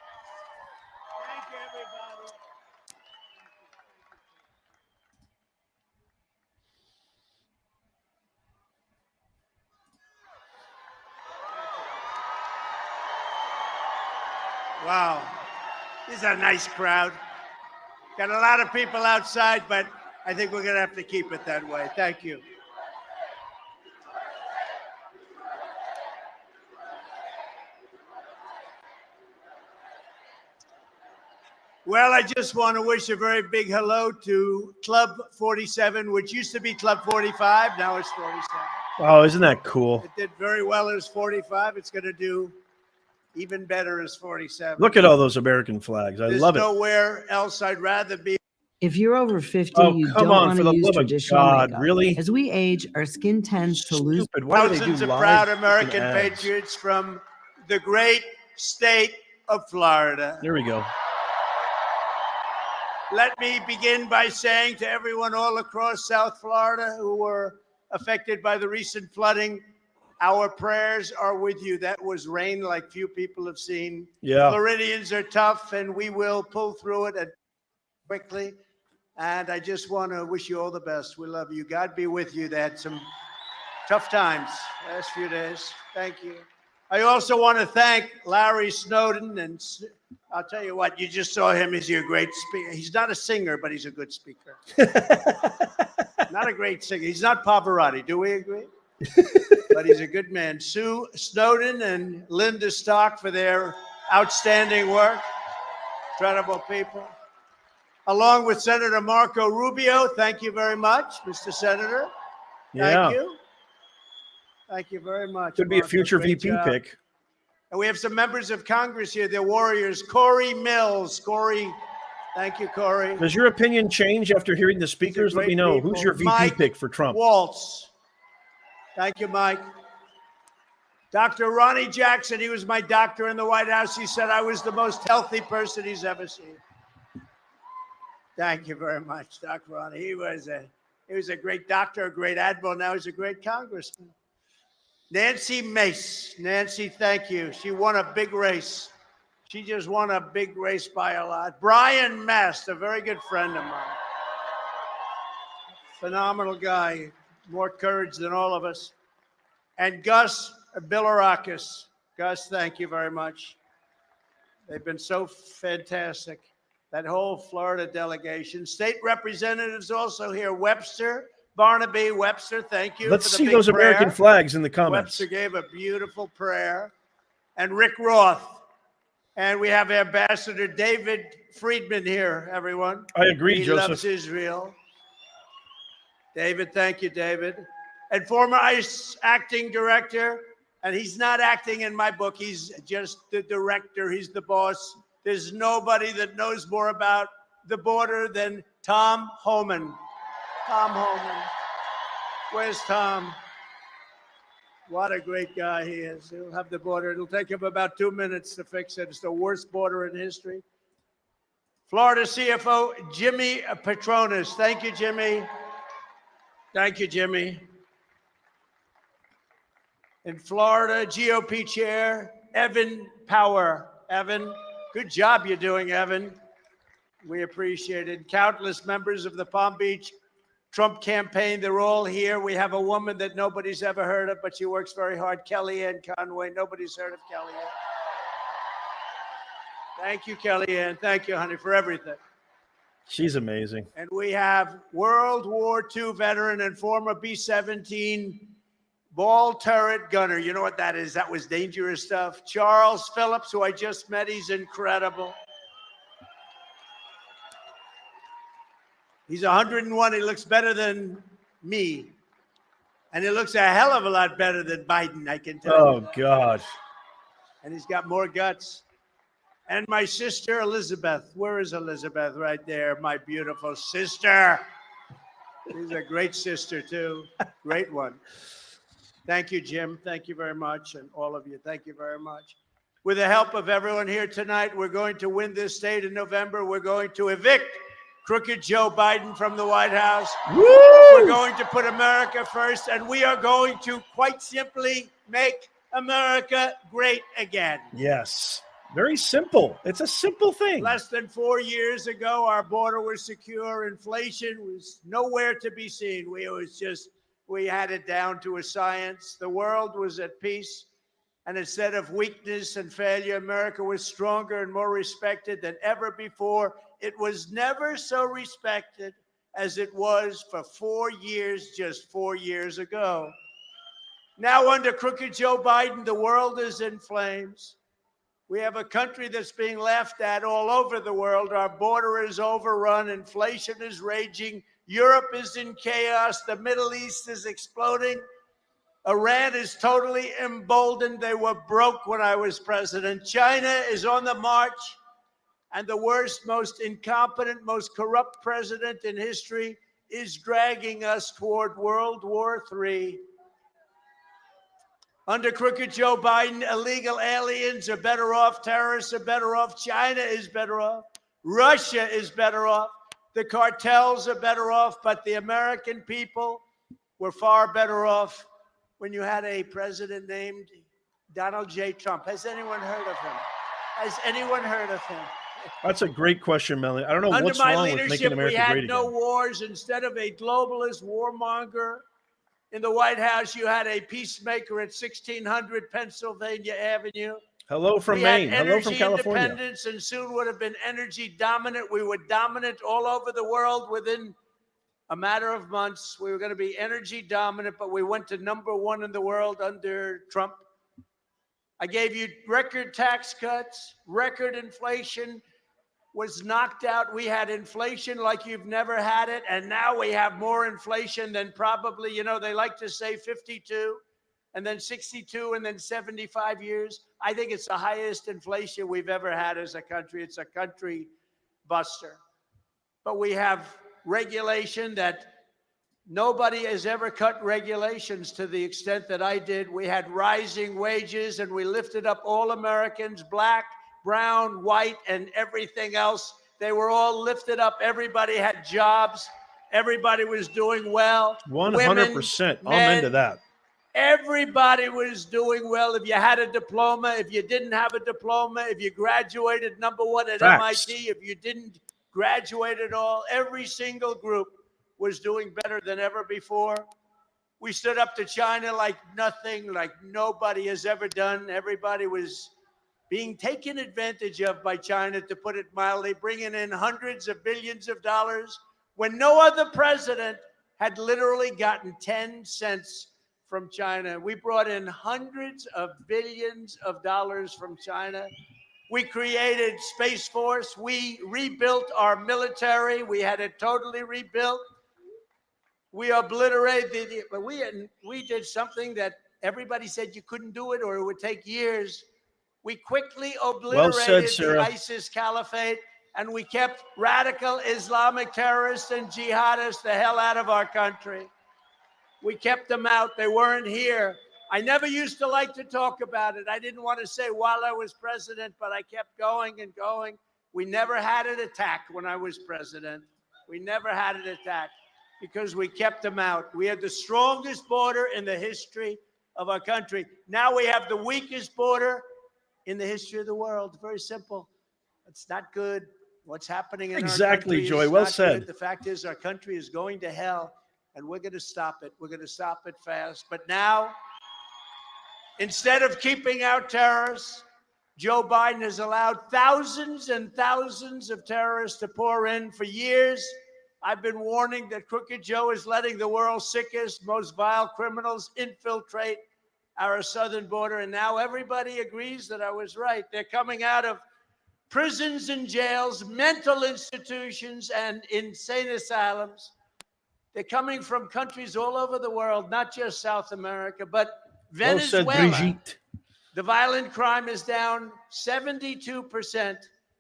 Speaker 16: Wow. This is a nice crowd. Got a lot of people outside, but I think we're going to have to keep it that way. Thank you. Well, I just want to wish a very big hello to Club 47, which used to be Club 45. Now it's 47.
Speaker 1: Oh, isn't that cool?
Speaker 16: It did very well as 45. It's going to do even better as 47.
Speaker 1: Look at all those American flags. I love it.
Speaker 16: There's nowhere else I'd rather be.
Speaker 17: If you're over 50,
Speaker 1: Oh,
Speaker 17: you
Speaker 1: come
Speaker 17: don't
Speaker 1: on,
Speaker 17: want
Speaker 1: for
Speaker 17: to
Speaker 1: the
Speaker 17: use
Speaker 1: love of
Speaker 17: traditional
Speaker 1: God,
Speaker 17: makeup.
Speaker 1: really?
Speaker 17: As we age, our skin tends to lose.
Speaker 1: Stupid. Why do they do
Speaker 16: Thousands of
Speaker 1: live
Speaker 16: proud American
Speaker 1: ads?
Speaker 16: patriots from the great state of Florida.
Speaker 1: There we go.
Speaker 16: Let me begin by saying to everyone all across South Florida who were affected by the recent flooding, our prayers are with you. That was rain like few people have seen.
Speaker 1: Yeah.
Speaker 16: Floridians are tough, and we will pull through it quickly. And I just want to wish you all the best. We love you. God be with you. They had some tough times last few days. Thank you. I also want to thank Larry Snowden. And I'll tell you what, you just saw him. He's a great speaker. He's not a singer, but he's a good speaker. Not a great singer. He's not Pavarotti. Do we agree? But he's a good man. Sue Snowden and Linda Stock for their outstanding work. Incredible people. Along with Senator Marco Rubio. Thank you very much, Mr. Senator. Thank you. Thank you very much.
Speaker 1: Could be a future VP pick.
Speaker 16: And we have some members of Congress here. They're warriors. Corey Mills. Corey, thank you, Corey.
Speaker 1: Does your opinion change after hearing the speakers? Let me know.
Speaker 16: People.
Speaker 1: Who's your VP
Speaker 16: Mike
Speaker 1: pick for Trump?
Speaker 16: Waltz. Thank you, Mike. Dr. Ronnie Jackson, he was my doctor in the White House. He said I was the most healthy person he's ever seen. Thank you very much, Dr. Ronnie. He was a great doctor, a great admiral. Now he's a great congressman. Nancy Mace. Nancy, thank you. She won a big race. She just won a big race by a lot. Brian Mast, a very good friend of mine. Phenomenal guy. More courage than all of us. And Gus Bilirakis. Gus, thank you very much. They've been so fantastic. That whole Florida delegation. State representatives also here. Webster, Barnaby, Webster, thank you.
Speaker 1: Let's
Speaker 16: for the
Speaker 1: see
Speaker 16: big
Speaker 1: those
Speaker 16: prayer.
Speaker 1: American flags in the comments.
Speaker 16: Webster gave a beautiful prayer. And Rick Roth. And we have Ambassador David Friedman here, everyone.
Speaker 1: I agree,
Speaker 16: he
Speaker 1: Joseph.
Speaker 16: He loves Israel. David, thank you, David. And former ICE acting director, and he's not acting in my book. He's just the director. He's the boss. There's nobody that knows more about the border than Tom Homan. Tom Homan. Where's Tom? What a great guy he is. He'll have the border. It'll take him about 2 minutes to fix it. It's the worst border in history. Florida CFO Jimmy Petronas. Thank you, Jimmy. Thank you, Jimmy. In Florida, GOP Chair Evan Power. Evan, good job you're doing, Evan. We appreciate it. Countless members of the Palm Beach Trump campaign, they're all here. We have a woman that nobody's ever heard of, but she works very hard, Kellyanne Conway. Nobody's heard of Kellyanne. Thank you, Kellyanne. Thank you, honey, for everything.
Speaker 1: She's amazing.
Speaker 16: And we have World War II veteran and former B-17 ball turret gunner. You know what that is? That was dangerous stuff. Charles Phillips, who I just met. He's incredible. He's 101. He looks better than me. And he looks a hell of a lot better than Biden, I can tell you.
Speaker 1: Oh, God.
Speaker 16: And he's got more guts. And my sister, Elizabeth. Where is Elizabeth? Right there, my beautiful sister. She's a great sister, too. Great one. Thank you, Jim. Thank you very much. And all of you, thank you very much. With the help of everyone here tonight, we're going to win this state in November. We're going to evict crooked Joe Biden from the White House.
Speaker 1: Woo!
Speaker 16: We're going to put America first, and we are going to quite simply make America great again.
Speaker 1: Yes. Very simple. It's a simple thing.
Speaker 16: Less than 4 years ago, our border was secure. Inflation was nowhere to be seen. We had it down to a science. The world was at peace. And instead of weakness and failure, America was stronger and more respected than ever before. It was never so respected as it was for 4 years, just 4 years ago. Now, under crooked Joe Biden, the world is in flames. We have a country that's being laughed at all over the world. Our border is overrun. Inflation is raging. Europe is in chaos. The Middle East is exploding. Iran is totally emboldened. They were broke when I was president. China is on the march. And the worst, most incompetent, most corrupt president in history is dragging us toward World War III. Under crooked Joe Biden, illegal aliens are better off. Terrorists are better off. China is better off. Russia is better off. The cartels are better off. But the American people were far better off
Speaker 2: when you had a president named Donald J. Trump? Has anyone heard of him? Has anyone heard of him?
Speaker 1: That's a great question, Melanie. I don't know
Speaker 2: Under
Speaker 1: what's
Speaker 2: my
Speaker 1: wrong with
Speaker 2: leadership,
Speaker 1: making America
Speaker 2: we had
Speaker 1: great
Speaker 2: no
Speaker 1: again.
Speaker 2: wars. Instead of a globalist warmonger in the White House, you had a peacemaker at 1600 Pennsylvania Avenue.
Speaker 1: Hello from
Speaker 2: We
Speaker 1: Maine.
Speaker 2: had
Speaker 1: Hello from
Speaker 2: energy
Speaker 1: California.
Speaker 2: independence and soon would have been energy dominant. We were dominant all over the world within a matter of months. We were going to be energy dominant, but we went to #1 in the world under Trump. I gave you record tax cuts, record inflation was knocked out. We had inflation like you've never had it. And now we have more inflation than probably, you know, they like to say 52 and then 62 and then 75 years. I think it's the highest inflation we've ever had as a country. It's a country buster. But we have regulation that nobody has ever cut regulations to the extent that I did. We had rising wages and we lifted up all Americans, black, brown, white, and everything else. They were all lifted up. Everybody had jobs. Everybody was doing well.
Speaker 1: 100%. I'm
Speaker 2: men,
Speaker 1: into that.
Speaker 2: Everybody was doing well. If you had a diploma, if you didn't have a diploma, if you graduated #1 at
Speaker 1: Facts.
Speaker 2: MIT, if you didn't graduate at all, every single group was doing better than ever before. We stood up to China like nothing, like nobody has ever done. Everybody was being taken advantage of by China, to put it mildly, bringing in hundreds of billions of dollars when no other president had literally gotten 10 cents from China. We brought in hundreds of billions of dollars from China. We created Space Force. We rebuilt our military. We had it totally rebuilt. We obliterated, but we did something that everybody said you couldn't do it or it would take years. We quickly obliterated the ISIS caliphate, and we kept radical Islamic terrorists and jihadists the hell out of our country. We kept them out. They weren't here. I never used to like to talk about it. I didn't want to say while I was president, but I kept going and going. We never had an attack when I was president. We never had an attack because we kept them out. We had the strongest border in the history of our country. Now we have the weakest border in the history of the world. Very simple. It's not good. What's happening in our country
Speaker 1: Joy.
Speaker 2: is
Speaker 1: Well
Speaker 2: not
Speaker 1: said.
Speaker 2: good. The fact is our country is going to hell, and we're going to stop it. We're going to stop it fast. But now, instead of keeping out terrorists, Joe Biden has allowed thousands and thousands of terrorists to pour in. For years, I've been warning that Crooked Joe is letting the world's sickest, most vile criminals infiltrate our southern border. And now everybody agrees that I was right. They're coming out of prisons and jails, mental institutions, and insane asylums. They're coming from countries all over the world, not just South America, but Venezuela.
Speaker 1: Well said, Brigitte.
Speaker 2: The violent crime is down 72%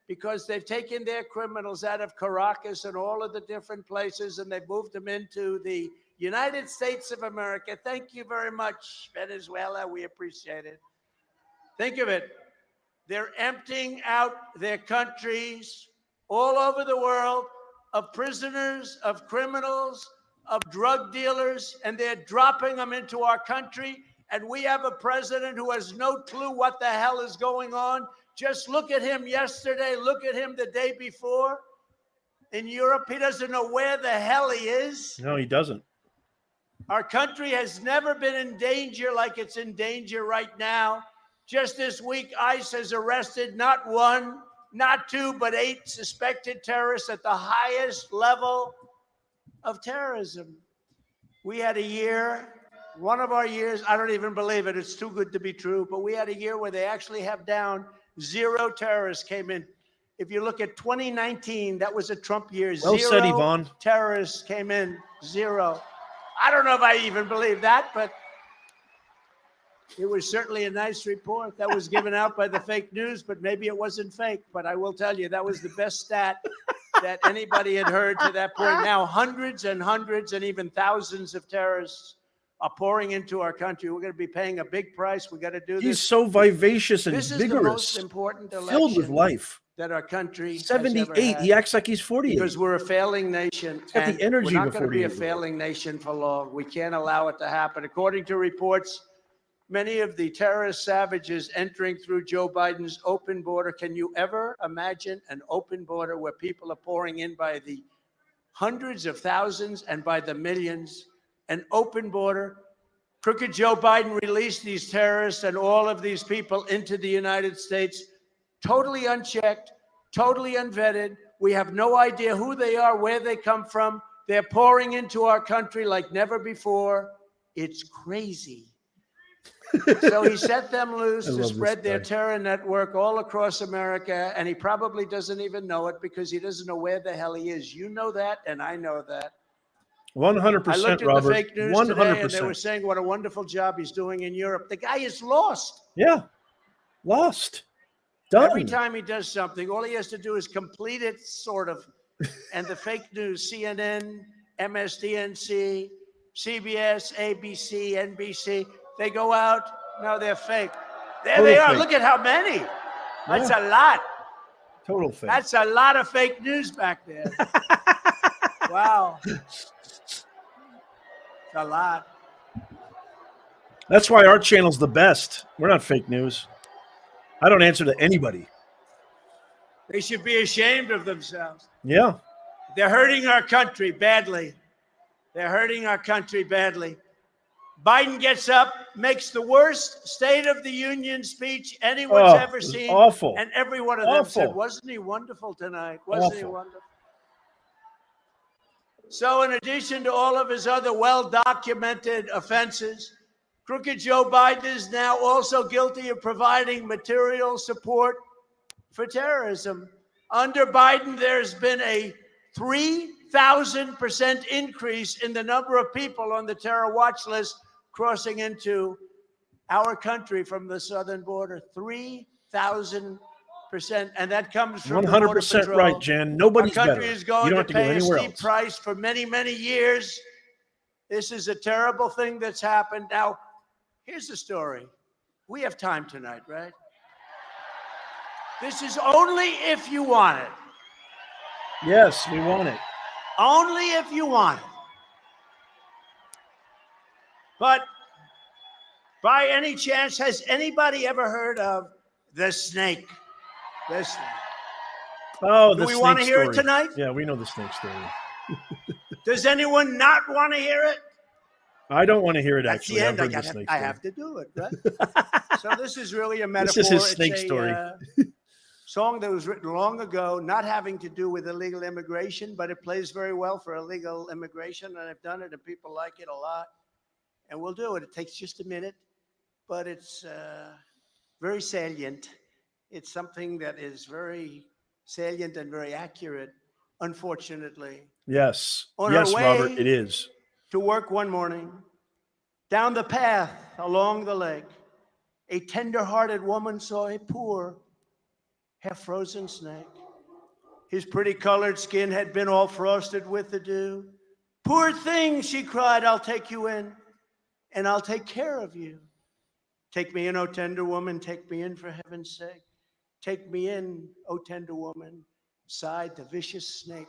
Speaker 2: because they've taken their criminals out of Caracas and all of the different places, and they've moved them into the United States of America. Thank you very much, Venezuela. We appreciate it. Think of it. They're emptying out their countries all over the world of prisoners, of criminals, of drug dealers, and they're dropping them into our country. And we have a president who has no clue what the hell is going on. Just look at him yesterday. Look at him the day before in Europe. He doesn't know where the hell he is.
Speaker 1: No, he doesn't.
Speaker 2: Our country has never been in danger like it's in danger right now. Just this week, ICE has arrested not 1, not 2, but 8 suspected terrorists at the highest level of terrorism. We had a year, one of our years, I don't even believe it, it's too good to be true, but we had a year where they actually have down 0 terrorists came in. If you look at 2019, that was a Trump year.
Speaker 1: Well
Speaker 2: 0
Speaker 1: said, Yvonne.
Speaker 2: terrorists came in, 0. I don't know if I even believe that, but it was certainly a nice report that was given out by the fake news, but maybe it wasn't fake. But I will tell you, that was the best stat that anybody had heard to that point. Now, hundreds and hundreds and even thousands of terrorists are pouring into our country. We're going to be paying a big price. We got to do this.
Speaker 1: He's so vivacious and
Speaker 2: This is the
Speaker 1: vigorous,
Speaker 2: most important election
Speaker 1: filled with life.
Speaker 2: that our country has ever
Speaker 1: 78.
Speaker 2: had.
Speaker 1: He acts like he's 48.
Speaker 2: Because we're a failing nation.
Speaker 1: He's got the
Speaker 2: And
Speaker 1: energy
Speaker 2: we're
Speaker 1: of
Speaker 2: not
Speaker 1: a
Speaker 2: going to be a
Speaker 1: 48-year-old.
Speaker 2: failing nation for long. We can't allow it to happen. According to reports, many of the terrorist savages entering through Joe Biden's open border. Can you ever imagine an open border where people are pouring in by the hundreds of thousands and by the millions? An open border. Crooked Joe Biden released these terrorists and all of these people into the United States, totally unchecked, totally unvetted. We have no idea who they are, where they come from. They're pouring into our country like never before. It's crazy. So he set them loose to spread their terror network all across America, and he probably doesn't even know it because he doesn't know where the hell he is. You know that, and I know that.
Speaker 1: 100%,
Speaker 2: I looked at
Speaker 1: Robert.
Speaker 2: the fake news
Speaker 1: 100%.
Speaker 2: today, and they were saying what a wonderful job he's doing in Europe. The guy is lost.
Speaker 1: Yeah. Lost. Done.
Speaker 2: Every time he does something, all he has to do is complete it, sort of. And the fake news, CNN, MSDNC, CBS, ABC, NBC, they go out. No, they're fake. There
Speaker 1: Total
Speaker 2: they are.
Speaker 1: fake.
Speaker 2: Look at how many. That's a lot.
Speaker 1: Total fake.
Speaker 2: That's a lot of fake news back there. Wow. It's a lot.
Speaker 1: That's why our channel's the best. We're not fake news. I don't answer to anybody.
Speaker 2: They should be ashamed of themselves.
Speaker 1: Yeah.
Speaker 2: They're hurting our country badly. They're hurting our country badly. Biden gets up, makes the worst State of the Union speech anyone's ever seen.
Speaker 1: Awful.
Speaker 2: And every one of them said,
Speaker 1: Awful.
Speaker 2: wasn't he wonderful tonight? Wasn't he
Speaker 1: Awful.
Speaker 2: wonderful? So in addition to all of his other well-documented offenses, Crooked Joe Biden is now also guilty of providing material support for terrorism. Under Biden, there's been a 3,000% increase in the number of people on the terror watch list crossing into our country from the southern border. 3,000%. And that comes from the Border
Speaker 1: 100%
Speaker 2: Patrol.
Speaker 1: right, Jen. Nobody's
Speaker 2: Our
Speaker 1: better.
Speaker 2: country is
Speaker 1: You
Speaker 2: going
Speaker 1: don't
Speaker 2: to
Speaker 1: have to go
Speaker 2: pay a
Speaker 1: anywhere
Speaker 2: steep
Speaker 1: else.
Speaker 2: price for many, many years. This is a terrible thing that's happened. Now, here's the story. We have time tonight, right? This is only if you want it.
Speaker 1: Yes, we want it.
Speaker 2: Only if you want it. But by any chance, has anybody ever heard of the snake? The snake.
Speaker 1: Oh,
Speaker 2: Do
Speaker 1: the
Speaker 2: we
Speaker 1: snake
Speaker 2: want to hear it
Speaker 1: story.
Speaker 2: tonight?
Speaker 1: Yeah, we know the snake story.
Speaker 2: Does anyone not want to hear it?
Speaker 1: I don't want to hear it,
Speaker 2: That's
Speaker 1: actually.
Speaker 2: the
Speaker 1: I've
Speaker 2: end.
Speaker 1: heard the snake
Speaker 2: I
Speaker 1: story.
Speaker 2: have to do it, right? So this is really a metaphor.
Speaker 1: This is his
Speaker 2: It's
Speaker 1: snake
Speaker 2: a,
Speaker 1: story.
Speaker 2: Song that was written long ago, not having to do with illegal immigration, but it plays very well for illegal immigration, and I've done it, and people like it a lot. And we'll do it. It takes just a minute, but it's very salient. It's something that is very salient and very accurate, unfortunately.
Speaker 1: Yes.
Speaker 2: On
Speaker 1: Yes,
Speaker 2: her way
Speaker 1: Robert, it is.
Speaker 2: to work one morning, down the path along the lake, a tender-hearted woman saw a poor, half-frozen snake. His pretty colored skin had been all frosted with the dew. Poor thing, she cried, I'll take you in, and I'll take care of you. Take me in, O tender woman, take me in for heaven's sake. Take me in, O tender woman, sighed the vicious snake.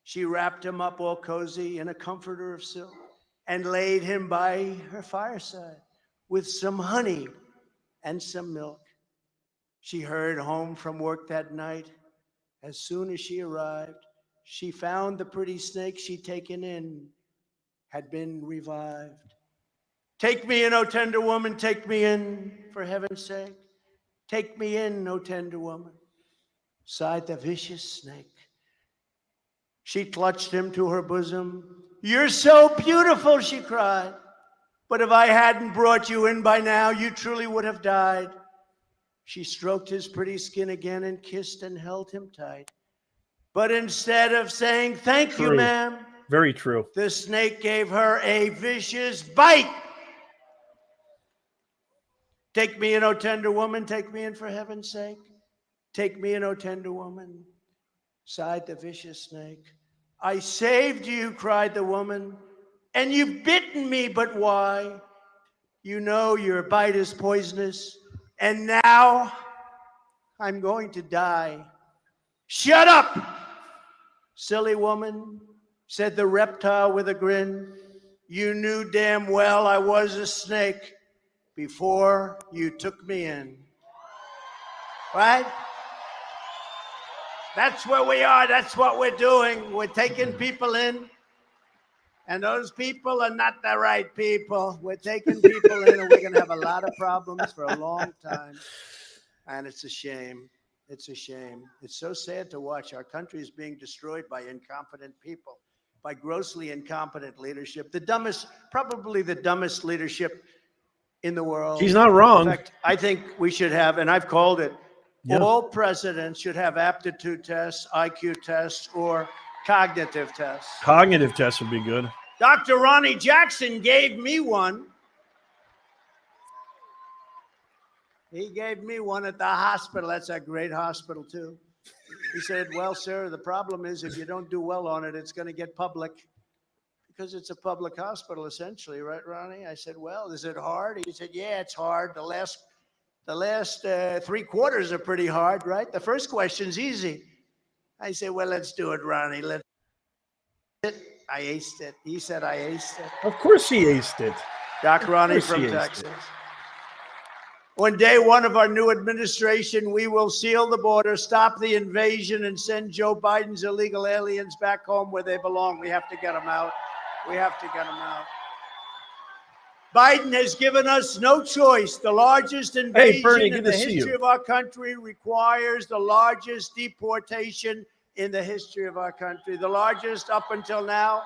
Speaker 2: She wrapped him up all cozy in a comforter of silk and laid him by her fireside with some honey and some milk. She hurried home from work that night. As soon as she arrived, she found the pretty snake she'd taken in had been revived. Take me in, O tender woman, take me in, for heaven's sake. Take me in, O tender woman, sighed the vicious snake. She clutched him to her bosom. You're so beautiful, she cried. But if I hadn't brought you in by now, you truly would have died. She stroked his pretty skin again and kissed and held him tight. But instead of saying, thank you,
Speaker 1: True.
Speaker 2: ma'am,
Speaker 1: Very true.
Speaker 2: the snake gave her a vicious bite. Take me in, O tender woman, take me in for heaven's sake. Take me in, O tender woman, sighed the vicious snake. I saved you, cried the woman, and you've bitten me, but why? You know your bite is poisonous, and now I'm going to die.
Speaker 16: Shut up, silly woman, said the reptile with a grin. You knew damn well I was a snake before you took me in. Right? That's where we are. That's what we're doing. We're taking people in, and those people are not the right people. We're taking people in, and we're going to have a lot of problems for a long time. And it's a shame. It's a shame. It's so sad to watch. Our country is being destroyed by incompetent people, by grossly incompetent leadership. The dumbest, probably the dumbest leadership in the world.
Speaker 1: He's not wrong.
Speaker 16: In fact, I think we should have, and I've called it, all presidents should have aptitude tests, IQ tests, or cognitive tests.
Speaker 1: Cognitive tests would be good.
Speaker 16: Dr. Ronnie Jackson gave me one. He gave me one at the hospital. That's a great hospital, too. He said, well, sir, the problem is if you don't do well on it, it's going to get public. Because it's a public hospital, essentially, right, Ronnie? I said, well, is it hard? He said, yeah, it's hard. The last 3 quarters are pretty hard, right? The first question's easy. I said, well, let's do it, Ronnie. Let's do it. I aced it. He said I aced it.
Speaker 1: Of course he aced it.
Speaker 16: Doc Ronnie from Texas. On day one of our new administration, we will seal the border, stop the invasion, and send Joe Biden's illegal aliens back home where they belong. We have to get them out. We have to get them out. Biden has given us no choice. The largest invasion in the history of our country requires the largest deportation in the history of our country. The largest up until now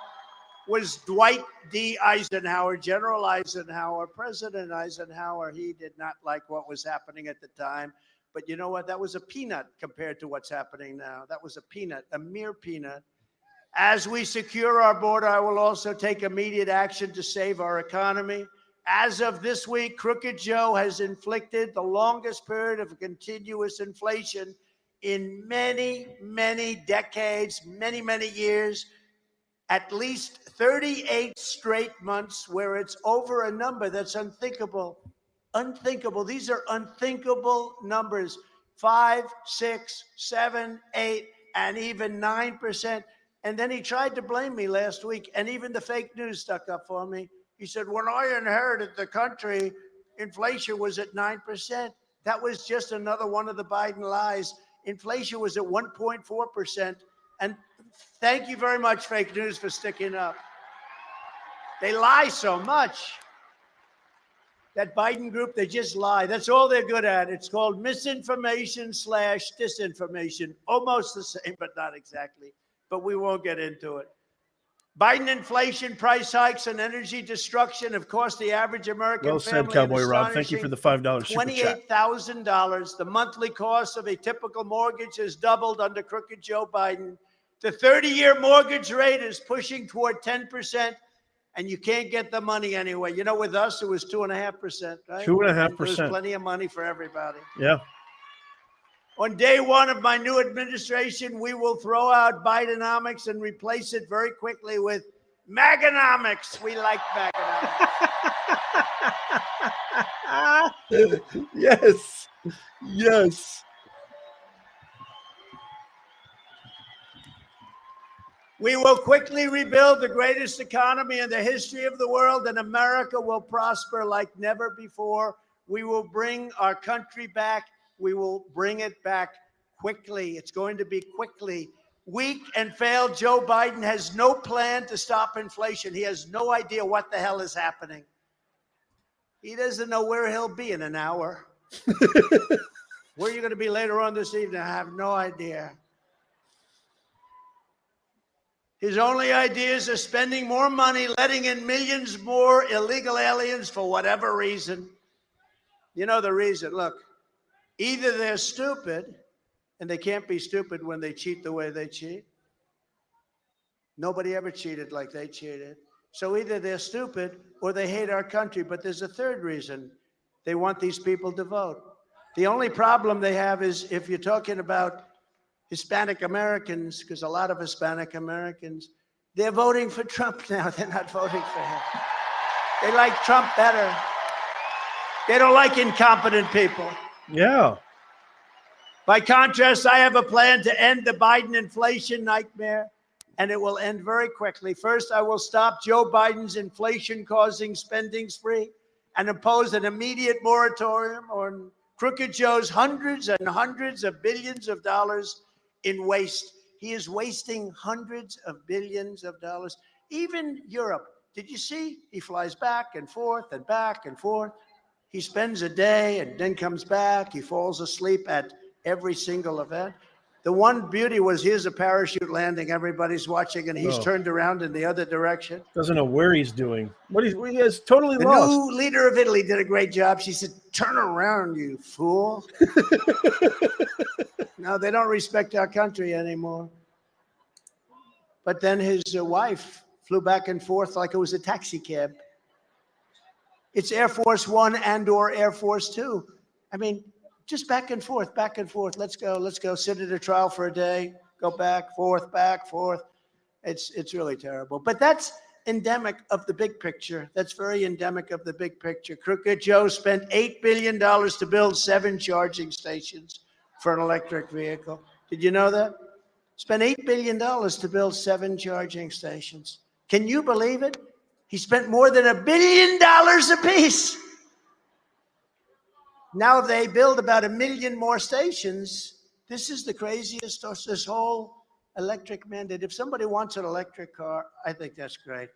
Speaker 16: was Dwight D. Eisenhower, General Eisenhower, President Eisenhower. He did not like what was happening at the time. But you know what? That was a peanut compared to what's happening now. That was a peanut, a mere peanut. As we secure our border, I will also take immediate action to save our economy. As of this week, Crooked Joe has inflicted the longest period of continuous inflation in many, many decades, many, many years, at least 38 straight months where it's over a number that's unthinkable. Unthinkable. These are unthinkable numbers. 5, 6, 7, 8, and even 9%. And then he tried to blame me last week, and even the fake news stuck up for me. He said, when I inherited the country, inflation was at 9%. That was just another one of the Biden lies. Inflation was at 1.4%. And thank you very much, fake news, for sticking up. They lie so much. That Biden group, they just lie. That's all they're good at. It's called misinformation / disinformation. Almost the same, but not exactly. But we won't get into it. Biden inflation, price hikes, and energy destruction have cost the average American
Speaker 1: well
Speaker 16: family
Speaker 1: said, Cowboy Rob. Thank you for the $5 super chat.
Speaker 16: $28,000. The monthly cost of a typical mortgage has doubled under Crooked Joe Biden. The 30-year mortgage rate is pushing toward 10%, and you can't get the money anyway. You know, with us, it was 2.5%, right?
Speaker 1: 2.5%.
Speaker 16: There's plenty of money for everybody.
Speaker 1: Yeah.
Speaker 16: On day one of my new administration, we will throw out Bidenomics and replace it very quickly with Maganomics. We like Maganomics.
Speaker 1: Yes. Yes.
Speaker 16: We will quickly rebuild the greatest economy in the history of the world, and America will prosper like never before. We will bring our country back. We will bring it back quickly. It's going to be quickly. Weak and failed Joe Biden has no plan to stop inflation. He has no idea what the hell is happening. He doesn't know where he'll be in an hour. Where are you going to be later on this evening? I have no idea. His only ideas are spending more money, letting in millions more illegal aliens for whatever reason. You know the reason. Look, either they're stupid, and they can't be stupid when they cheat the way they cheat. Nobody ever cheated like they cheated. So either they're stupid or they hate our country. But there's a third reason. They want these people to vote. The only problem they have is if you're talking about Hispanic Americans, because a lot of Hispanic Americans, they're voting for Trump now. They're not voting for him. They like Trump better. They don't like incompetent people.
Speaker 1: Yeah.
Speaker 16: By contrast, I have a plan to end the Biden inflation nightmare, and it will end very quickly. First, I will stop Joe Biden's inflation-causing spending spree and impose an immediate moratorium on Crooked Joe's hundreds and hundreds of billions of dollars in waste. He is wasting hundreds of billions of dollars. Even Europe, did you see? He flies back and forth and back and forth. He spends a day and then comes back. He falls asleep at every single event. The one beauty was here's a parachute landing. Everybody's watching, and he's turned around in the other direction.
Speaker 1: Doesn't know where he's doing. What he is totally
Speaker 16: The
Speaker 1: lost.
Speaker 16: new leader of Italy did a great job. She said, "Turn around, you fool." No, they don't respect our country anymore. But then his wife flew back and forth like it was a taxi cab. It's Air Force One and or Air Force Two. I mean, just back and forth, back and forth. Let's go sit at a trial for a day, go back, forth. It's really terrible. But that's endemic of the big picture. That's very endemic of the big picture. Crooked Joe spent $8 billion to build 7 charging stations for an electric vehicle. Did you know that? Spent $8 billion to build 7 charging stations. Can you believe it? He spent more than $1 billion apiece. Now if they build about 1 million more stations, this is the craziest, this whole electric mandate. If somebody wants an electric car, I think that's great.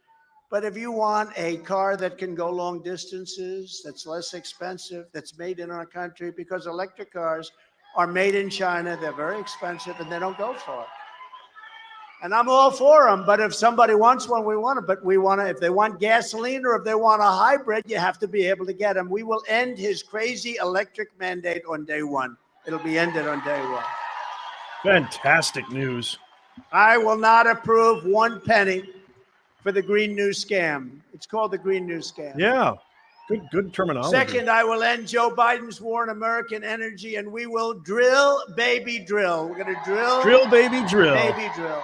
Speaker 16: But if you want a car that can go long distances, that's less expensive, that's made in our country, because electric cars are made in China, they're very expensive, and they don't go far. And I'm all for them, but if somebody wants one, we want it. But we want to, if they want gasoline or if they want a hybrid, you have to be able to get them. We will end his crazy electric mandate on day one. It'll be ended on day one.
Speaker 1: Fantastic news.
Speaker 16: I will not approve 1 penny for the Green New Scam. It's called the Green New Scam.
Speaker 1: Yeah, good terminology.
Speaker 16: Second, I will end Joe Biden's war on American energy, and we will drill, baby, drill. We're going to drill.
Speaker 1: Drill, baby, drill.
Speaker 16: Baby, drill.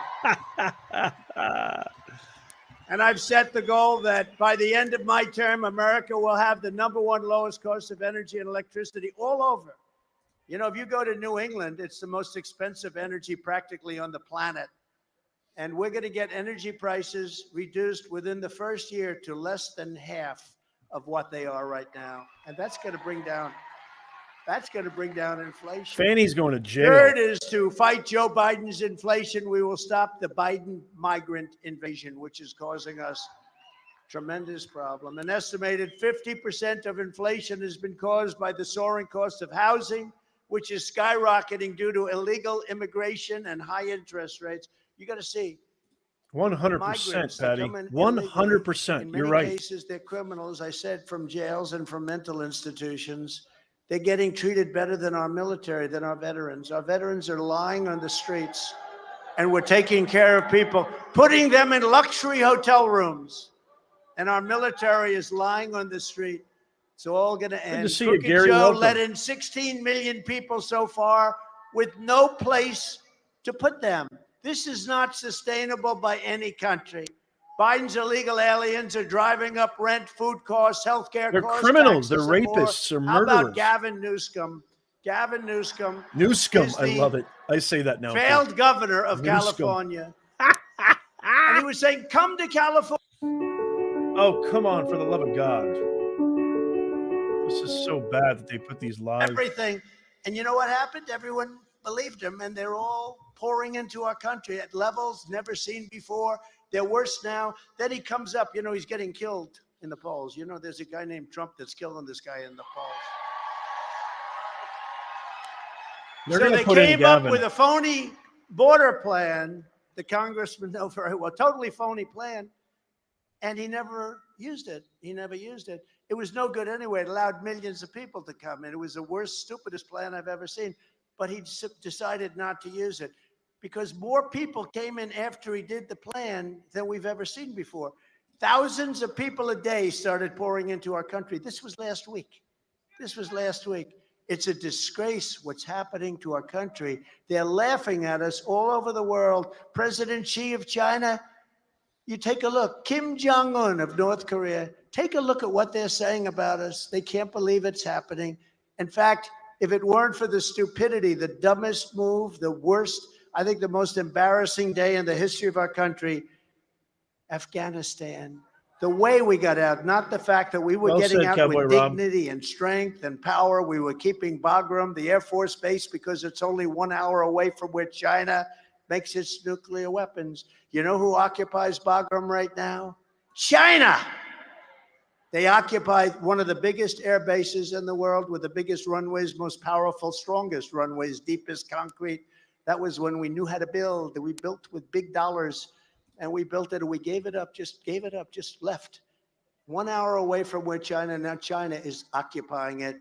Speaker 16: And I've set the goal that by the end of my term, America will have the #1 lowest cost of energy and electricity all over. You know, if you go to New England, it's the most expensive energy practically on the planet. And we're going to get energy prices reduced within the first year to less than half of what they are right now. And that's going to bring down inflation.
Speaker 1: Fanny's going to jail.
Speaker 16: Third is to fight Joe Biden's inflation. We will stop the Biden migrant invasion, which is causing us tremendous problem. An estimated 50% of inflation has been caused by the soaring cost of housing, which is skyrocketing due to illegal immigration and high interest rates. You got to see.
Speaker 1: 100%, Patty. 100%.
Speaker 16: In
Speaker 1: You're
Speaker 16: many
Speaker 1: right.
Speaker 16: cases, they're criminals, I said, from jails and from mental institutions. They're getting treated better than our military, than our veterans. Our veterans are lying on the streets, and we're taking care of people, putting them in luxury hotel rooms. And our military is lying on the street. It's all going to end.
Speaker 1: Good to see you,
Speaker 16: Crooked
Speaker 1: Gary.
Speaker 16: Joe
Speaker 1: Welcome.
Speaker 16: let in 16 million people so far with no place to put them. This is not sustainable by any country. Biden's illegal aliens are driving up rent, food costs, healthcare
Speaker 1: They're
Speaker 16: costs.
Speaker 1: criminals.
Speaker 16: taxes,
Speaker 1: They're
Speaker 16: and more.
Speaker 1: rapists. They're
Speaker 16: How
Speaker 1: murderers.
Speaker 16: about Gavin Newsom? Gavin Newsom.
Speaker 1: Newscomb.
Speaker 16: is
Speaker 1: I
Speaker 16: the
Speaker 1: love it. I say that now.
Speaker 16: Failed governor of
Speaker 1: Newscomb.
Speaker 16: California. And he was saying, come to California.
Speaker 1: Oh, come on, for the love of God. This is so bad that they put these lies.
Speaker 16: Everything. And you know what happened? Everyone believed him, and they're all pouring into our country at levels never seen before. They're worse now. Then he comes up, he's getting killed in the polls. There's a guy named Trump that's killing this guy in the polls.
Speaker 1: They're
Speaker 16: So
Speaker 1: gonna
Speaker 16: they
Speaker 1: put in
Speaker 16: came up
Speaker 1: Gavin.
Speaker 16: with a phony border plan. The congressman know very well, totally phony plan. And he never used it. It was no good anyway. It allowed millions of people to come in. It was the worst, stupidest plan I've ever seen. But he decided not to use it because more people came in after he did the plan than we've ever seen before. Thousands of people a day started pouring into our country. This was last week. It's a disgrace what's happening to our country. They're laughing at us all over the world. President Xi of China, you take a look. Kim Jong-un of North Korea, take a look at what they're saying about us. They can't believe it's happening. In fact,
Speaker 2: If it weren't for the stupidity, the dumbest move, the worst, I think the most embarrassing day in the history of our country, Afghanistan. The way we got out, not the fact that we were
Speaker 1: Well
Speaker 2: getting
Speaker 1: said,
Speaker 2: out
Speaker 1: Cowboy
Speaker 2: with
Speaker 1: Rob.
Speaker 2: dignity and strength and power. We were keeping Bagram, the Air Force base, because it's only 1 hour away from where China makes its nuclear weapons. You know who occupies Bagram right now? China. They occupy one of the biggest air bases in the world with the biggest runways, most powerful, strongest runways, deepest concrete. That was when we knew how to build. We built with big dollars. And we built it, and we gave it up, just left. 1 hour away from where China, now China is occupying it.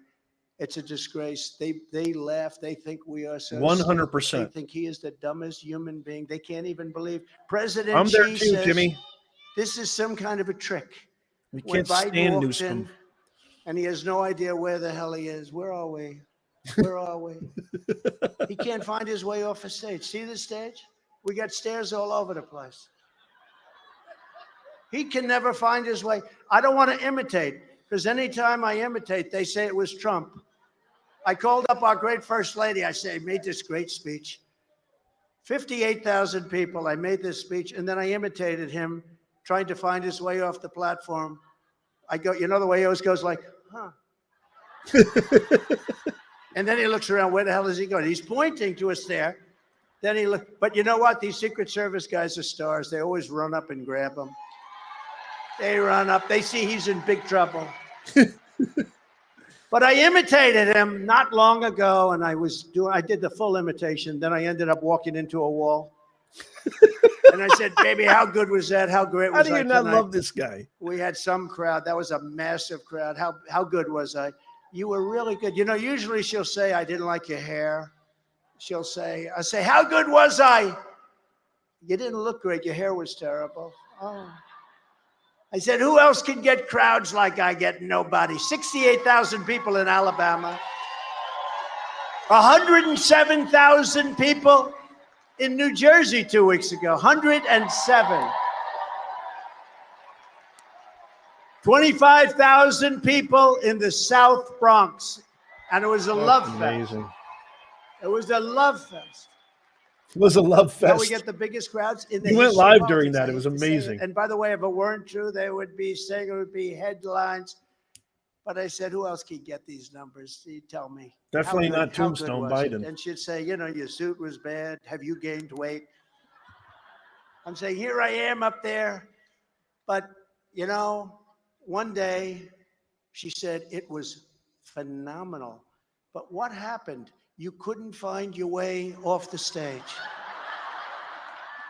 Speaker 2: It's a disgrace. They laugh. They think we are so
Speaker 1: 100%.
Speaker 2: stupid. They think he is the dumbest human being. They can't even believe. President
Speaker 1: I'm there
Speaker 2: Xi
Speaker 1: too,
Speaker 2: says,
Speaker 1: Jimmy.
Speaker 2: this is some kind of a trick.
Speaker 1: We
Speaker 2: When
Speaker 1: can't
Speaker 2: Biden
Speaker 1: stand
Speaker 2: walks
Speaker 1: Newsom.
Speaker 2: in, and he has no idea where the hell he is. Where are we? Where are we? He can't find his way off the stage. See the stage? We got stairs all over the place. He can never find his way. I don't want to imitate, because anytime I imitate, they say it was Trump. I called up our great First Lady. I say, made this great speech. 58,000 people. I made this speech, and then I imitated him trying to find his way off the platform. I go, you know, the way he always goes like, huh. And then he looks around, where the hell is he going? He's pointing to a stair. Then he look, but you know what? These Secret Service guys are stars. They always run up and grab him. They run up. They see he's in big trouble. But I imitated him not long ago, and I did the full imitation. Then I ended up walking into a wall. And I said, baby, how good was that? How great was I?
Speaker 1: How do you not
Speaker 2: tonight?
Speaker 1: love this guy?
Speaker 2: We had some crowd. That was a massive crowd. How good was I? You were really good. You know, usually she'll say, I didn't like your hair. She'll say, I say, how good was I? You didn't look great. Your hair was terrible. Oh. I said, who else can get crowds like I get? Nobody. 68,000 people in Alabama. 107,000 people in New Jersey 2 weeks ago. 107. 25,000 people in the South Bronx. And it was a love fest.
Speaker 1: Amazing.
Speaker 2: It was a love fest.
Speaker 1: It was a love
Speaker 2: Now we
Speaker 1: fest.
Speaker 2: get the biggest crowds in the
Speaker 1: You went
Speaker 2: history of
Speaker 1: live
Speaker 2: politics.
Speaker 1: during that.
Speaker 2: I
Speaker 1: It was
Speaker 2: hate to say
Speaker 1: amazing.
Speaker 2: And by the way, if it weren't true, they would be saying it would be headlines. But I said, who else can get these numbers? You tell me.
Speaker 1: Definitely
Speaker 2: How good-
Speaker 1: not
Speaker 2: how good
Speaker 1: Tombstone
Speaker 2: was it?
Speaker 1: Biden.
Speaker 2: And she'd say, you know, your suit was bad. Have you gained weight? I'm saying, here I am up there. But, you know, one day she said it was phenomenal. But what happened? You couldn't find your way off the stage.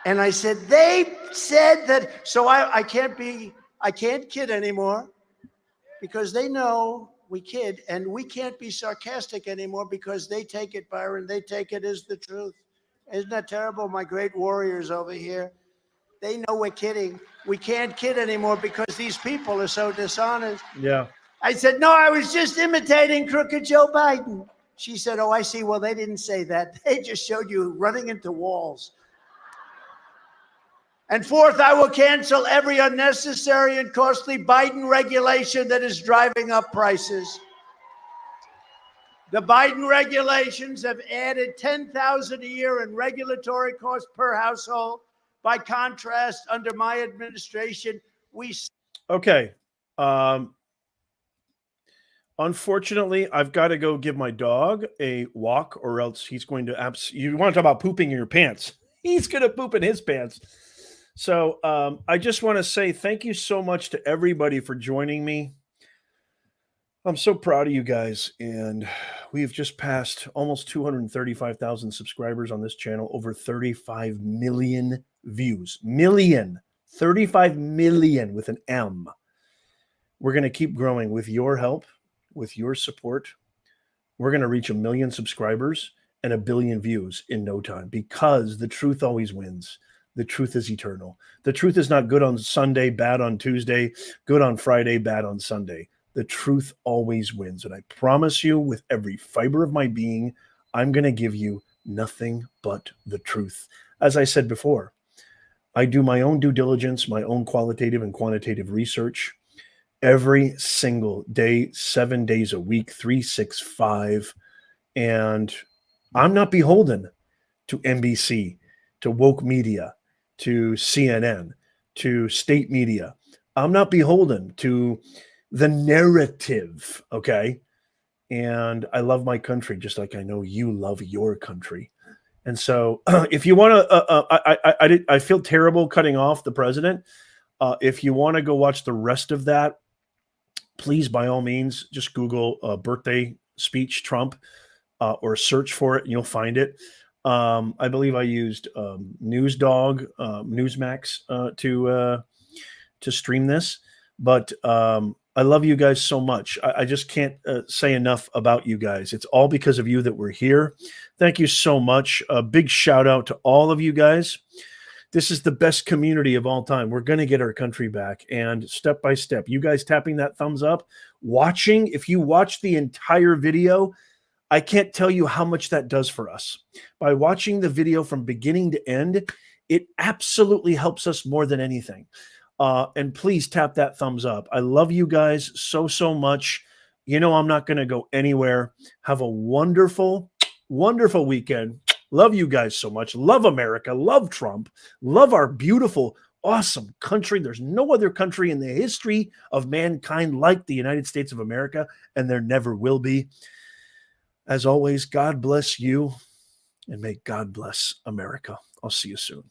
Speaker 2: And I said, they said that, so I can't kid anymore because they know we kid, and we can't be sarcastic anymore because they take it, Byron, they take it as the truth. Isn't that terrible? My great warriors over here, they know we're kidding. We can't kid anymore because these people are so dishonest.
Speaker 1: Yeah.
Speaker 2: I said, no, I was just imitating crooked Joe Biden. She said, oh, I see. Well, they didn't say that. They just showed you running into walls. And fourth, I will cancel every unnecessary and costly Biden regulation that is driving up prices. The Biden regulations have added $10,000 a year in regulatory costs per household. By contrast, under my administration, we...
Speaker 1: Okay. Unfortunately, I've got to go give my dog a walk, or else he's going to you want to talk about pooping in your pants? He's going to poop in his pants. So I just want to say thank you so much to everybody for joining me. I'm so proud of you guys, and we've just passed almost 235,000 subscribers on this channel, over 35 million views. 35 million with an M. We're going to keep growing with your help, with your support. We're going to reach 1 million subscribers and 1 billion views in no time, because the truth always wins. The truth is eternal. The truth is not good on Sunday, bad on Tuesday, good on Friday, bad on Sunday. The truth always wins. And I promise you, with every fiber of my being, I'm going to give you nothing but the truth. As I said before, I do my own due diligence, my own qualitative and quantitative research every single day, 7 days a week, 365. And I'm not beholden to NBC, to woke media, to CNN, to state media. I'm not beholden to the narrative, okay? And I love my country just like I know you love your country. And so if you want to, I feel terrible cutting off the president. If you want to go watch the rest of that, please, by all means, just Google birthday speech Trump or search for it and you'll find it. I believe I used NewsDog, Newsmax to stream this, but I love you guys so much. I just can't say enough about you guys. It's all because of you that we're here. Thank you so much. A big shout out to all of you guys. This is the best community of all time. We're going to get our country back. And step by step, you guys tapping that thumbs up, watching, if you watch the entire video, I can't tell you how much that does for us. By watching the video from beginning to end, it absolutely helps us more than anything. And please tap that thumbs up. I love you guys so, so much. You know, I'm not going to go anywhere. Have a wonderful, wonderful weekend. Love you guys so much. Love America. Love Trump. Love our beautiful, awesome country. There's no other country in the history of mankind like the United States of America, and there never will be. As always, God bless you, and may God bless America. I'll see you soon.